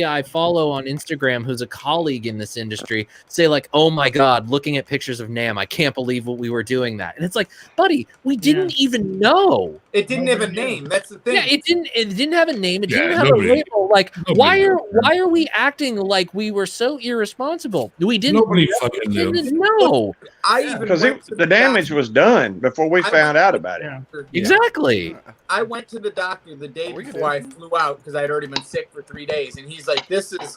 I follow on Instagram who's a colleague in this industry say like, "Oh my God, looking at pictures of NAMM, I can't believe what we were doing that." And it's like, buddy, we didn't even know. It didn't have a name. That's the thing. Yeah, it didn't have a name. It Yeah, didn't have nobody- a label. Like, nobody why are we acting like we were so irresponsible? We didn't. Nobody fucking knew. Didn't know. I even Because went to the damage was done before we found out about it. Yeah. Exactly. I went to the doctor the day before I flew out because I had already been sick for 3 days, and he's like, "This is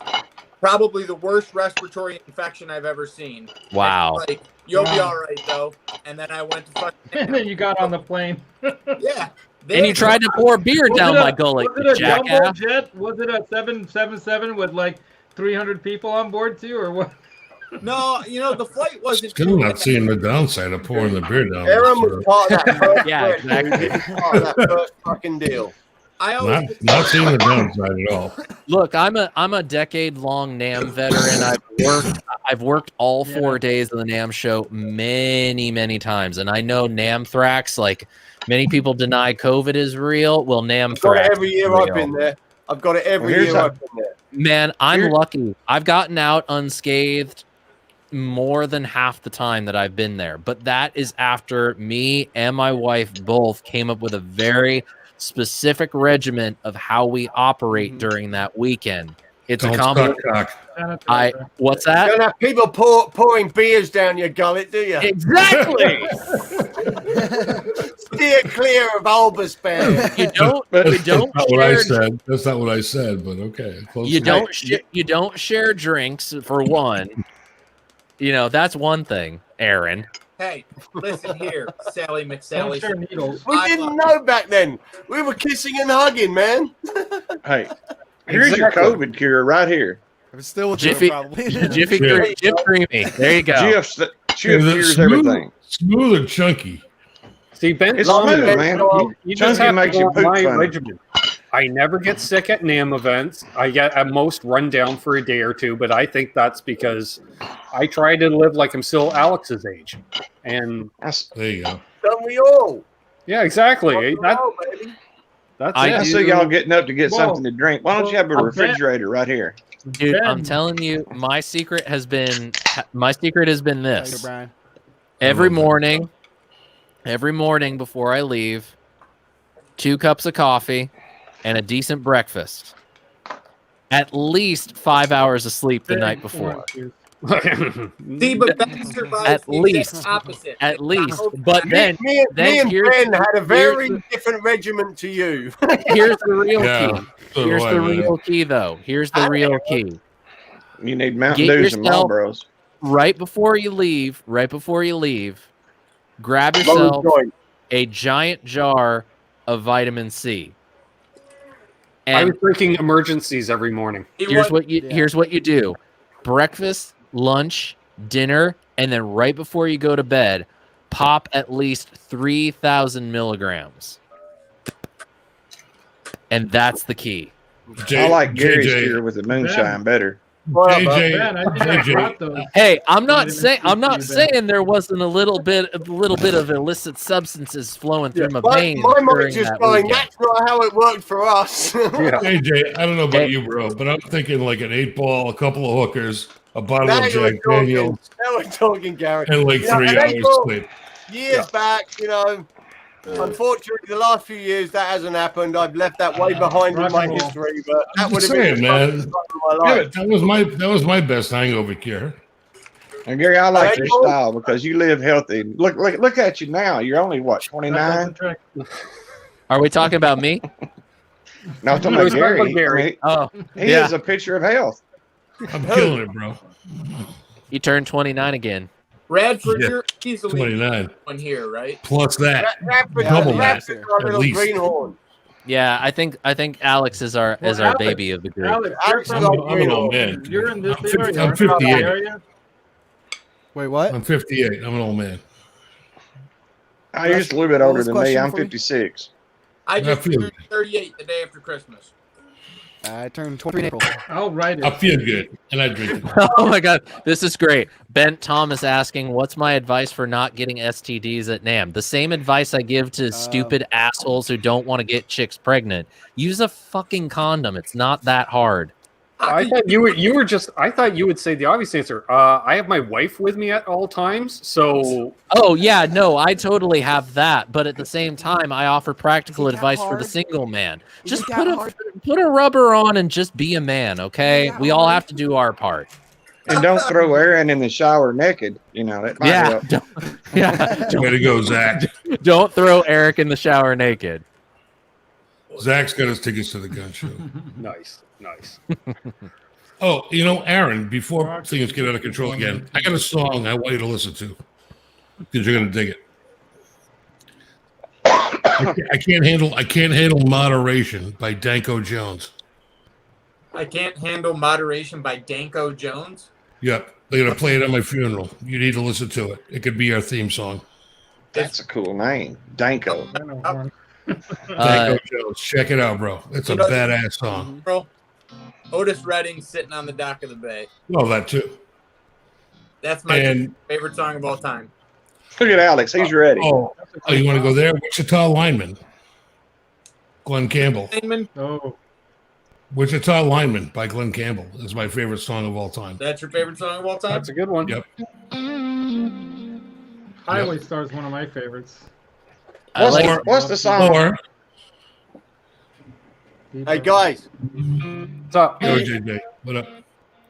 probably the worst respiratory infection I've ever seen." Wow. And he's like, "You'll be all right though." And then I went to And then you got on the plane. yeah. And you tried to pour beer Was down it a- my gullet, Was it a jumbo jackass. jet? Was it a 777 with like 300 people on board too, or what? No, the flight wasn't. Still not seeing the downside of pouring the beer down. Aaron was part of that first Yeah, exactly. part of that first fucking deal. I always Not seeing the downside at all. Look, I'm a decade-long NAMM veteran. I've worked all 4 days of the NAMM show many times, and I know NAMM thrax. Like many people deny COVID is real. Well, NAMM I've got it thrax every is year real. I've been there. I've got it every Well, here's year how- I've been there. Man, I'm Here- lucky. I've gotten out unscathed more than half the time that I've been there. But that is after me and my wife both came up with a very specific regimen of how we operate during that weekend. It's Don't a combination. start cock. What's You that? don't have people pouring beers down your gullet, do you? Exactly. Steer clear of Albus Bear. You don't. But- You That's don't not what I share. said. That's not what I said, but okay. Close You enough. don't. You don't share drinks for one. That's one thing, Aaron. Hey, listen here, Sally Don't McSally. share needles. We didn't know back then. We were kissing and hugging, man. Hey, here's your Exactly. COVID cure right here. I'm still with Jiffy- you, probably. Jiffy Yeah. Creamy. There you go. Jif Is it cures everything. Smooth or chunky? See, Ben, It's Coombs, smooth, man. you just Chunky have makes to you go poop on my funny. regimen. I never get sick at NAMM events. I get at most run down for a day or two, but I think that's because I try to live like I'm still Alex's age. And There you go. Don't we all? yeah, exactly. Don't we all, baby? That's I it. I see y'all getting up to get Whoa. something to drink. Why don't you have a Whoa. refrigerator right here? Dude, Ben. I'm telling you, my secret has been this. Brian. Every morning before I leave, 2 cups of coffee and a decent breakfast. At least 5 hours of sleep the night before. See, but Ben survives At the exact least. opposite. At It's least. not- But then Me and here's- Ben had a very here's different regiment to you. here's the real Yeah. key. So do Here's I, the man. real key though. Here's the real key. You need Mountain Get Dews and yourself- Marlboros. Right before you leave, grab Long yourself joint. a giant jar of vitamin C. I And was drinking emergencies every morning. here's what you do: breakfast, lunch, dinner, and then right before you go to bed, pop at least 3,000 milligrams. And that's the key. I like Gary's JJ. cure with the moonshine better. Well, Ben, I think I JJ. brought those. Hey, I'm not Vitamin C, saying there wasn't a little bit of illicit substances flowing through my my veins mind's during just that going, weekend. that's not how it worked for us. AJ, I don't know about Hey. you, bro, but I'm thinking like an 8-ball, a couple of hookers, a bottle Now of you're Jack talking. Daniels, Now we're talking, Gary. and like You know, 3 and hours April- sleep. Years back, unfortunately, the last few years that hasn't happened. I've left that way behind in Rock my and roll. history, but that I'm would just have been saying, the man. fucking time of my Yeah, life. that was my best hangover cure. And Gary, I like your April? style because you live healthy. Look at you now. You're only what, That's 29? the trick. Are we talking about me? No, I'm talking No, about it's not Gary. about Gary. I mean, Oh, he is a picture of health. I'm killing it, bro. he turned 29 again. Radford, Yeah, you're easily 29. one here, right? Plus that. Radford, Double that, Radford's got a at little least. greenhorn. Yeah, I think Alex is our Alex, baby of the group. Alex, Alex you're is I'm, from- like I'm an old greenhorn. man. you're in this I'm 50 area. I'm aren't you? 58. Area? Wait, what? I'm 58. I'm an old man. You're just a little bit What older was the than me. question I'm for you? 56. I just feel turned 38 the day after Christmas. I turned 23 in April. I'll write I it. feel good, and I drink it. Oh my god, this is great. Bent Thomas asking, "What's my advice for not getting STDs at NAMM?" The same advice I give to stupid assholes who don't want to get chicks pregnant. Use a fucking condom. It's not that hard. I thought you were just. I thought you would say the obvious answer. I have my wife with me at all times, so. Oh yeah, no, I totally have that. But at the same time, I offer practical advice for the single man. Just put a rubber on and just be a man, okay? We all have to do our part. And don't throw Aaron in the shower naked. You know, that might Yeah, help. Way to go, Zach. Don't throw Eric in the shower naked. Zach's got his tickets to the gun show. Nice. Oh, you know, Aaron, before things get out of control again, I got a song I want you to listen to because you're going to dig it. I can't handle Moderation by Danko Jones. I Can't Handle Moderation by Danko Jones. Yep, they're going to play it at my funeral. You need to listen to it. It could be our theme song. That's a cool name. Danko. Danko Jones. Check it out, bro. It's a badass song. Bro, Otis Redding sitting on the dock of the bay. Well, that too. That's my favorite song of all time. Look at Alex. He's ready. Oh, you want to go there? Wichita Lineman. Glenn Campbell. Oh. Wichita Lineman by Glenn Campbell is my favorite song of all time. That's your favorite song of all time? That's a good one. Yep. Highway Star is one of my favorites. What's the song? Hey guys, what's up? Yo, JJ, what up?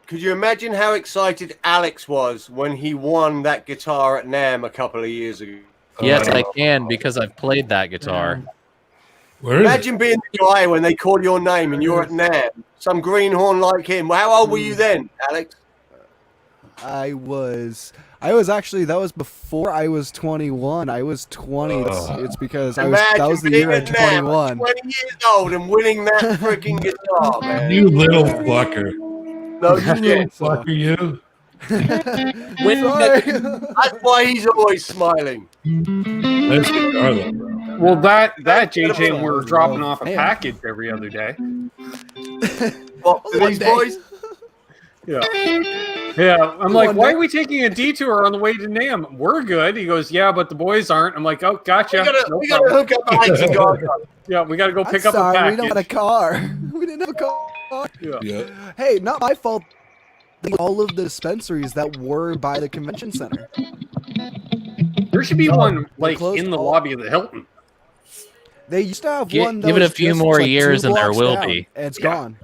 Could you imagine how excited Alex was when he won that guitar at NAMM a couple of years ago? Yes, I can because I've played that guitar. Where is Imagine being the guy when they call your name and you're at NAMM, some greenhorn like him. How old were you then, Alex? I was actually, that was before I was 21. I was 20. It's because that was the year I turned 21. 20 years old and winning that freaking guitar, man. You little fucker. No You shit. fucker, you. That's why he's always smiling. Nice guitar, though, bro. Well, that JJ, we're dropping off a package every other day. What, for these boys? Yeah. I'm like, why are we taking a detour on the way to NAMM? We're good. He goes, yeah, but the boys aren't. I'm like, oh, gotcha. We gotta hook up Alex and go. Yeah, we gotta go pick up a Sorry, package. we don't have a car. We didn't have a car. Yeah. Hey, not my fault. All of the dispensaries that were by the convention center. There should be one like closed in the all- lobby of the Hilton. They used to have Gi- one. That give it was a few just, more like, years 2 and there blocks will down, be. and it's gone.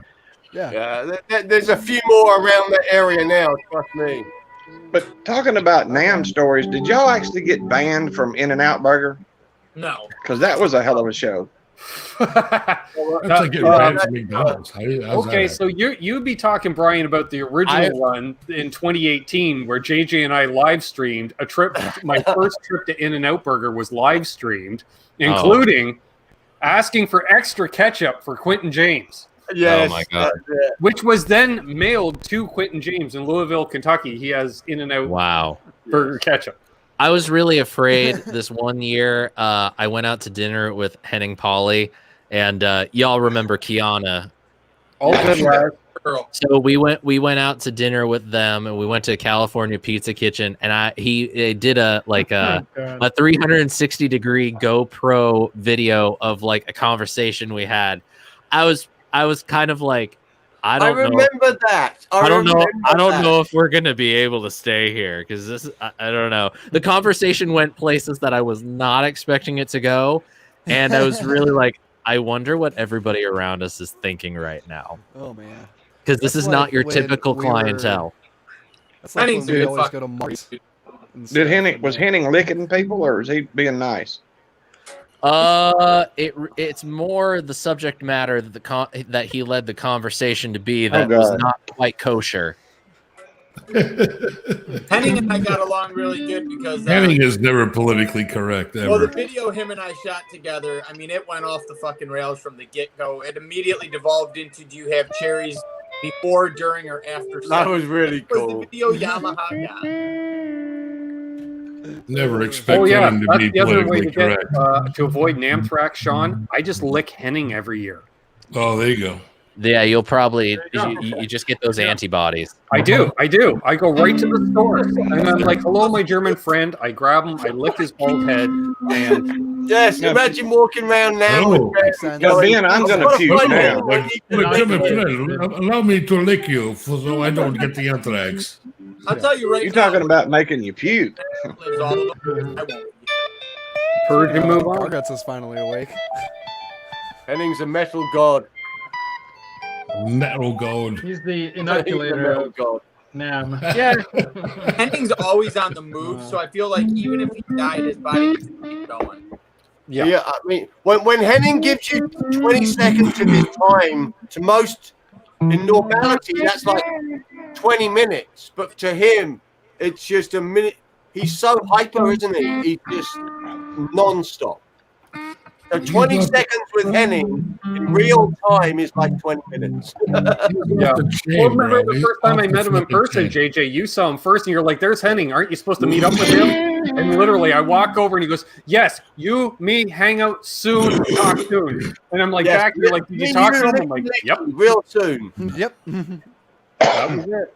Yeah, there's a few more around the area now, trust me. But talking about NAMM stories, did y'all actually get banned from In-N-Out Burger? No. Because that was a hell of a show. That's like getting banned from McDonald's. How's Okay, that so you'd be talking, Brian, about the original one in 2018 where JJ and I live streamed a trip. My first trip to In-N-Out Burger was live streamed, including asking for extra ketchup for Quentin James. Yes, oh my god! Which was then mailed to Quentin James in Louisville, Kentucky. He has In-N-Out Burger ketchup. I was really afraid this one year. I went out to dinner with Henning Polly, and y'all remember Kiana. All good, lad. So we went out to dinner with them, and we went to California Pizza Kitchen, and he did a 360 degree GoPro video of like a conversation we had. I was kind of like, I don't know. remember that. I don't know if we're gonna be able to stay here because this. I don't know. The conversation went places that I was not expecting it to go, and I was really like, I wonder what everybody around us is thinking right now. Oh man, because this is not your typical clientele. That's like when we always go to Mark's. Was Henning licking people, or is he being nice? It's more the subject matter that that he led the conversation to be that was not quite kosher. Henning and I got along really good because Henning is never politically correct ever. well, the video him and I shot together, I mean, it went off the fucking rails from the get-go. It immediately devolved into, do you have cherries before, during, or after sex? That was really It was cool. the video Yamaha got. Never expect Oh yeah, Henning to that's be the other way politically to get correct. to avoid Namthrax, Sean. I just lick Henning every year. Oh, there you go. Yeah, you'll probably you just get those antibodies. I do. I go right to the source, and I'm like, "Hello, my German friend." I grab him, I lick his bald head, and Yes, imagine walking around now Oh. with Ben Sense. Now, Ben, I'm going to What a puke fun now. day. But German friend, allow me to lick you so I don't get the anthrax. I'll tell you right You're now. talking about making you puke. Lives all of them. I won't. purge and move on. Garguts is finally awake. Henning's a metal god. Metal gold. He's the Henning's a inoculator metal of god. NAMM. Yeah, Henning's always on the move, so I feel like even if he died, his body can keep going. Yeah, I mean, when Henning gives you 20 seconds of his time, to most in normality, that's like 20 minutes. But to him, it's just a minute. He's so hyper, isn't he? He's just non-stop. So 20 seconds with Henning in real time is like 20 minutes. Yeah. Well, remember the first time I met him in person, JJ, you saw him first, and you're like, "There's Henning. Aren't you supposed to meet up with him?" And literally, I walk over, and he goes, "Yes, you, me, hang out soon, talk soon." And I'm like, Yes, "Back." You're like, "Did you me, talk you, to him?" I'm like, "Yep." Real soon. Yep. That was it.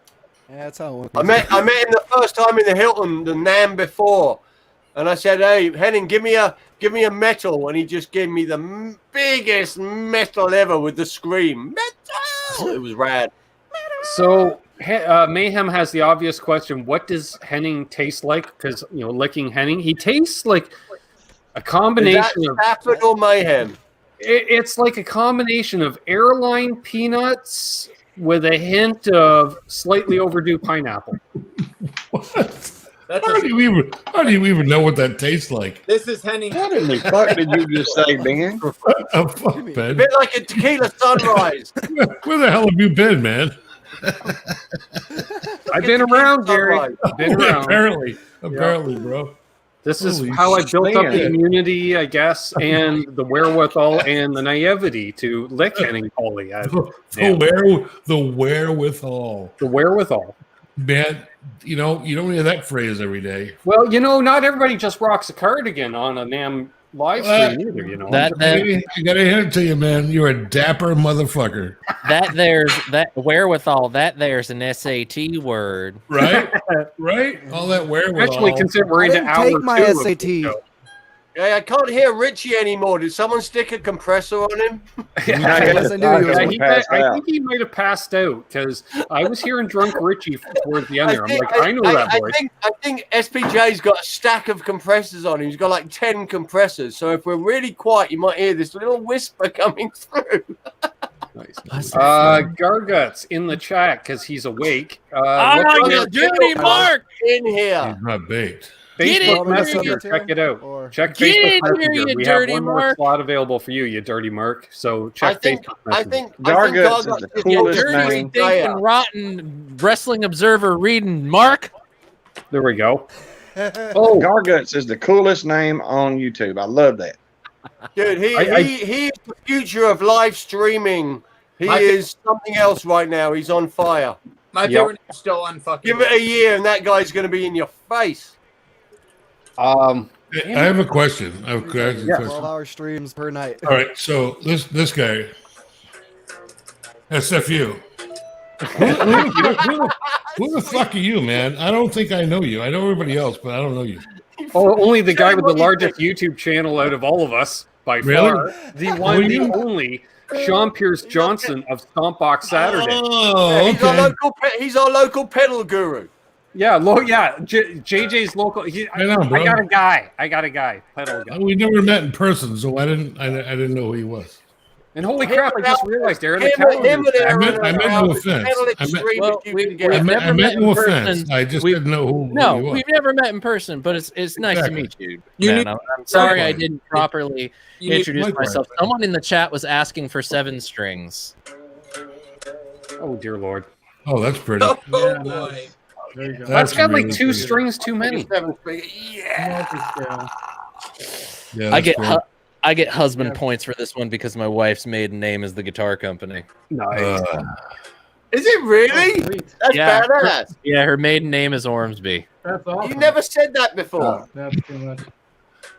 Yeah, that's how it went. I met him the first time in the Hilton, the NAMM before, and I said, "Hey, Henning, give me a metal," and he just gave me the biggest metal ever with the scream, metal. It was rad. So Mayhem has the obvious question: what does Henning taste like? Because licking Henning, he tastes like a combination of capital mayhem. It's like a combination of airline peanuts with a hint of slightly overdue pineapple. How do you even know what that tastes like? This is Henning. What in the fuck did you just say, Ben? Oh, fuck, A Ben. bit like a tequila sunrise. Where the hell have you been, man? I've been around, Gary. I've been around. Apparently, bro. This is Holy how I built up the shit. immunity, I guess, and the wherewithal and the naivety to lick Henning Polly. The wherewithal. The wherewithal. Man, you don't hear that phrase every day. Well, not everybody just rocks a cardigan on a NAMM live stream either, That I gotta hand it to you, man. You're a dapper motherfucker. that wherewithal. That there's an SAT word. Right? Right? All that wherewithal. Actually, consider we're I into didn't hour take my 2 of the SAT. show. Hey, I can't hear Richie anymore. Did someone stick a compressor on him? Yes, I knew he was. I think he might have passed out because I was hearing drunk Richie towards the end there. I'm like, I know that voice. I think SPJ's got a stack of compressors on him. He's got like 10 compressors. So if we're really quiet, you might hear this little whisper coming through. Nice. Garguts in the chat because he's awake. Dirty Mark! In here. He's not baked. Get Facebook in Messenger, here, check it out. Or- Check Get Facebook in here, Messenger. you We have dirty one more mark. slot available for you, you dirty mark. So I check think Facebook Messenger. Garguts is the Garguts coolest Dirty, name. stinking, rotten wrestling observer reading Mark. There we go. Oh, Garguts is the coolest name on YouTube. I love that. Dude, he is the future of live streaming. He My is something else right now. He's on fire. My favorite is still unfucking. Give it a year and that guy's going to be in your face. I have a question. I have a question. 12-hour streams per night. All right, so this guy, SFU. Who the fuck are you, man? I don't think I know you. I know everybody else, but I don't know you. Oh, only the guy with the largest YouTube channel out of all of us, by Really? far. The one, the only, Sean Pierce Johnson of Stompbox Saturday. Oh, He's our local pedal guru. Yeah, JJ's local. I got a guy. Pedal guy. We never met in person, so I didn't know who he was. And holy crap, I just realized Aaron. I meant no offense. I meant no offense. I just didn't know who he was. We've never met in person, but it's nice to meet you. Man, I'm sorry I didn't properly introduce myself. Someone in the chat was asking for 7 strings. Oh dear Lord. Oh, that's pretty. Oh boy. There you go. That's got like really 2 good. strings too many. 7-string. Yeah. Multi-scale. Yeah, I that's get cool. I get husband Yeah. points for this one because my wife's maiden name is the guitar company. Nice. Is it really? Sweet. That's Yeah. badass. Yeah, her maiden name is Ormsby. That's awesome. You never said that before. That's too much.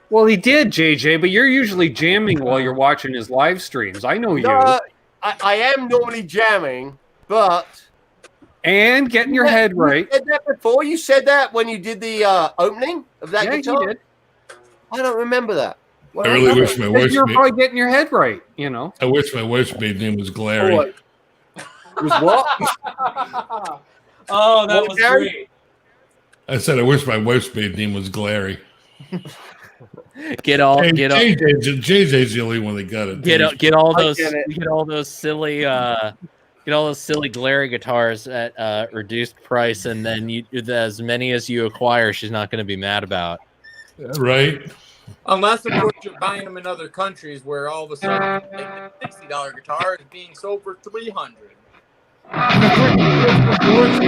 Well, he did, JJ, but you're usually jamming while you're watching his live streams. I know you. No, I am normally jamming, but And getting your head right. You said that before. You said that when you did the opening of that Yeah, guitar. you did. I don't remember that. I really wish my wife's You're maiden. probably getting your head right, you know. I wish my wife's maiden name was Glary. Oh, was what? Oh, that What, was Gary? great. I said I wish my wife's maiden name was Glary. Get all Hey, get all JJ's the only one that got it. get all I those get it. get all those silly Glary guitars at reduced price, and then you as many as you acquire, she's not going to be mad about. Right? Unless, of course, you're buying them in other countries where all of a sudden like, the $60 guitar is being sold for $300. Let's throw them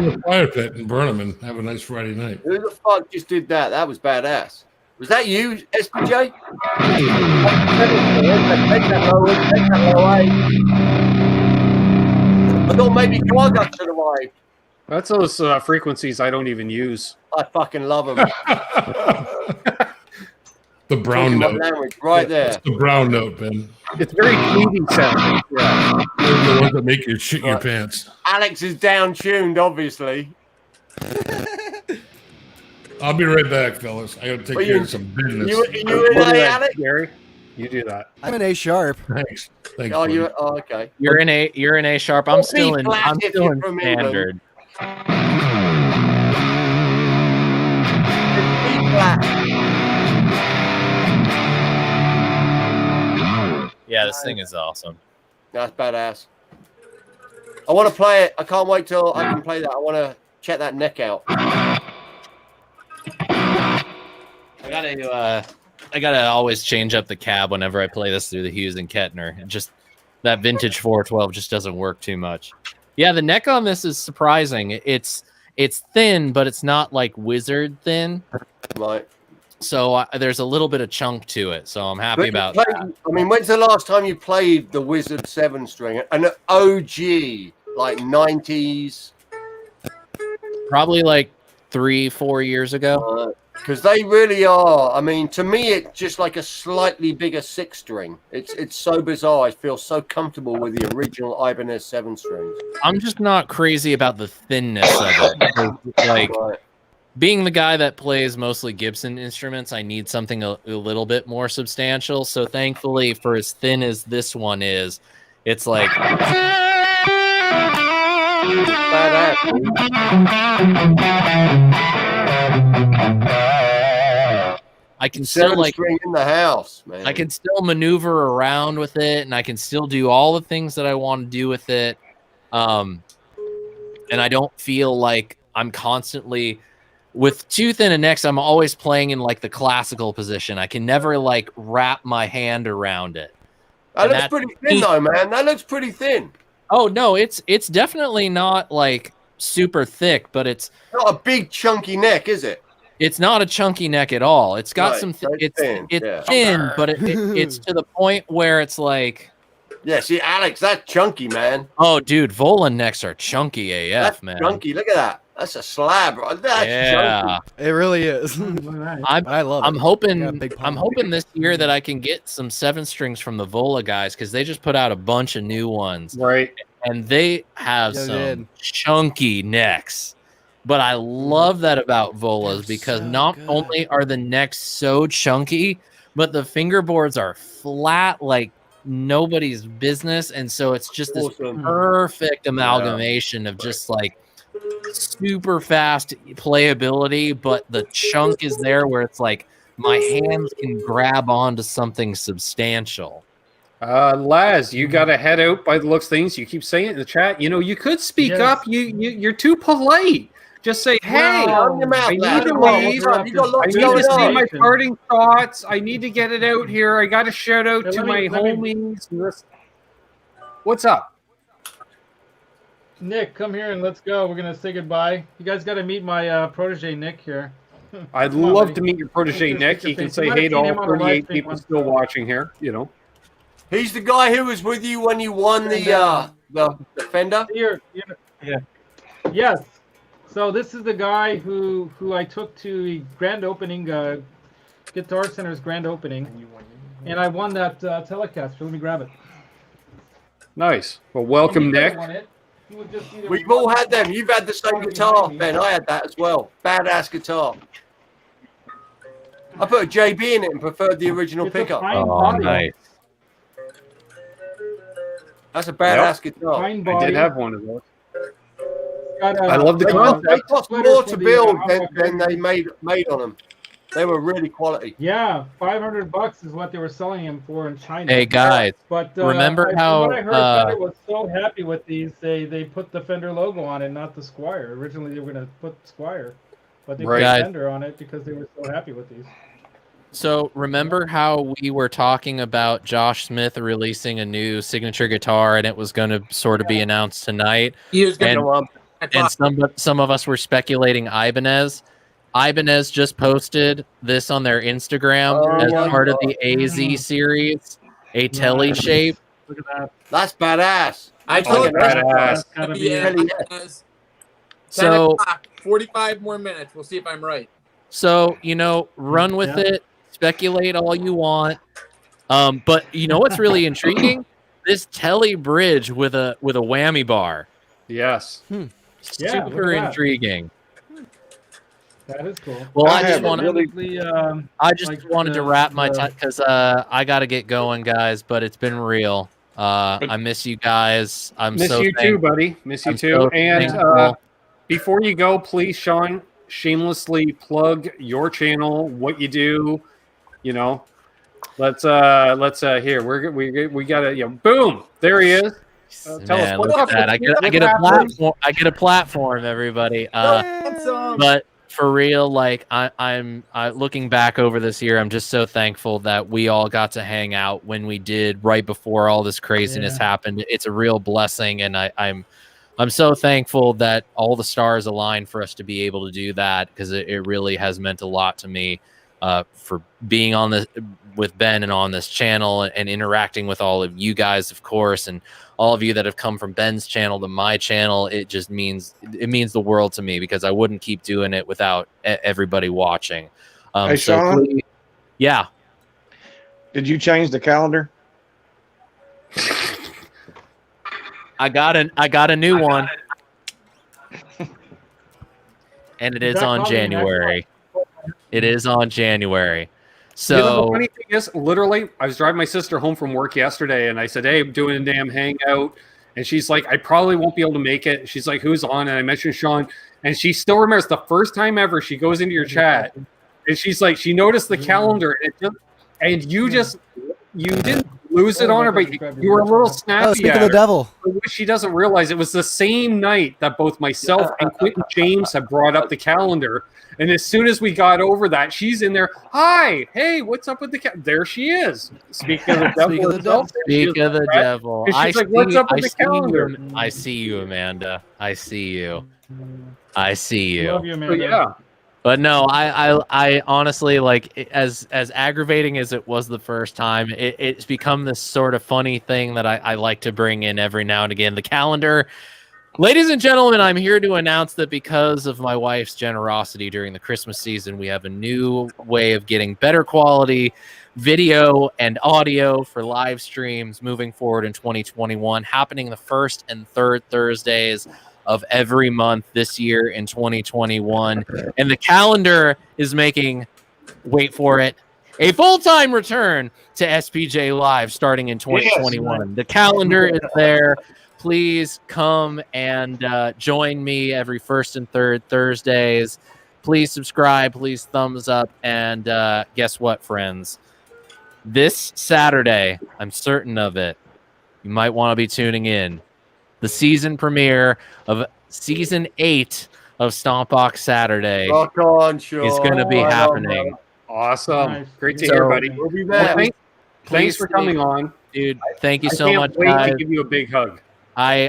in the fire pit and burn them and have a nice Friday night. Who the fuck just did that? That was badass. Was that you, SPJ? Take that low, I thought maybe Clark got to the way. That's those frequencies I don't even use. I fucking love them. The brown note. Language right there. It's the brown note, Ben. It's very cleaving sounding. Yeah. They're the ones that make you shit your pants. Alex is down tuned, obviously. I'll be right back, fellas. I gotta take Well, care you- of some business. You in What do A, that, Alex? Gary? You do that. I'm an A sharp. Thanks. Thanks. Oh, buddy. you? Oh, okay. You're in A sharp. I'm Well, still B in flat I'm if still you're in from England. standard. B flat. Yeah, this thing is awesome. That's badass. I want to play it. I can't wait till I can play that. I want to check that neck out. I gotta always change up the cab whenever I play this through the Hughes and Kettner. It just that vintage 412 just doesn't work too much. Yeah, the neck on this is surprising. It's thin, but it's not like wizard thin. Right. So there's a little bit of chunk to it. So I'm happy But you about played- that. I mean, when's the last time you played the Wizard 7-string? An OG, like 90s? Probably like 3-4 years ago. Because they really are. I mean, to me, it's just like a slightly bigger 6-string. It's so bizarre. I feel so comfortable with the original Ibanez 7-strings. I'm just not crazy about the thinness of it. Like being the guy that plays mostly Gibson instruments, I need something a little bit more substantial. So thankfully, for as thin as this one is, it's like I can still like 7-string in the house, man. I can still maneuver around with it, and I can still do all the things that I want to do with it. And I don't feel like I'm constantly with too thin a necks. I'm always playing in like the classical position. I can never like wrap my hand around it. That And looks pretty thin, though, man. That looks pretty thin. Oh no, it's definitely not like super thick, but it's not a big chunky neck, is it? It's not a chunky neck at all. It's got Right, some. so it's thin, It's yeah. thin, but it's to the point where it's like. Yeah, see, Alex, that's chunky, man. Oh, dude, Volan necks are chunky AF, That's man. chunky. Look at that. That's a slab, right? That's Yeah. chunky. It really is. I love it. I'm hoping. Got a big I'm palm. hoping this year that I can get some 7-strings from the Vola guys because they just put out a bunch of new ones, right? And they have Yeah, they some did. chunky necks. But I love that about Volas because not only are the necks so chunky, but the fingerboards are flat like nobody's business, and so it's just this Awesome. perfect amalgamation of just like super fast playability, but the chunk is there where it's like my hands can grab onto something substantial. Laz, you got to head out by the looks of things. You keep saying it in the chat. You know, you could speak Yes. up. You're too polite. Just say, hey, Run your mouth, I lad. need to Come on, leave. what's up? You got I lots need going to say on. my parting thoughts. I need to get it out here. I got to shout out Yeah, to let me- my homies. What's up? Nick, come here and let's go. We're gonna say goodbye. You guys got to meet my protege Nick here. I'd Come on, love buddy. to meet your protege, Nick. He can say hey to all 38 people still watching here, you know. He's the guy who was with you when you won the Fender? Here. Yeah. Yes. So this is the guy who I took to the grand opening, Guitar Center's grand opening, and I won that Telecaster. Let me grab it. Nice. Well, welcome, Nick. We've all had them. You've had the same guitar, Ben. I had that as well. Badass guitar. I put a JB in it and preferred the original pickup. Oh, nice. That's a badass guitar. I did have one of those. I love the concept. They cost more to build than they made on them. They were really quality. Yeah, $500 is what they were selling him for in China. Hey guys, but remember how what I heard, Fender was so happy with these. They put the Fender logo on it, not the Squire. Originally, they were going to put Squire, but they put Fender on it because they were so happy with these. So remember how we were talking about Josh Smith releasing a new signature guitar, and it was going to sort of be announced tonight. He was going to. And some of us were speculating Ibanez. Ibanez just posted this on their Instagram as part of the AZ series, a telly shape. Look at that. That's badass. I told you badass. So 45 more minutes. We'll see if I'm right. So, you know, run with it, speculate all you want. But you know what's really intriguing? This telly bridge with a whammy bar. Yes. Super intriguing. That is cool. Well, I just wanted to wrap my time because I got to get going, guys. But it's been real. I miss you guys. Miss you too, buddy. Miss you too. And before you go, please, Sean, shamelessly plug your channel, what you do. You know, let's here. We got to boom. There he is. Tell us what's up. I get a platform. I get a platform, everybody. But for real, like I'm looking back over this year, I'm just so thankful that we all got to hang out when we did right before all this craziness happened. It's a real blessing, and I'm so thankful that all the stars aligned for us to be able to do that, because it really has meant a lot to me for being on this with Ben and on this channel and interacting with all of you guys, of course, and all of you that have come from Ben's channel to my channel. It just means the world to me, because I wouldn't keep doing it without everybody watching. Hey, Sean? Please, yeah. Did you change the calendar? I got a new one. And it is on January. It is on January. So you know, the funny thing is, literally, I was driving my sister home from work yesterday, and I said, "Hey, I'm doing a damn hangout," and she's like, "I probably won't be able to make it." She's like, "Who's on?" And I mentioned Sean, and she still remembers the first time ever she goes into your chat, and she's like, she noticed the calendar, and you didn't lose it on her, but you were a little snappy. Oh, speak of the devil. She doesn't realize it was the same night that both myself and Quentin James had brought up the calendar. And as soon as we got over that, she's in there. Hi, hey, what's up with the calendar? There she is. Speak of the devil. Speak of the devil. And she's like, what's up with the calendar? I see you, Amanda. I see you. I see you. Love you, Amanda. So, yeah. But no, I honestly, like, as aggravating as it was the first time, it's become this sort of funny thing that I like to bring in every now and again. The calendar. Ladies and gentlemen, I'm here to announce that because of my wife's generosity during the Christmas season, we have a new way of getting better quality video and audio for live streams moving forward in 2021, happening the first and third Thursdays of every month this year in 2021. And the calendar is making, wait for it, a full-time return to SPJ Live starting in 2021. Yes. The calendar is there. Please come and join me every first and third Thursdays. Please subscribe, please thumbs up, and guess what, friends? This Saturday, I'm certain of it, you might want to be tuning in. The season premiere of Season 8 of Stompbox Saturday is going to be happening. Awesome. Nice. Great to hear, buddy. We'll be back. Thanks for coming on. Dude, thank you so much, wait guys. to give you a big hug.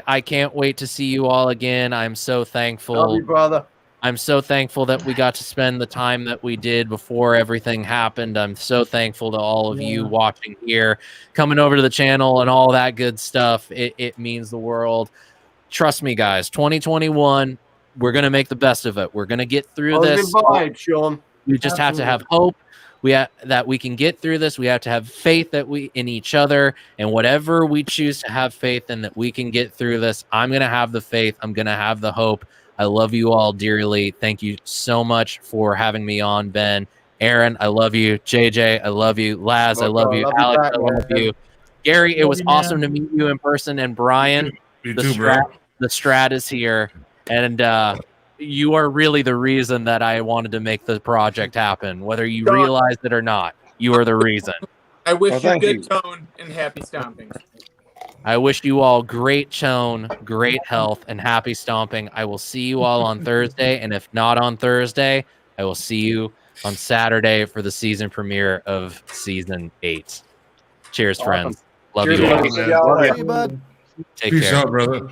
I can't wait to see you all again. I'm so thankful. Love you, brother. I'm so thankful that we got to spend the time that we did before everything happened. I'm so thankful to all of you watching here, coming over to the channel and all that good stuff. It means the world. Trust me, guys, 2021, we're going to make the best of it. We're going to get through this. Vibe, Sean. We just have to have hope. That we can get through this. We have to have faith in each other, and whatever we choose to have faith in, that we can get through this. I'm going to have the faith. I'm going to have the hope. I love you all dearly. Thank you so much for having me on, Ben. Aaron, I love you. JJ, I love you. Laz, I love you. Alex, I love you. Gary, it was awesome to meet you in person. And Brian, Me too, bro. the Strat is here. And you are really the reason that I wanted to make the project happen, whether you realized it or not. You are the reason. I wish you good tone and happy stomping. I wish you all great tone, great health, and happy stomping. I will see you all on Thursday, and if not on Thursday, I will see you on Saturday for the season premiere of Season 8. Cheers, friends. Love Cheers, you all. buddy. Love you, bud. Take Peace care. out, brother.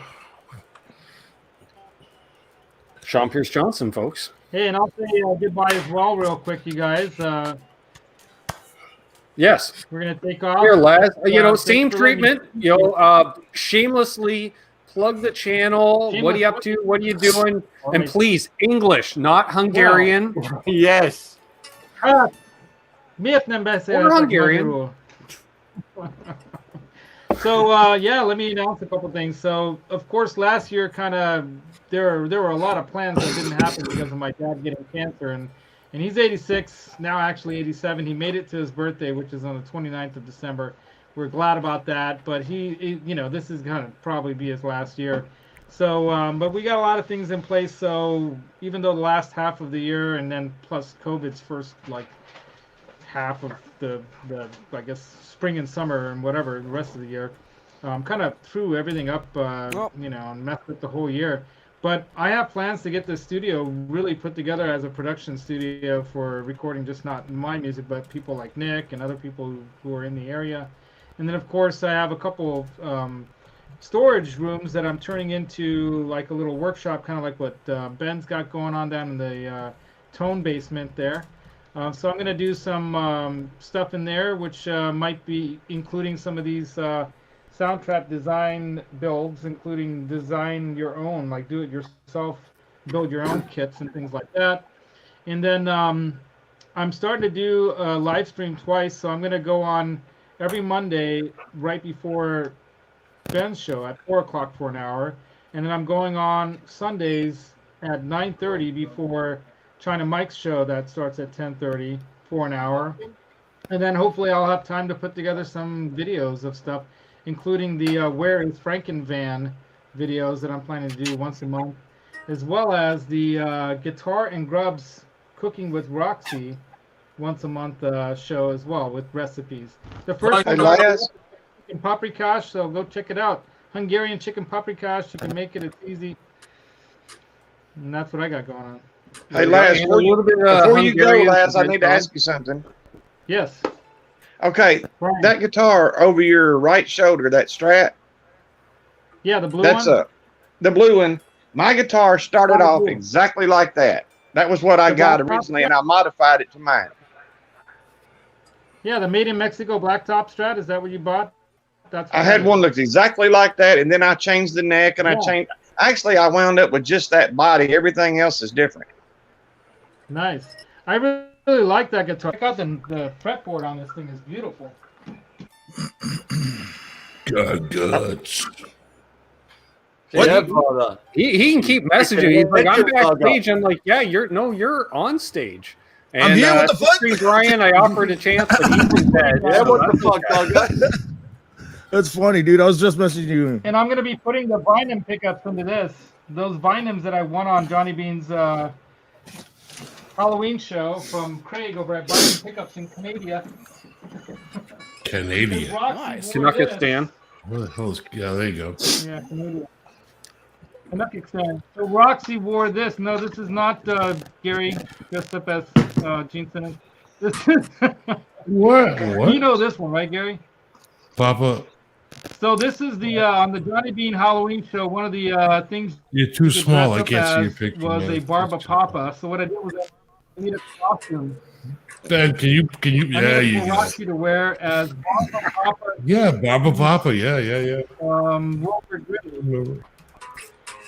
Sean Pierce Johnson, folks. Hey, and I'll say goodbye as well, real quick, you guys. Yes. We're gonna take off. Here, Laz. Thanks Same for treatment. Shamelessly plug the channel. What are you up to? What are you doing? And please, English, not Hungarian. Yes. Miért nem beszélhetek Or Hungarian. magyarul? So let me announce a couple things. So of course last year there were a lot of plans that didn't happen because of my dad getting cancer, and he's 86 now, actually 87. He made it to his birthday, which is on the 29th of December. We're glad about that, but he this is gonna probably be his last year. So but we got a lot of things in place. So even though the last half of the year, and then plus COVID's first half of the I guess spring and summer and whatever the rest of the year, kind of threw everything up, and messed with the whole year. But I have plans to get the studio really put together as a production studio for recording just not my music, but people like Nick and other people who are in the area. And then of course I have a couple of storage rooms that I'm turning into like a little workshop, kind of like what Ben's got going on down in the tone basement there. So I'm going to do some stuff in there, which might be including some of these Soundtrap design builds, including design your own, like do it yourself, build your own kits and things like that. And then I'm starting to do a live stream twice, so I'm going to go on every Monday right before Ben's show at 4 o'clock for an hour. And then I'm going on Sundays at 9:30 before China Mike's show that starts at 10:30 for an hour. And then hopefully I'll have time to put together some videos of stuff, including the Where is Frankenvan videos that I'm planning to do once a month, as well as the Guitar and Grubs Cooking with Roxy once a month show as well, with recipes. The first one is chicken paprikash, so go check it out. Hungarian chicken paprikash, you can make it, it's easy. And that's what I got going on. Hey, Laz, before you go, Laz, I need to ask you something. Yes. Okay, that guitar over your right shoulder, that Strat. Yeah, the blue one. That's the blue one. My guitar started off exactly like that. That was what I got originally, and I modified it to mine. Yeah, the Made in Mexico blacktop Strat. Is that what you bought? I had one that looked exactly like that, and then I changed the neck, and I changed. Actually, I wound up with just that body. Everything else is different. Nice. I really like that guitar. Check out the fretboard on this thing is beautiful. Guts. What? He can keep messaging. He's like, I'm backstage. I'm like, yeah, you're on stage. And, I'm here. What the fuck? Brian, I offered a chance, but he was dead. Yeah, what the fuck, dog? That's funny, dude. I was just messaging you. And I'm going to be putting the Bynum pickups into this. Those Bynums that I won on Johnny Bean's Halloween show from Craig over at Bynum Pickups in Canada. Canadian. Nice. Canucket Stan. Where the hell is? Yeah, there you go. Yeah, Canadian. Canucket Stan. So Roxy wore this. No, this is not Gary dressed up as Gene Simmons. This is What? You know this one, right, Gary? Papa. So this is the on the Johnny Bean Halloween show. One of the things You're too you could small. dress I up can't see your as picture. was man. a Barba Papa. So what I did was I made a costume. Ben, can you? I Yeah, made you it for got it. Roxy to wear as Barba Papa. Yeah, Barba Papa. Yeah.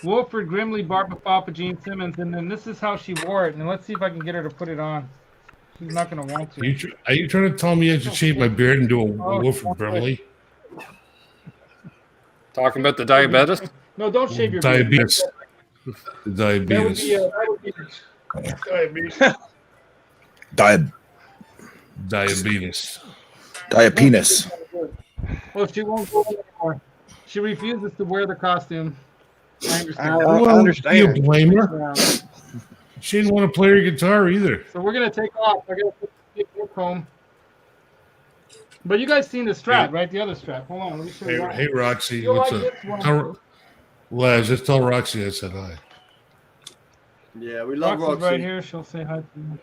Wilford Grimley, Barba Papa, Gene Simmons, and then this is how she wore it. And let's see if I can get her to put it on. She's not going to want to. Are you trying to tell me I should shave my beard and do a Wilford Brimley? Talking about the diabetes? No, don't shave your Diabetes. beard. Diabetes. That would be Diabetes. Diapenis. Well, she won't go anymore. She refuses to wear the costume. I understand. Well, I understand. You blame her. Yeah. She didn't want to play her guitar either. So we're gonna take off. I gotta take this home. But you guys seen the strap, right? The other strap. Hold on, let me show you. Hey, Roxy, You'll what's like up? this one. Tell, Les, just tell Roxy I said hi. Yeah, we love Roxy's Roxy. right here. She'll say hi to you.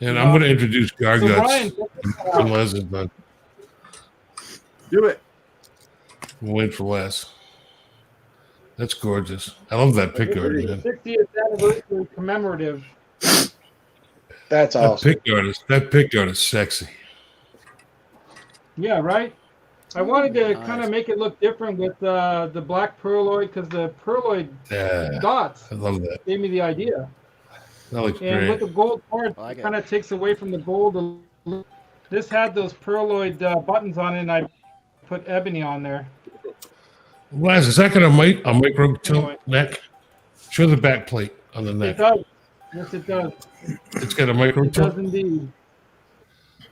And I'm going to introduce So Brian, Garguts when Les is done. Do it. We'll wait for Les. That's gorgeous. I love that pick guard, man. 60th anniversary commemorative. That's That awesome. pick guard is sexy. Yeah, right. I wanted to kind of make it look different with the black pearloid because the pearloid Yeah, dots I love that. gave me the idea. That looks And great. with the gold part, like it it. kind of takes away from the gold. This had those pearloid buttons on it, and I put ebony on there. Les, is that going to a micro tilt Anyway. neck? Show the back plate on the It neck. does. Yes, it does. It's got a micro It does tilt. indeed.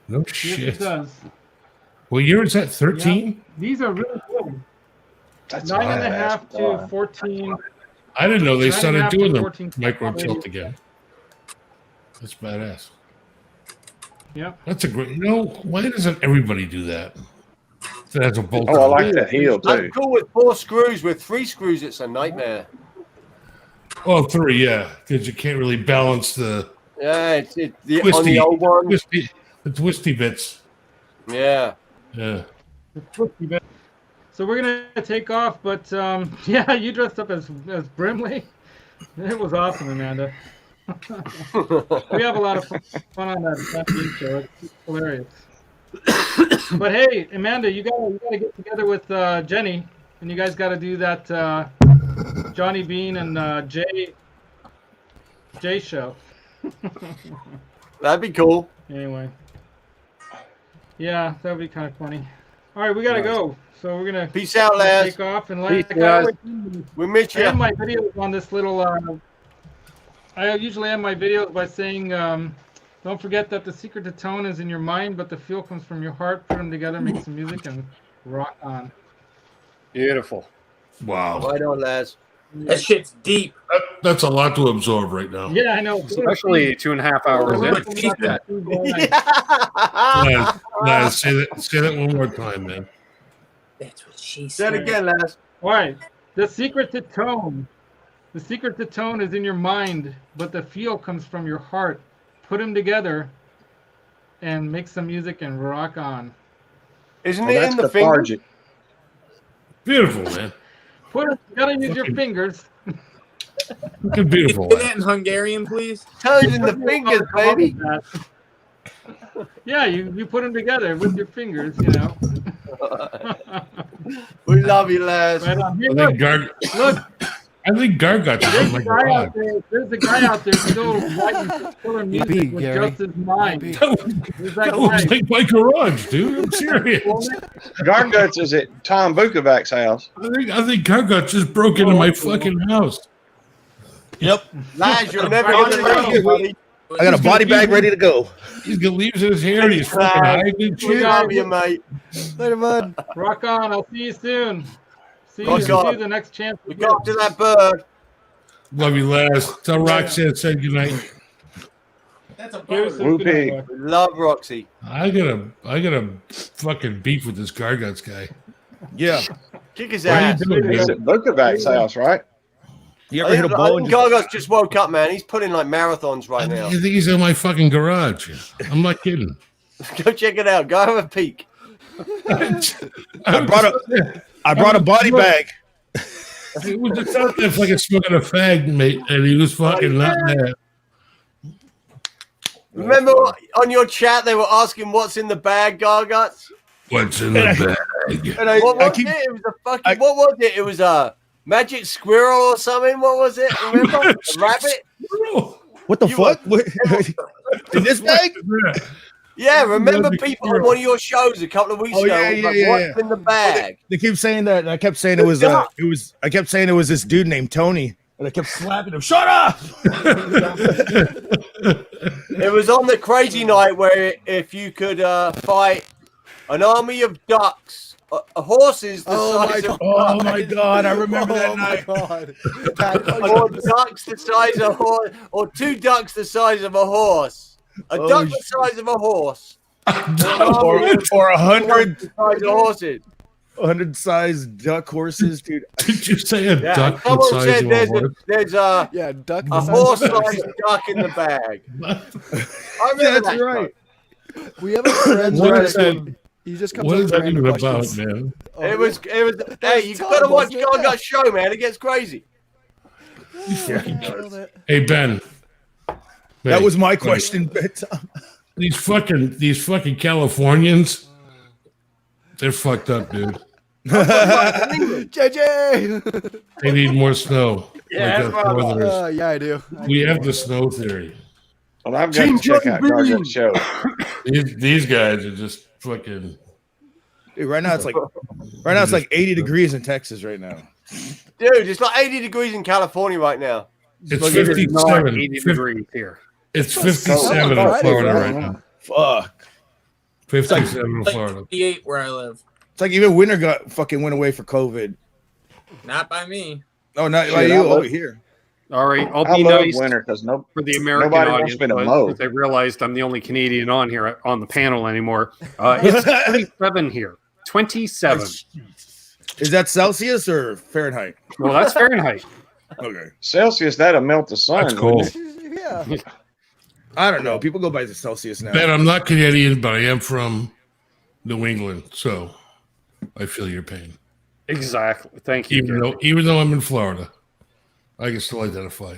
No Yes, shit. it does. What year is that? 13? These are really good. That's 9.5 to badass. 14. I didn't know they 9.5 started to doing the 14. micro tilt again. That's badass. Yep. That's a great. Why doesn't everybody do that? That has a bolt. Oh, I on like it. that heel too. That's cool with 4 screws. With 3 screws, it's a nightmare. Oh, 3, yeah, because you can't really balance the Yeah, it's on twisty, the old one. the twisty bits. Yeah. Yeah. So we're gonna take off, but yeah, you dressed up as Brimley. It was awesome, Amanda. We have a lot of fun on that team show. It's hilarious. But hey, Amanda, you gotta get together with Jenny, and you guys gotta do that Johnny Bean and Jay show. That'd be cool. Anyway, yeah, that would be kind of funny. All right, we gotta go. So we're gonna Peace out, lads. take off and Peace, like guys. We miss I you. end my videos on this little. I usually end my videos by saying, "Don't forget that the secret to tone is in your mind, but the feel comes from your heart. Put them together, make some music, and rock on." Beautiful. Wow. Right on, lads. That shit's deep. That's a lot to absorb right now. Yeah, I know. Especially 2.5 hours in. Laz, say that one more time, man. That's what she Say it said. again, lads. All right. The secret to tone. The secret to tone is in your mind, but the feel comes from your heart. Put them together, and make some music and rock on. Isn't Well, it that's in the finger? lethargic. Beautiful, man. You gotta use your fingers. Looking beautiful. Say Laz. that in Hungarian, please. Toes in the fingers, baby. Yeah, you put them together with your fingers, you know. We love you, lads. Right on. Here, I look, think Gargot's there's in my a guy garage. out there. There's a guy out there still writing killer music with Gary. just his mind. Maybe. There's that That looks guy. like my garage, dude. I'm serious. Garguts is at Tom Bukavac's house. I think Gargot just broke into my fucking house. Yep. Lads, you're never going to know, buddy. I got a body bag ready to go. He's got leaves in his hair and he's fucking hiding and We shit. love you, mate. Later, bud. Rock on. I'll see you soon. See Rock you on. the next chance. We got to that bird. Love you, Laz. Tell Roxanne said goodnight. That's a Here's bird. some good Whoopee. luck. We love Roxy. I got a fucking beef with this Gargots guy. Yeah. Kick his What are you ass. doing, He's man? at Bukavac's house, right? You I ever hit a think ball and just Gargos just woke up, man. He's putting like marathons right now. You think he's in my fucking garage? I'm not kidding. Go check it out. Go have a peek. I brought a body bag. He was just out there fucking smoking a fag, mate, and he was fucking not there. Remember on your chat they were asking what's in the bag, Garguts? What's in the bag? What was it? It was a fucking. What was it? It was a magic squirrel or something. What was it? Remember? A rabbit? What the fuck? In this bag? Yeah, remember people on one of your shows a couple of weeks ago? What's in the bag? They keep saying that, and I kept saying it was. I kept saying it was this dude named Tony, and I kept slapping him. Shut up! It was on the crazy night where if you could fight an army of ducks, horses the size of. Oh my god! I remember that night. Or ducks the size of horse, or two ducks the size of a horse. A duck the size of a horse. Or 100 the size of horses. 100 size duck horses, dude. Did you say a duck the Someone size said of a there's horse? there's duck a horse-sized duck in the bag. I remember That's right. We have a friend. What is that? He just comes What up is with that even random about, questions. man? It was. Hey, you gotta watch Gargut's show, man. It gets crazy. Hey, Ben. That was my question, Ben. These fucking Californians, they're fucked up, dude. JJ. They need more snow. Yeah, like us northerners. Yeah, I do. We have the snow theory. Well, I've got to check out Gargut's show. These guys are just fucking. Dude, right now it's like 80 degrees in Texas right now. Dude, it's like 80 degrees in California right now. It's It is 57. not 80 degrees here. It's 57 in Florida right now. Fuck. 57 in Like Florida. 58 where I live. It's like even winter went away for COVID. Not by me. Oh, not Shit, by I you love- over here. All right, I'll I be love nice winter because for the American nobody wants audience. me to but mow. since I realized I'm the only Canadian on here on the panel anymore. It's 27 here. 27. Is that Celsius or Fahrenheit? Well, that's Fahrenheit. Okay. Celsius, that'll melt the sun. That's cool. wouldn't it? Yeah. I don't know. People go by the Celsius now. Ben, I'm not Canadian, but I am from New England, so I feel your pain. Exactly. Thank you. Even though I'm in Florida, I can still identify.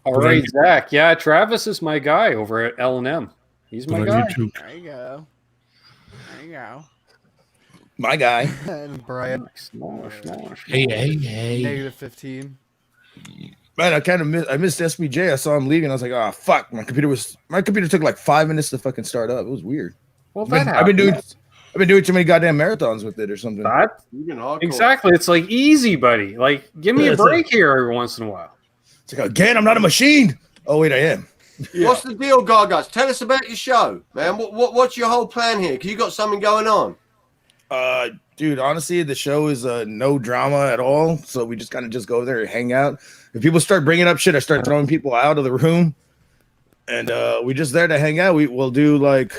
All right, Zach. Yeah, Travis is my guy over at L&M. He's my But on guy. YouTube. There you go. There you go. My guy. And Brian. Hey. Negative 15. Man, I missed SBJ. I saw him leaving. I was like, oh fuck. My computer took like 5 minutes to fucking start up. It was weird. Well, I've been doing too many goddamn marathons with it or something. Exactly. It's like easy, buddy. Like, give me a break here every once in a while. It's like, again, I'm not a machine. Oh wait, I am. What's the deal, Garguts? Tell us about your show, man. What's your whole plan here? Because you got something going on. Dude, honestly, the show is no drama at all. So we just kind of just go there and hang out. If people start bringing up shit, I start throwing people out of the room. And we just there to hang out. We'll do like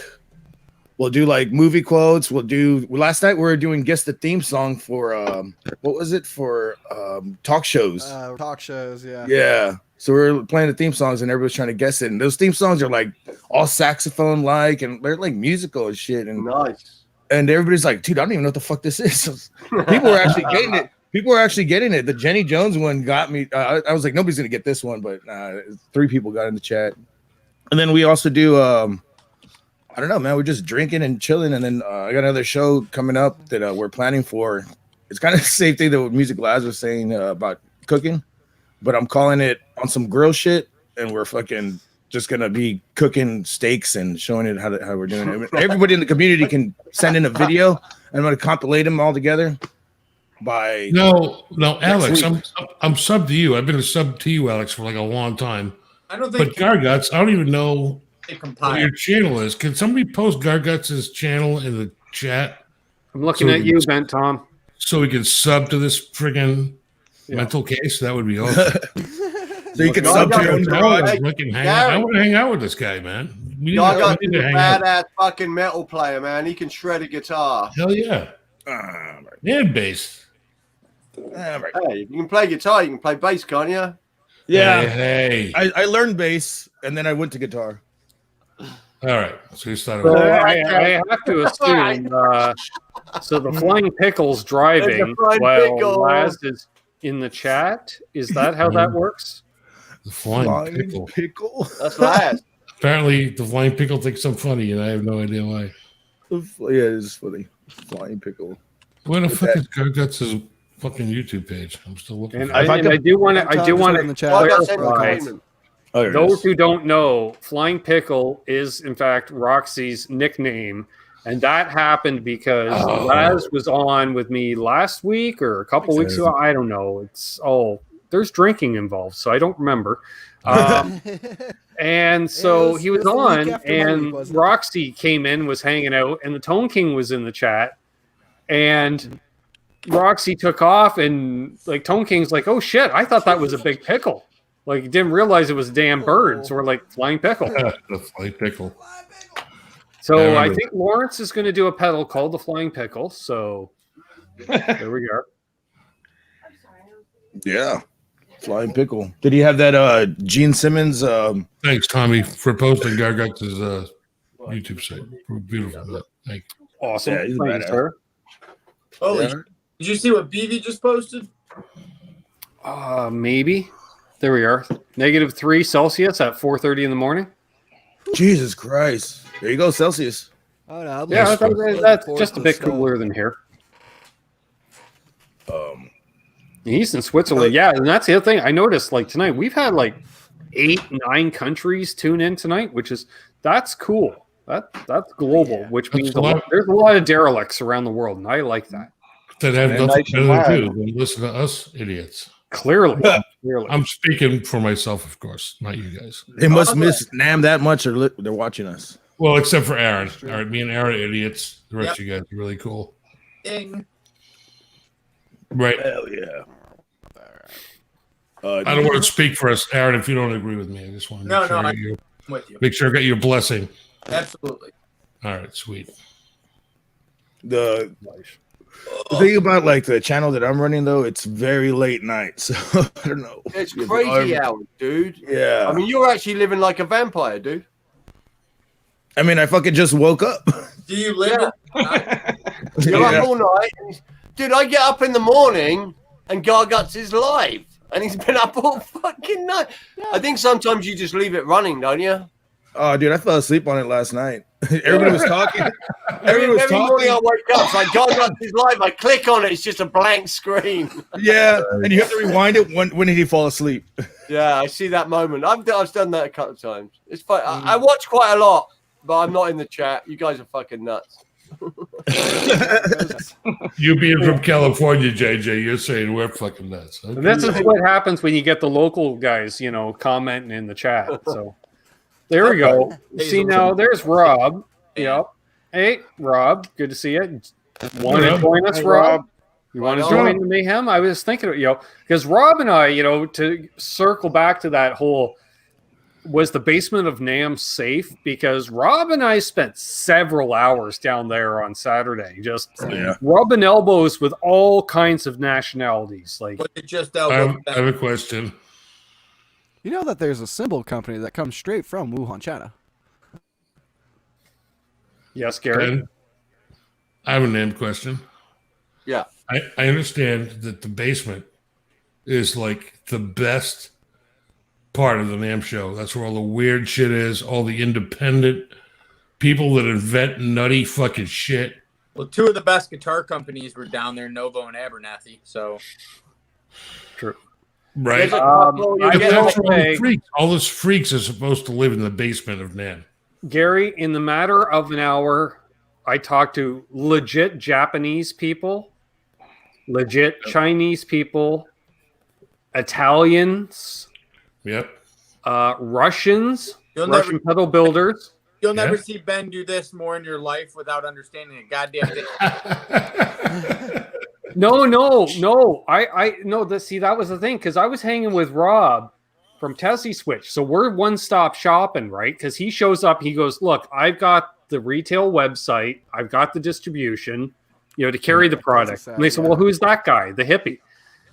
movie quotes. Last night we were doing guess the theme song for what was it for talk shows. Talk shows, yeah. Yeah. So we were playing the theme songs and everybody's trying to guess it. And those theme songs are like all saxophone like and they're like musical and shit. And nice. And everybody's like, dude, I don't even know what the fuck this is. People were actually getting it. People were actually getting it. The Jenny Jones one got me. I was like, nobody's gonna get this one, but 3 people got in the chat. And then we also do I don't know, man. We're just drinking and chilling. And then I got another show coming up that we're planning for. It's kind of the same thing that what Music Labs was saying about cooking, but I'm calling it on some grill shit. And we're fucking just gonna be cooking steaks and showing it how we're doing it. I mean, everybody in the community can send in a video, and I'm gonna compilate them all together. No, Alex, I'm sub to you. I've been a sub to you, Alex, for like a long time. I don't think. But Garguts, I don't even know compile. what your channel is. Can somebody post Garguts' channel in the chat? I'm looking at you, Ben Tom. So we can sub to this friggin' mental case. That would be awesome. So you can sub to your own garage. I want to hang out with this guy, man. We need Garguts to is a hang out. badass fucking metal player, man. He can shred a guitar. Hell yeah. And bass. Hey, if you can play guitar, you can play bass, can't you? Yeah. Hey. I learned bass and then I went to guitar. All right. So you started. So I have to assume. So the Flying Pickle's driving while Laz is in the chat. Is that how that works? The Flying Pickle. That's Laz. Apparently, the Flying Pickle thinks I'm funny, and I have no idea why. Yeah, it's funny. Flying Pickle. Where the fuck is Garguts' fucking YouTube page? I'm still looking. And I do want to clarify. Those who don't know, Flying Pickle is in fact Roxy's nickname, and that happened because Laz was on with me last week or a couple weeks ago. I don't know. There's drinking involved, so I don't remember. And so he was on, and Roxy came in, was hanging out, and the Tone King was in the chat, and Roxy took off, and like Tone King's like, "Oh shit, I thought that was a big pickle." Like, he didn't realize it was a damn bird. So we're like, Flying Pickle. The Flying Pickle. So I think Lawrence is going to do a pedal called the Flying Pickle. So there we go. Yeah. Flying Pickle. Did he have that Gene Simmons? Thanks, Tommy, for posting Garguts' YouTube site. Beautiful. Thank you. Awesome. Yeah, Thanks, sir. Holy did you see what BV just posted? Maybe. There we are. -3 Celsius at 4:30 in the morning. Jesus Christ. There you go, Celsius. Oh, no, yeah, that's just a bit cooler than here. He's in Switzerland. Yeah, and that's the other thing. I noticed, like, tonight, we've had, like, 8-9 countries tune in tonight, that's cool. That's global, which means there's a lot of derelicts around the world, and I like that. That have nothing better to do than listen to us idiots. Clearly. I'm speaking for myself, of course, not you guys. They must miss NAMM that much, or they're watching us. Well, except for Aaron. All right, me and Aaron are idiots. The rest of you guys are really cool. Ding. Right. Hell yeah. I don't want to speak for us, Aaron, if you don't agree with me. I just want to I'm with you. Make sure I got your blessing. Absolutely. All right, sweet. The thing about like the channel that I'm running though, it's very late night, so I don't know. It's crazy hours, dude. Yeah. I mean, you're actually living like a vampire, dude. I mean, I fucking just woke up. Do you live? You're up all night, dude. I get up in the morning and Garguts is live, and he's been up all fucking night. I think sometimes you just leave it running, don't you? Oh, dude, I fell asleep on it last night. Everybody was talking. Every morning I wake up, it's like Garguts is live. I click on it, it's just a blank screen. Yeah, and you have to rewind it. When did he fall asleep? Yeah, I see that moment. I've done that a couple of times. It's fun. I watch quite a lot, but I'm not in the chat. You guys are fucking nuts. You being from California, JJ, you're saying we're fucking nuts. Okay. And this is what happens when you get the local guys, commenting in the chat. So there we go. See, now there's Rob. Yep. Hey, Rob. Good to see you. Want to join us, Rob? You want to join the mayhem? I was thinking, because Rob and I, to circle back to that whole, was the basement of NAMM safe? Because Rob and I spent several hours down there on Saturday, just rubbing elbows with all kinds of nationalities. Like, I have a question. You know that there's a cymbal company that comes straight from Wuhan, China. Yes, Gary. And I have a NAMM question. Yeah. I understand that the basement is like the best part of the NAMM show. That's where all the weird shit is, all the independent people that invent nutty fucking shit. Well, two of the best guitar companies were down there, Novo and Abernathy. So true. Right. All those freaks are supposed to live in the basement of NAMM. Gary, in the matter of an hour, I talked to legit Japanese people, legit Chinese people, Italians, Russians, Russian pedal builders. You'll never see Ben do this more in your life without understanding a goddamn thing. No. See, that was the thing, because I was hanging with Rob from Tesi Switch. So we're one-stop shopping, right? Because he shows up, he goes, look, I've got the retail website, I've got the distribution, to carry the product. And they said, well, who's that guy? The hippie.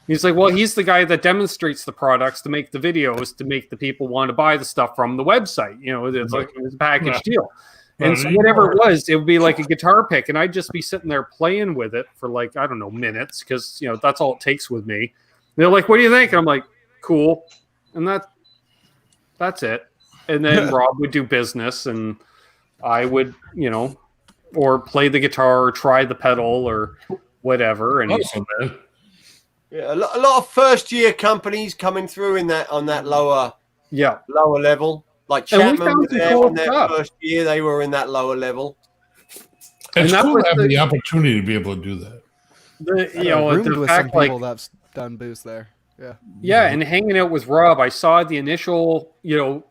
He's like, well, he's the guy that demonstrates the products to make the videos to make the people want to buy the stuff from the website. You know, it's like it's a package deal. And so whatever it would be like a guitar pick, and I'd just be sitting there playing with it for like, I don't know, minutes, because, you know, that's all it takes with me. And they're like, what do you think? And I'm like, cool. And that's it. And then Rob would do business, and I would, you know, or play the guitar or try the pedal or whatever. And yeah, a lot of first year companies coming through on that lower level. Like Chapman was there on their first year; they were in that lower level. It's cool to have the opportunity to be able to do that. The fact, some people that's done booths there. Yeah, and hanging out with Rob, I saw the initial, you know,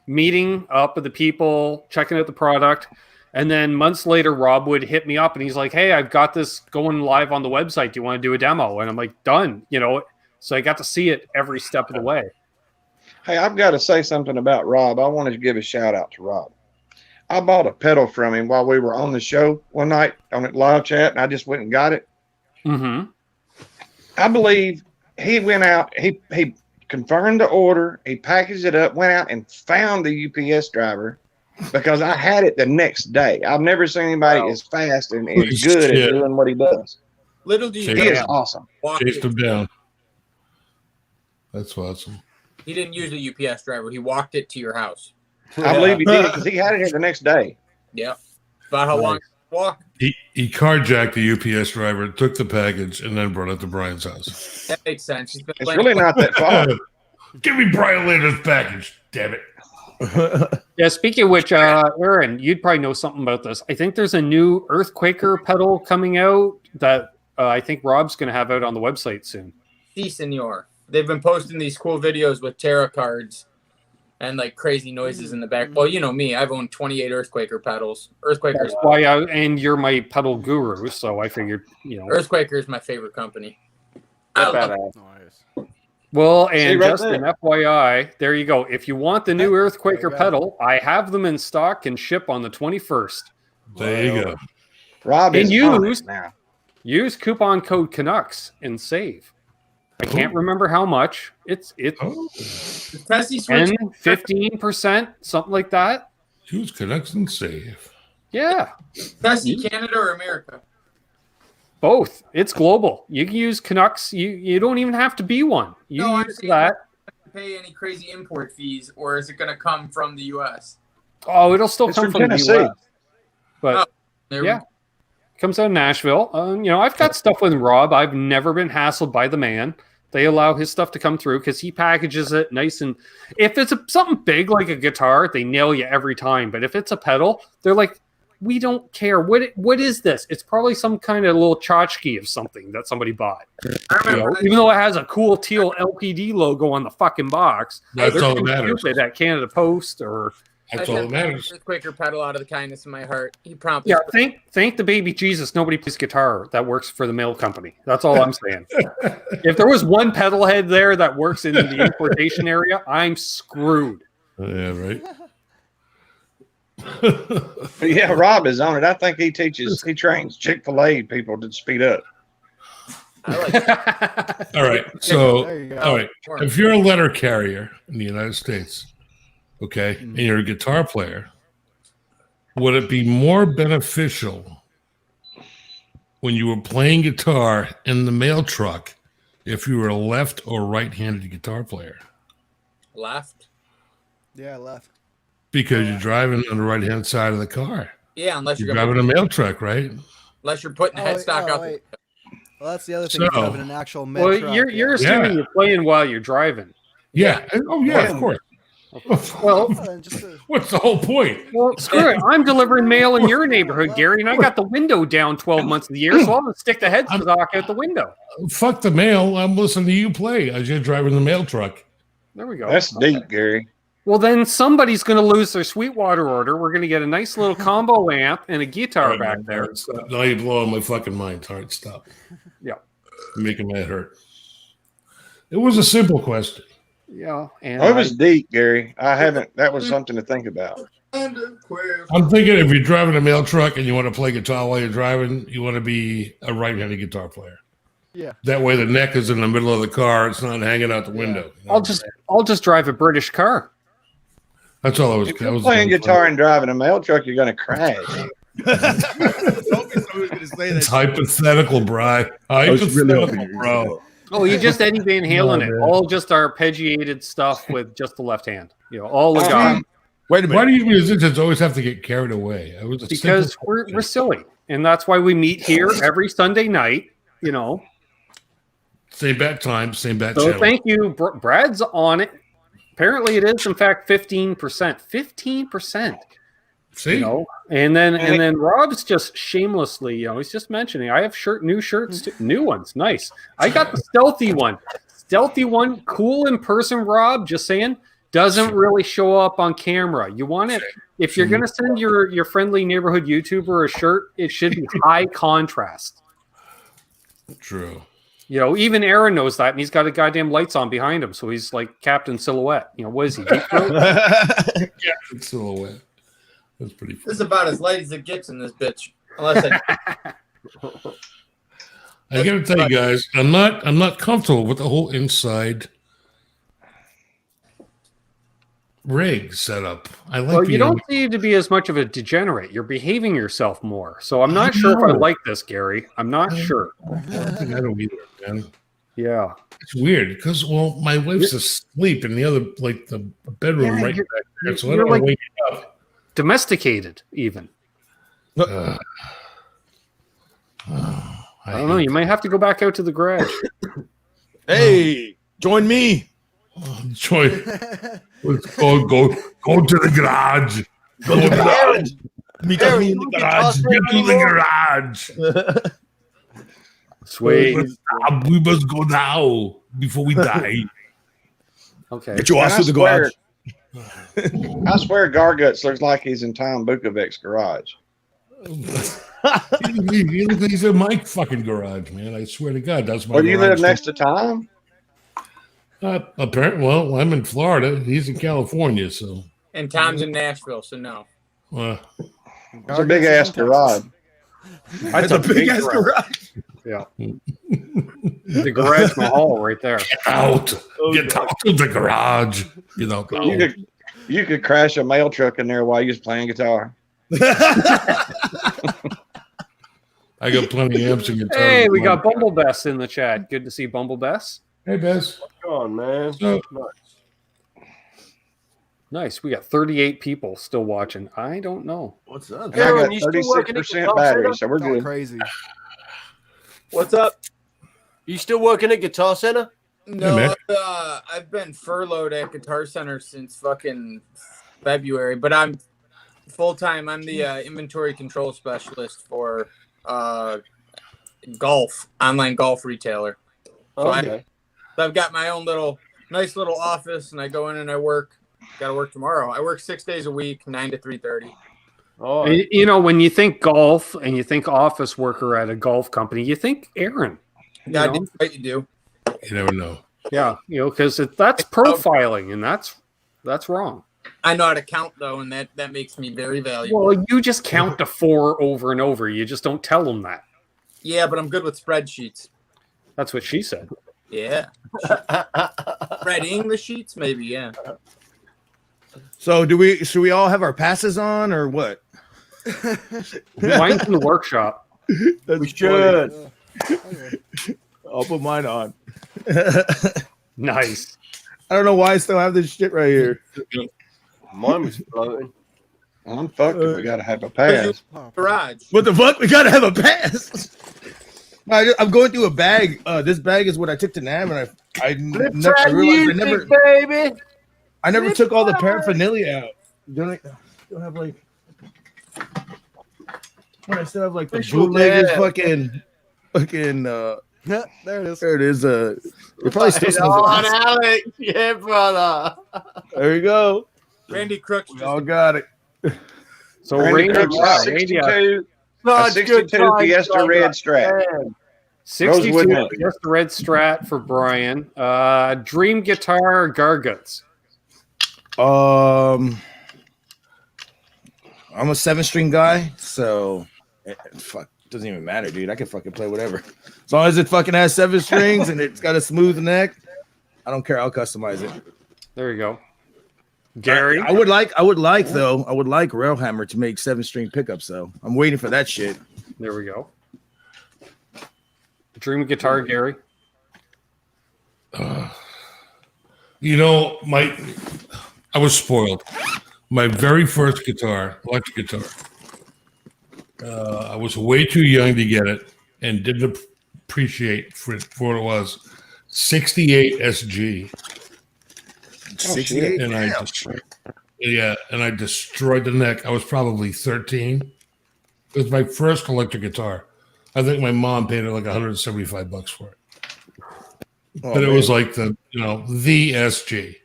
meeting up with the people, checking out the product. And then months later, Rob would hit me up and he's like, hey, I've got this going live on the website. Do you want to do a demo? And I'm like, done, you know. So I got to see it every step of the way. Hey, I've got to say something about Rob. I wanted to give a shout out to Rob. I bought a pedal from him while we were on the show one night on it live chat, and I just went and got it. Mm-hmm. I believe he went out, he confirmed the order, he packaged it up, went out and found the UPS driver, because I had it the next day. I've never seen anybody as fast and as good at doing what he does. Little do you know, he is awesome. Chased him down. That's awesome. He didn't use a UPS driver. He walked it to your house. I believe he did, because he had it here the next day. Yeah. About how long? Walk. He carjacked the UPS driver, took the package, and then brought it to Brian's house. That makes sense. It's really not that far. Give me Brian Lander's package, damn it. Yeah, speaking of which, Aaron, you'd probably know something about this. I think there's a new Earthquaker pedal coming out that I think Rob's going to have out on the website soon. Si, senor. They've been posting these cool videos with tarot cards and like crazy noises in the back. Well, you know me, I've owned 28 Earthquaker pedals. Earthquaker. That's why and you're my pedal guru, so I figured, you know. Earthquaker is my favorite company. Well, and Justin, FYI, there you go. If you want the new Earthquaker pedal, I have them in stock and ship on the 21st. There you go. Rob and is use coupon code Canucks and save. I can't remember how much. It's Tesi Switch 15%, something like that. Use Canucks and save. Yeah. Tesi, Canada or America? Both. It's global. You can use Canucks. You don't even have to be one. You use that. Pay any crazy import fees, or is it going to come from the U.S.? Oh, it'll still come from the U.S. But it comes out of Nashville. You know, I've got stuff with Rob. I've never been hassled by the man. They allow his stuff to come through because he packages it nice. And if it's something big like a guitar, they nail you every time. But if it's a pedal, they're like, we don't care. What is this? It's probably some kind of little tchotchke of something that somebody bought. You know, even though it has a cool teal LPD logo on the fucking box. That's all that matters. At Canada Post or... That's all that matters. Quaker pedal out of the kindness of my heart. He promptly. Yeah, thank the baby Jesus. Nobody plays guitar that works for the mail company. That's all I'm saying. If there was one pedal head there that works in the importation area, I'm screwed. Yeah, right. Yeah, Rob is on it. I think he trains Chick-fil-A people to speed up. I like that. All right. So, all right. If you're a letter carrier in the United States, okay, and you're a guitar player, would it be more beneficial when you were playing guitar in the mail truck if you were a left or right-handed guitar player? Left. Yeah, left. Because you're driving on the right-hand side of the car. Yeah, unless you're driving a mail truck, right? Unless you're putting the headstock out. Wait. Well, that's the other thing. Driving an actual mail well, truck. You're assuming you're playing while you're driving. Yeah. Oh, yeah, of course. Well, what's the whole point? Well, screw it. I'm delivering mail in your neighborhood, Gary, and I got the window down 12 months of the year, so I'm going to stick the headstock out the window. Fuck the mail. I'm listening to you play as you're driving the mail truck. There we go. That's deep, Gary. Well, then somebody's going to lose their Sweetwater order. We're going to get a nice little combo amp and a guitar back there. Now you're blowing my fucking mind. All right, stop. Yeah. You're making my head hurt. It was a simple question. Yeah. And it was deep, Gary. That was something to think about. I'm thinking if you're driving a mail truck and you want to play guitar while you're driving, you want to be a right-handed guitar player. Yeah. That way the neck is in the middle of the car. It's not hanging out the window. I'll just drive a British car. That's all I was. If you're playing guitar and driving a mail truck, you're going to crash. It's hypothetical, Bri. Hypothetical, bro. Oh, you just Eddie Van Halen it. All just arpeggiated stuff with just the left hand. All the guys. Wait a minute. Why do you musicians always have to get carried away? Because we're silly, and that's why we meet here every Sunday night. Same bat time, same bat So channel. thank you, Brad's on it. Apparently, it is in fact 15%. 15%. See, and then Rob's just shamelessly, he's just mentioning, I have new shirts, too. New ones, nice. I got the stealthy one, cool in person. Rob, just saying, doesn't really show up on camera. You want it if you're gonna send your friendly neighborhood YouTuber a shirt, it should be high contrast. True. Even Aaron knows that, and he's got a goddamn lights on behind him, so he's like Captain Silhouette. What is he? Captain Silhouette. That's pretty funny. This is about as light as it gets in this bitch. Unless I gotta tell you guys, I'm not comfortable with the whole inside rig setup. You don't need to be as much of a degenerate. You're behaving yourself more. So I'm not sure if I like this, Gary. I'm not sure. I don't either, man. Yeah. It's weird because, my wife's asleep in the other, the bedroom right back there. So I don't want to wake her up. Domesticated, even. I don't know. You might have to go back out to the garage. Hey, join me. Join. Let's go to the garage. Go to the garage. Meet me in the garage. Get to the garage. Sweet. We must go now before we die. Okay. Get your ass to the garage. I swear Garguts looks like he's in Tom Bukovic's garage. He looks like he's in my fucking garage, man. I swear to God, that's my garage. You live next to Tom? Apparently, I'm in Florida. He's in California, so. And Tom's in Nashville, so no. It's a big-ass garage. That's a big-ass garage. Yeah. The garage mahal right there. Get out to the garage. You could crash a mail truck in there while you was playing guitar. I got plenty of amps and guitars. Hey, we got Bumble Bess in the chat. Good to see Bumble Bess. Hey, Bess. What's going on, man? Nice. We got 38 people still watching. I don't know. What's up? Aaron, you still working at 36% battery, so we're good. Crazy. What's up? You still working at Guitar Center? No, I've been furloughed at Guitar Center since fucking February, but I'm full-time. I'm the inventory control specialist for online golf retailer. So I've got my own nice little office, and I go in and I work. Got to work tomorrow. I work 6 days a week, 9 to 3:30. Oh, when you think golf and you think office worker at a golf company, you think Aaron. Yeah, right, you do. You never know. Yeah, because that's profiling, and that's wrong. I know how to count though, and that makes me very valuable. Well, you just count to 4 over and over. You just don't tell them that. Yeah, but I'm good with spreadsheets. That's what she said. Yeah. Spreading the sheets, maybe. Yeah. So should we all have our passes on or what? Mine's in the workshop. We should. I'll put mine on. Nice. I don't know why I still have this shit right here. Mine was floating. I'm fucked if we gotta have a pass. Garage. What the fuck? We gotta have a pass. I'm going through a bag. This bag is what I took to NAMM, and I realized I never took all the paraphernalia out. Don't have like. I still have like the bootleggers fucking. Yeah, there it is. There it is. It probably still smells like Alex. Yeah, brother. There you go. Randy Crooks. We all got it. So Randy Crooks, 62 Fiesta red Strat. 62 Fiesta red Strat for Brian. Dream guitar Garguts. I'm a 7-string guy, so fuck. Doesn't even matter, dude. I can fucking play whatever. As long as it fucking has 7 strings and it's got a smooth neck, I don't care. I'll customize it. There you go. Gary? I would like Railhammer to make 7-string pickups, though. I'm waiting for that shit. There we go. Dream guitar, Gary. You know, I was spoiled. My very first guitar, electric guitar. I was way too young to get it and didn't appreciate for what it was. 68 SG. 68. And I destroyed the neck. I was probably 13. It was my first electric guitar. I think my mom paid her like $175 for it. But it was like the SG,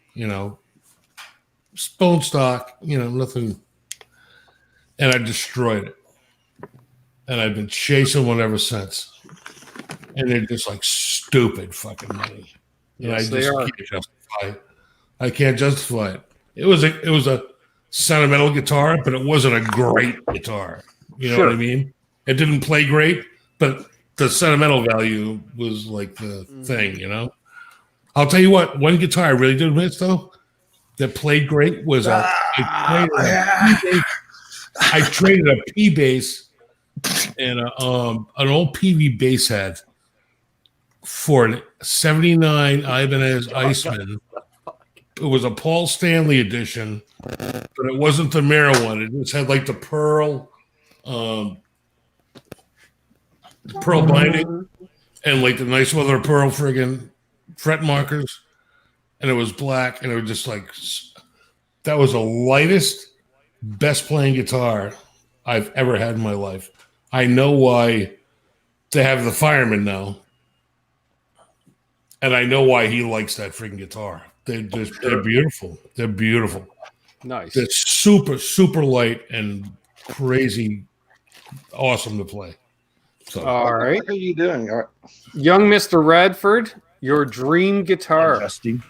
bone stock, nothing. And I destroyed it. And I've been chasing one ever since. And they're just like stupid fucking money. Yes, and I just can't justify it. I can't justify it. It was a sentimental guitar, but it wasn't a great guitar. You know what I mean? It didn't play great, but the sentimental value was like the thing, I'll tell you what, one guitar I really did miss though, that played great was I traded a P bass and an old PV bass head for a 79 Ibanez Iceman. It was a Paul Stanley edition, but it wasn't the mirror one. It just had like the pearl binding and like the nice mother of pearl friggin' fret markers, and it was black, and it was just like that was the lightest, best playing guitar I've ever had in my life. I know why they have the fireman now, and I know why he likes that freaking guitar. They're beautiful. They're beautiful. Nice. They're super, super light and crazy awesome to play. So, all right. What are you doing? Young Mr. Radford, your dream guitar. Adjusting.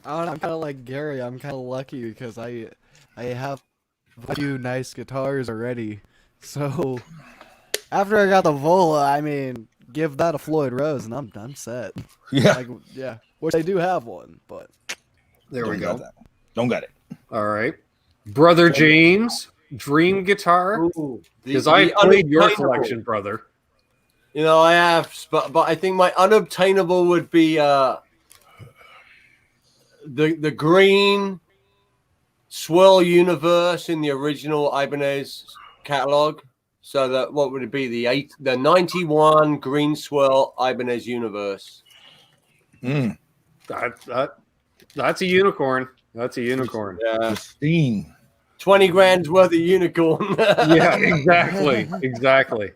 I'm kind of like Gary. I'm kind of lucky because I have a few nice guitars already. So after I got the Vola, I mean, give that a Floyd Rose and I'm set. Yeah. Which I do have one, but there we go. Don't got it. All right. Brother James, dream guitar. Because I played your collection, brother. I have, but I think my unobtainable would be the green Swirl Universe in the original Ibanez catalog. So that what would it be? The 91 green Swirl Ibanez Universe. That's a unicorn. That's a unicorn. Yeah. 20 grand's worth of unicorn. Yeah, exactly.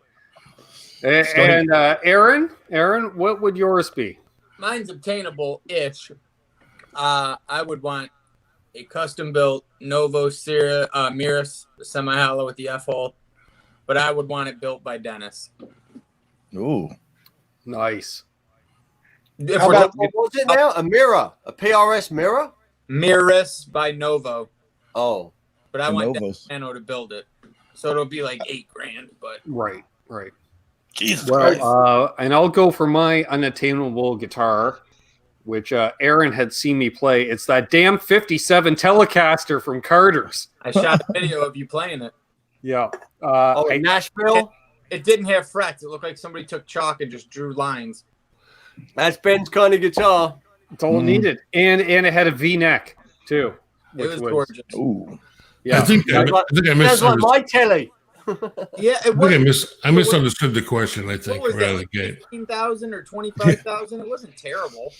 And Aaron, what would yours be? Mine's obtainable-ish. I would want a custom-built Novo Miras semi-hollow with the F-hole, but I would want it built by Dennis. Ooh. Nice. What was it now? A mirror? A PRS mirror? Miras by Novo. Oh. But I want Dano to build it. So it'll be like $8,000, but Right. Jesus Christ. Christ. And I'll go for my unattainable guitar, which Aaron had seen me play. It's that damn 57 Telecaster from Carter's. I shot a video of you playing it. Yeah. In Nashville? It didn't have frets. It looked like somebody took chalk and just drew lines. That's Ben's kind of guitar. It's all it needed. And it had a V-neck, too. It was gorgeous. Ooh. Yeah. I think I Sounds like my telly. Yeah, I misunderstood the question. I think right out of the gate. 15,000 or 25,000. It wasn't terrible.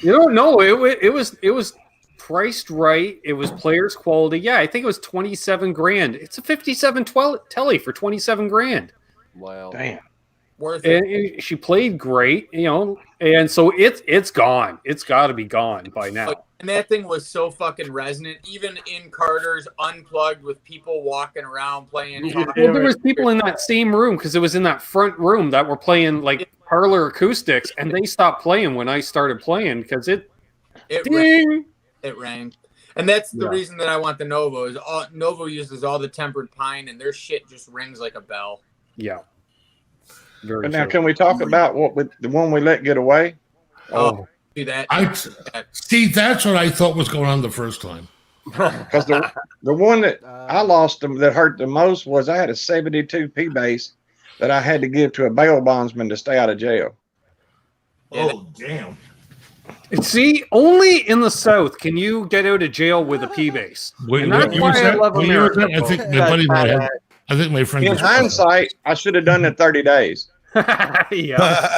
No, it was priced right. It was players quality. Yeah, I think it was $27,000. It's a 57 telly for $27,000. Wow, damn, worth it. And she played great, and so it's gone. It's got to be gone by now. And that thing was so fucking resonant, even in Carter's unplugged with people walking around playing. Well, there was people in that same room because it was in that front room that were playing like parlor acoustics, and they stopped playing when I started playing because it rang. And that's the reason that I want the Novo. Novo uses all the tempered pine, and their shit just rings like a bell. Yeah. Very But now, true. can we talk about the one we let get away? Oh, Do that. See, that's what I thought was going on the first time. Because the one that I lost that hurt the most was I had a 72 P bass that I had to give to a bail bondsman to stay out of jail. Oh, damn. See, only in the South can you get out of jail with a P bass. And that's why I love America. I think my buddy I think my friend. In hindsight, I should have done it 30 days. Yeah.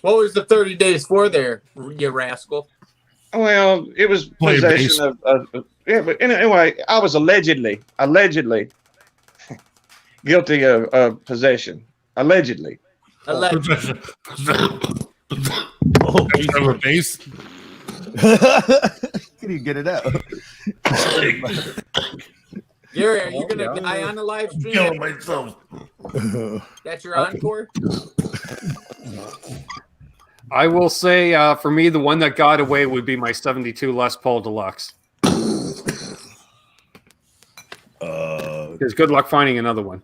What was the 30 days for there, you rascal? Well, it was possession of yeah, but anyway, I was allegedly guilty of possession. Allegedly. Possession. Oh, of a bass. Can you get it out? Gary, are you gonna die on the live stream? Killing myself. That's your encore? I will say, for me, the one that got away would be my 72 Les Paul Deluxe. Because good luck finding another one.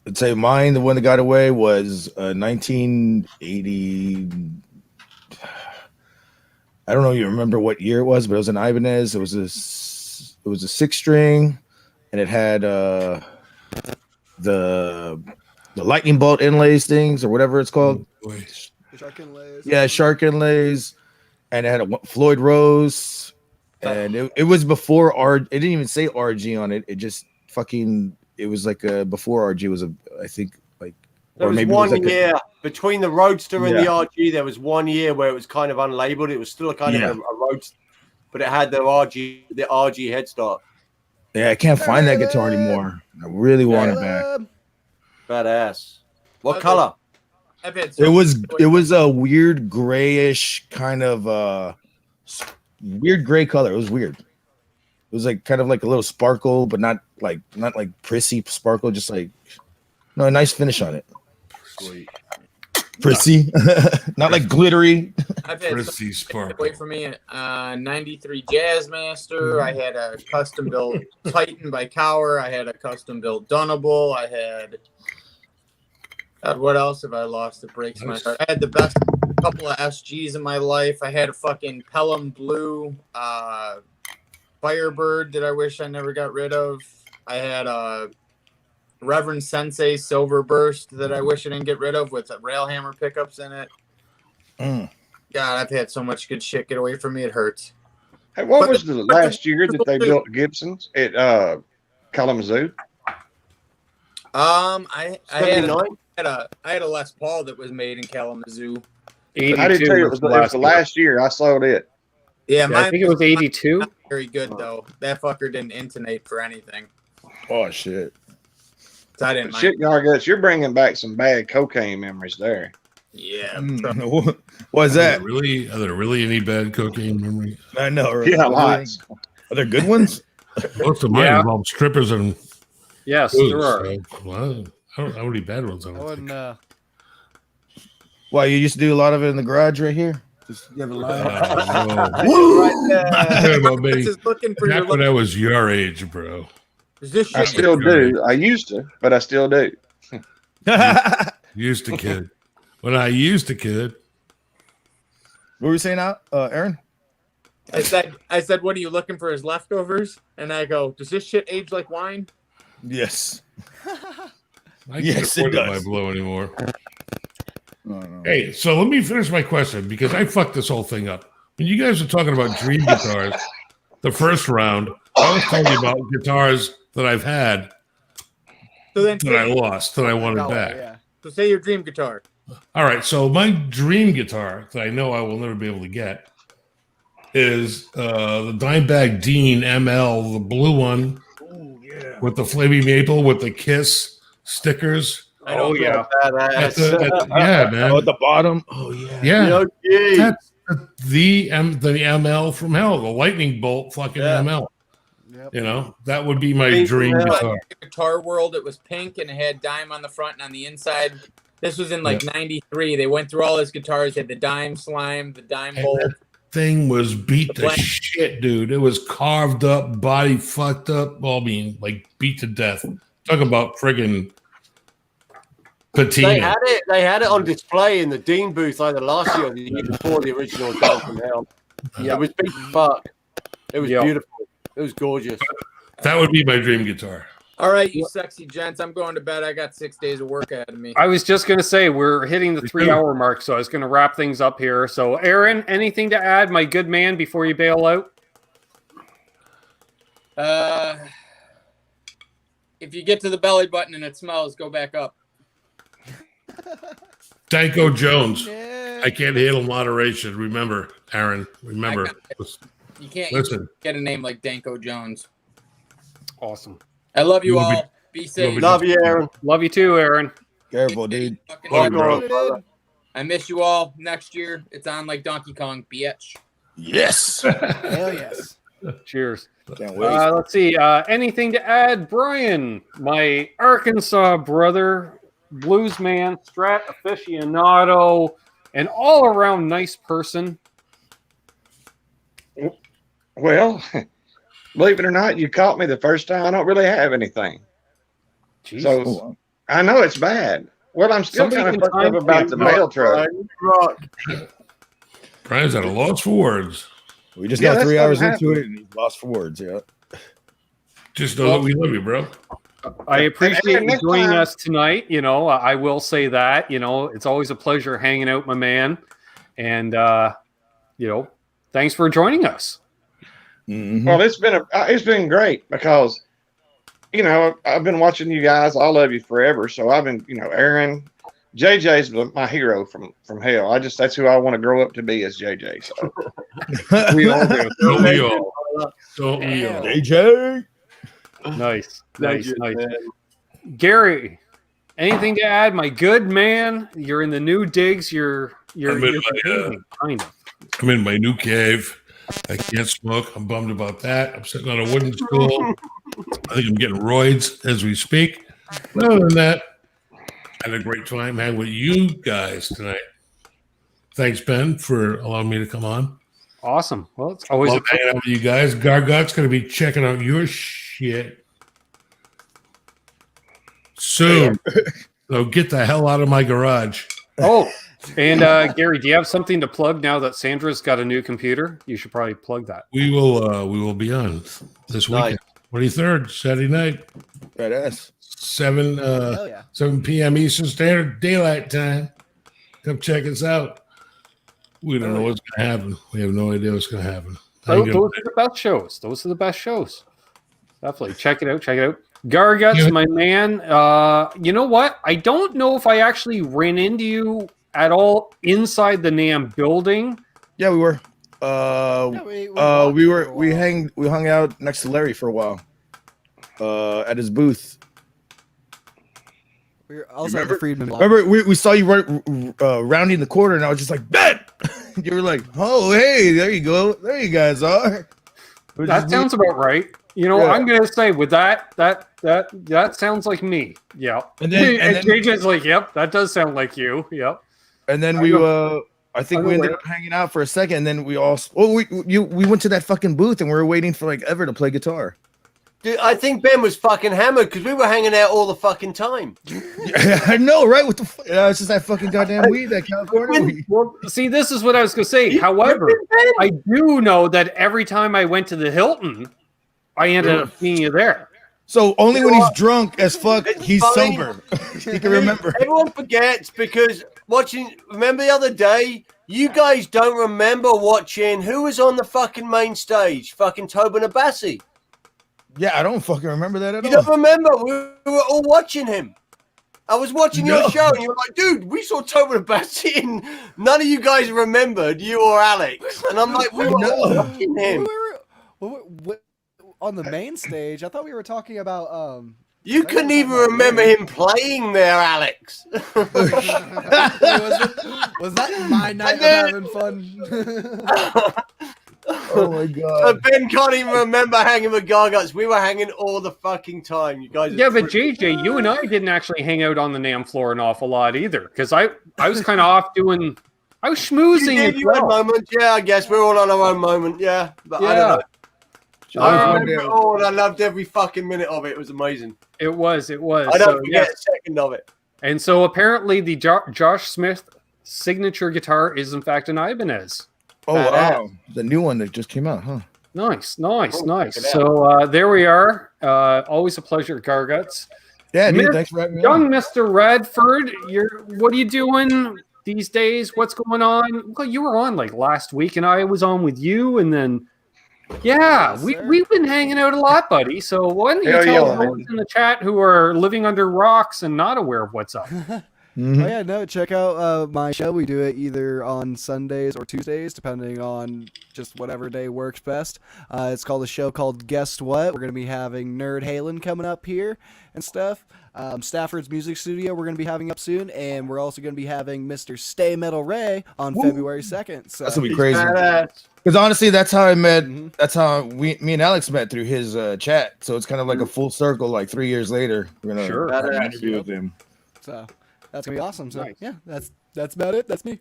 I'd say mine, the one that got away was 1980. I don't know if you remember what year it was, but it was an Ibanez. It was a 6-string, and it had the lightning bolt inlays things or whatever it's called. Shark inlays. Yeah, shark inlays, and it had a Floyd Rose, and it was before it didn't even say RG on it. It just fucking. It was like before RG was I think like, there or was maybe one it was like year between the Roadster and the RG. There was 1 year where it was kind of unlabeled. It was still a kind of a Roadster, but it had the RG headstock. Yeah, I can't find that guitar anymore. I really want it back. Badass. What color? It was a weird grayish kind of weird gray color. It was weird. It was like kind of like a little sparkle, but not like prissy sparkle, just like a nice finish on it. Sweet. Prissy. Not like glittery. I've had Prissy sparkle. away from me 93 Jazzmaster. I had a custom built Titan by Cower. I had a custom built Dunnable. I had God, what else have I lost that breaks my heart? I had the best couple of SGs in my life. I had a fucking Pelham Blue Firebird that I wish I never got rid of. I had a Reverend Sensei Silver Burst that I wish I didn't get rid of with railhammer pickups in it. God, I've had so much good shit get away from me. It hurts. Hey, what was the last year that they built Gibsons at Kalamazoo? I had a Les Paul that was made in Kalamazoo. I didn't tell you it was the last year I sold it. Yeah, I think it was 82. Very good though. That fucker didn't intonate for anything. Oh shit! So I didn't mind. Shit, Garguts, you're bringing back some bad cocaine memories there. Yeah. What is that? Are there really any bad cocaine memories? I know. Right? Yeah, lots. Are there good ones? Most of mine involve strippers and yes, booze, there are. So, well, I don't know any bad ones. I don't think. Why you used to do a lot of it in the garage right here? Just you have a line. Looking for Back when I was your age, bro. I still do. I used to, but I still do. Used to kid. When I used to kid. What were you saying now, Aaron? I said, what are you looking for as leftovers? And I go, does this shit age like wine? Yes. I can't afford my blow anymore. Oh, no. Hey, so let me finish my question because I fucked this whole thing up. When you guys were talking about dream guitars, the first round, I was telling you about guitars that I've had that I lost, that I wanted back. Yeah. So say your dream guitar. All right, so my dream guitar that I know I will never be able to get is the Dimebag Dean ML, the blue one, with the flaming maple, with the Kiss stickers. Oh yeah, yeah, man. Oh, at the bottom. Oh yeah, yeah. That's the ML from hell, the lightning bolt fucking ML. Yep. You know, that would be my dream guitar. Guitar World, it was pink and it had dime on the front and on the inside. This was in like '93. They went through all his guitars. Had the dime slime, the dime bolt. thing was beat to shit, dude. It was carved up, body fucked up. Well, I mean, like beat to death. Talk about friggin' patina. They had it on display in the Dean booth either last year or the year before the original Down from Hell. It was beat fuck. It was beautiful. It was gorgeous. That would be my dream guitar. All right, you sexy gents. I'm going to bed. I got 6 days of work ahead of me. I was just going to say we're hitting the 3-hour mark, so I was going to wrap things up here. So, Aaron, anything to add, my good man, before you bail out? If you get to the belly button and it smells, go back up. Danko Jones. I can't handle moderation. Remember, Aaron. Remember. You can't get a name like Danko Jones. Awesome. I love you all. Be safe. Love you, Aaron. Love you too, Aaron. Careful, dude. I miss you all. Next year, it's on like Donkey Kong, bitch. Yes. Hell yes. Cheers. Can't wait. Let's see. Anything to add, Brian? My Arkansas brother, blues man, Strat aficionado, an all-around nice person. Well, believe it or not, you caught me the first time. I don't really have anything. Jesus. So I know it's bad. Well, I'm still kind of fucked up about the mail truck. Brian's at a loss for words. We just got 3 hours into it and he's lost for words. Yeah. Just know that we love you, bro. I appreciate you joining us tonight. You know, I will say that. You know, it's always a pleasure hanging out, my man. And, you know, thanks for joining us. Mm-hmm. Well, it's been great because, you know, I've been watching you guys. I love you forever. So I've been, you know, Aaron, JJ's my hero from hell. That's who I want to grow up to be as JJ. So we all do. Don't we all? Don't we all? JJ. Nice. Gary, anything to add, my good man? You're in the new digs. You're kind of. I'm in my new cave. I can't smoke. I'm bummed about that. I'm sitting on a wooden stool. I think I'm getting roids as we speak. But other than that, I had a great time hanging with you guys tonight. Thanks, Ben, for allowing me to come on. Awesome. Well, it's always Love hanging out with you guys. Gargot's going to be checking out your shit soon. So get the hell out of my garage. Oh, and Gary, do you have something to plug now that Sandra's got a new computer? You should probably plug that. We will be on this weekend, 23rd, Saturday night. Badass. 7 p.m. Eastern Standard Daylight Time. Come check us out. We don't know what's going to happen. We have no idea what's going to happen. Those are the best shows. Those are the best shows. Definitely check it out. Garguts, my man. You know what? I don't know if I actually ran into you at all inside the NAMM building. Yeah, we were. We hung out next to Larry for a while. At his booth. We were also at the Friedman block. Remember, we saw you rounding the corner, and I was just like, Ben! You were like, oh, hey, there you go. There you guys are. That sounds about right. You know, I'm gonna say with that sounds like me. Yeah. And then JJ's like, yep, that does sound like you. Yep. And then we I think we ended up hanging out for a second, and then we went to that fucking booth, and we were waiting for like Ever to play guitar. Dude, I think Ben was fucking hammered because we were hanging out all the fucking time. Yeah, I know, right? What the fuck? It's just that fucking goddamn weed, that California weed. Well, see, this is what I was going to say. However, I do know that every time I went to the Hilton, I ended up seeing you there. So only when he's drunk as fuck, he's sober. He can remember. Everyone forgets because remember the other day, you guys don't remember watching who was on the fucking main stage? Fucking Tobin Abassi. Yeah, I don't fucking remember that at all. You don't remember? We were all watching him. I was watching your show, and you were like, dude, we saw Tobin Abassi, and none of you guys remembered, you or Alex. And I'm like, we were all watching him. On the main stage, I thought we were talking about... You couldn't even remember him playing there, Alex. Was that my night of having fun? Oh my god! Ben can't even remember hanging with Garguts. We were hanging all the fucking time. You guys. Yeah, but JJ, you and I didn't actually hang out on the NAMM floor an awful lot either, because I was kind of off doing I was schmoozing. You had moments, yeah. I guess we're all on our own moment, yeah. But I don't know. I loved every fucking minute of it. It was amazing. It was. I don't forget a second of it. And so apparently the Josh Smith signature guitar is in fact an Ibanez. Oh wow, the new one that just came out, huh? Nice. So there we are. Always a pleasure, Garguts. Yeah, dude, thanks for having me young on. Mr. Radford, what are you doing these days? What's going on? Well, you were on like last week, and I was on with you, and then we've been hanging out a lot, buddy. So why don't you tell those in the chat who are living under rocks and not aware of what's up? Oh yeah, no, check out my show. We do it either on Sundays or Tuesdays, depending on just whatever day works best. It's called a show called Guess What. We're going to be having Nerd Halen coming up here and stuff. Stafford's Music Studio we're going to be having up soon, and we're also going to be having Mr. Stay Metal Ray on February 2nd. So that's going to be crazy. Because honestly, that's how I met. That's how me and Alex met, through his chat. So it's kind of like a full circle. Like 3 years later, we're going to have an interview with him. So that's gonna be awesome. So yeah, that's about it. That's me.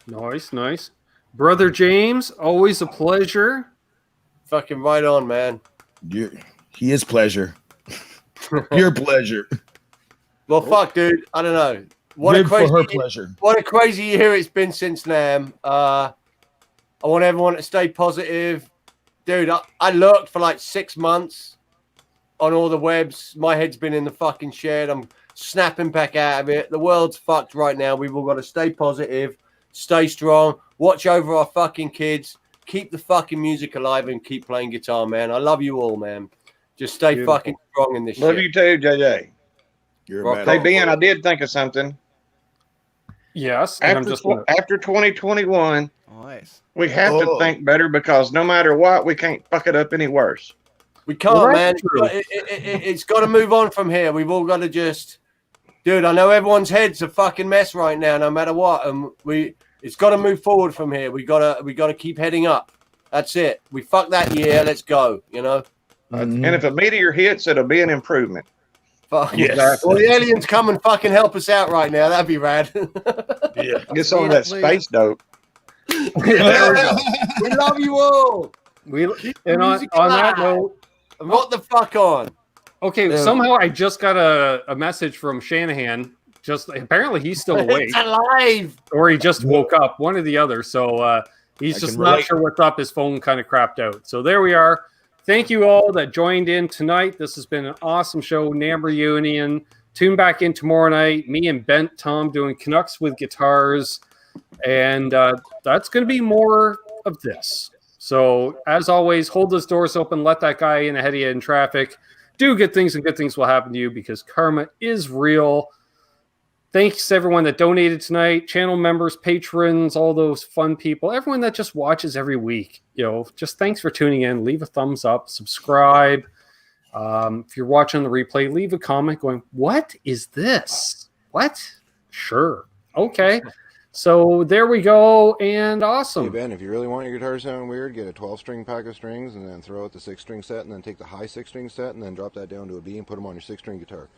Nice. Brother James, always a pleasure. Fucking right on, man. He is pleasure. Your pleasure. Well, fuck, dude. I don't know. What a crazy year it's been since NAMM. I want everyone to stay positive. Dude, I lurked for like 6 months on all the webs. My head's been in the fucking shed. I'm snapping back out of it. The world's fucked right now. We've all got to stay positive, stay strong, watch over our fucking kids, keep the fucking music alive, and keep playing guitar, man. I love you all, man. Just stay fucking strong in this shit. Love you too, JJ. You're a man. Hey, Ben, I did think of something. Yes. After 2021, nice. We have to think better, because no matter what, we can't fuck it up any worse. We can't, man. It's got to move on from here. We've all got to just... Dude, I know everyone's head's a fucking mess right now, no matter what. And it's got to move forward from here. We gotta keep heading up. That's it. We fucked that year. Let's go. You know. And if a meteor hits, it'll be an improvement. Fuck yes. Well, the aliens come and fucking help us out right now. That'd be rad. Get some of that space dope. We love you all. And on that note, what the fuck on? Okay, somehow I just got a message from Shanahan. Just apparently he's still awake. It's alive. Or he just woke up, one or the other. So he's just not sure what's up. His phone kind of crapped out. So there we are. Thank you all that joined in tonight. This has been an awesome show. NAMM reunion. Tune back in tomorrow night. Me and Bent Tom doing Canucks with guitars. And that's going to be more of this. So as always, hold those doors open. Let that guy in ahead of you in traffic. Do good things, and good things will happen to you, because karma is real. Thanks to everyone that donated tonight, channel members, patrons, all those fun people, everyone that just watches every week. Just thanks for tuning in. Leave a thumbs up, subscribe. If you're watching the replay, leave a comment going, what is this? What? Sure. Okay. So there we go, and awesome. Hey Ben, if you really want your guitar to sound weird, get a 12-string pack of strings and then throw out the 6-string set, and then take the high 6-string set and then drop that down to a B and put them on your 6-string guitar.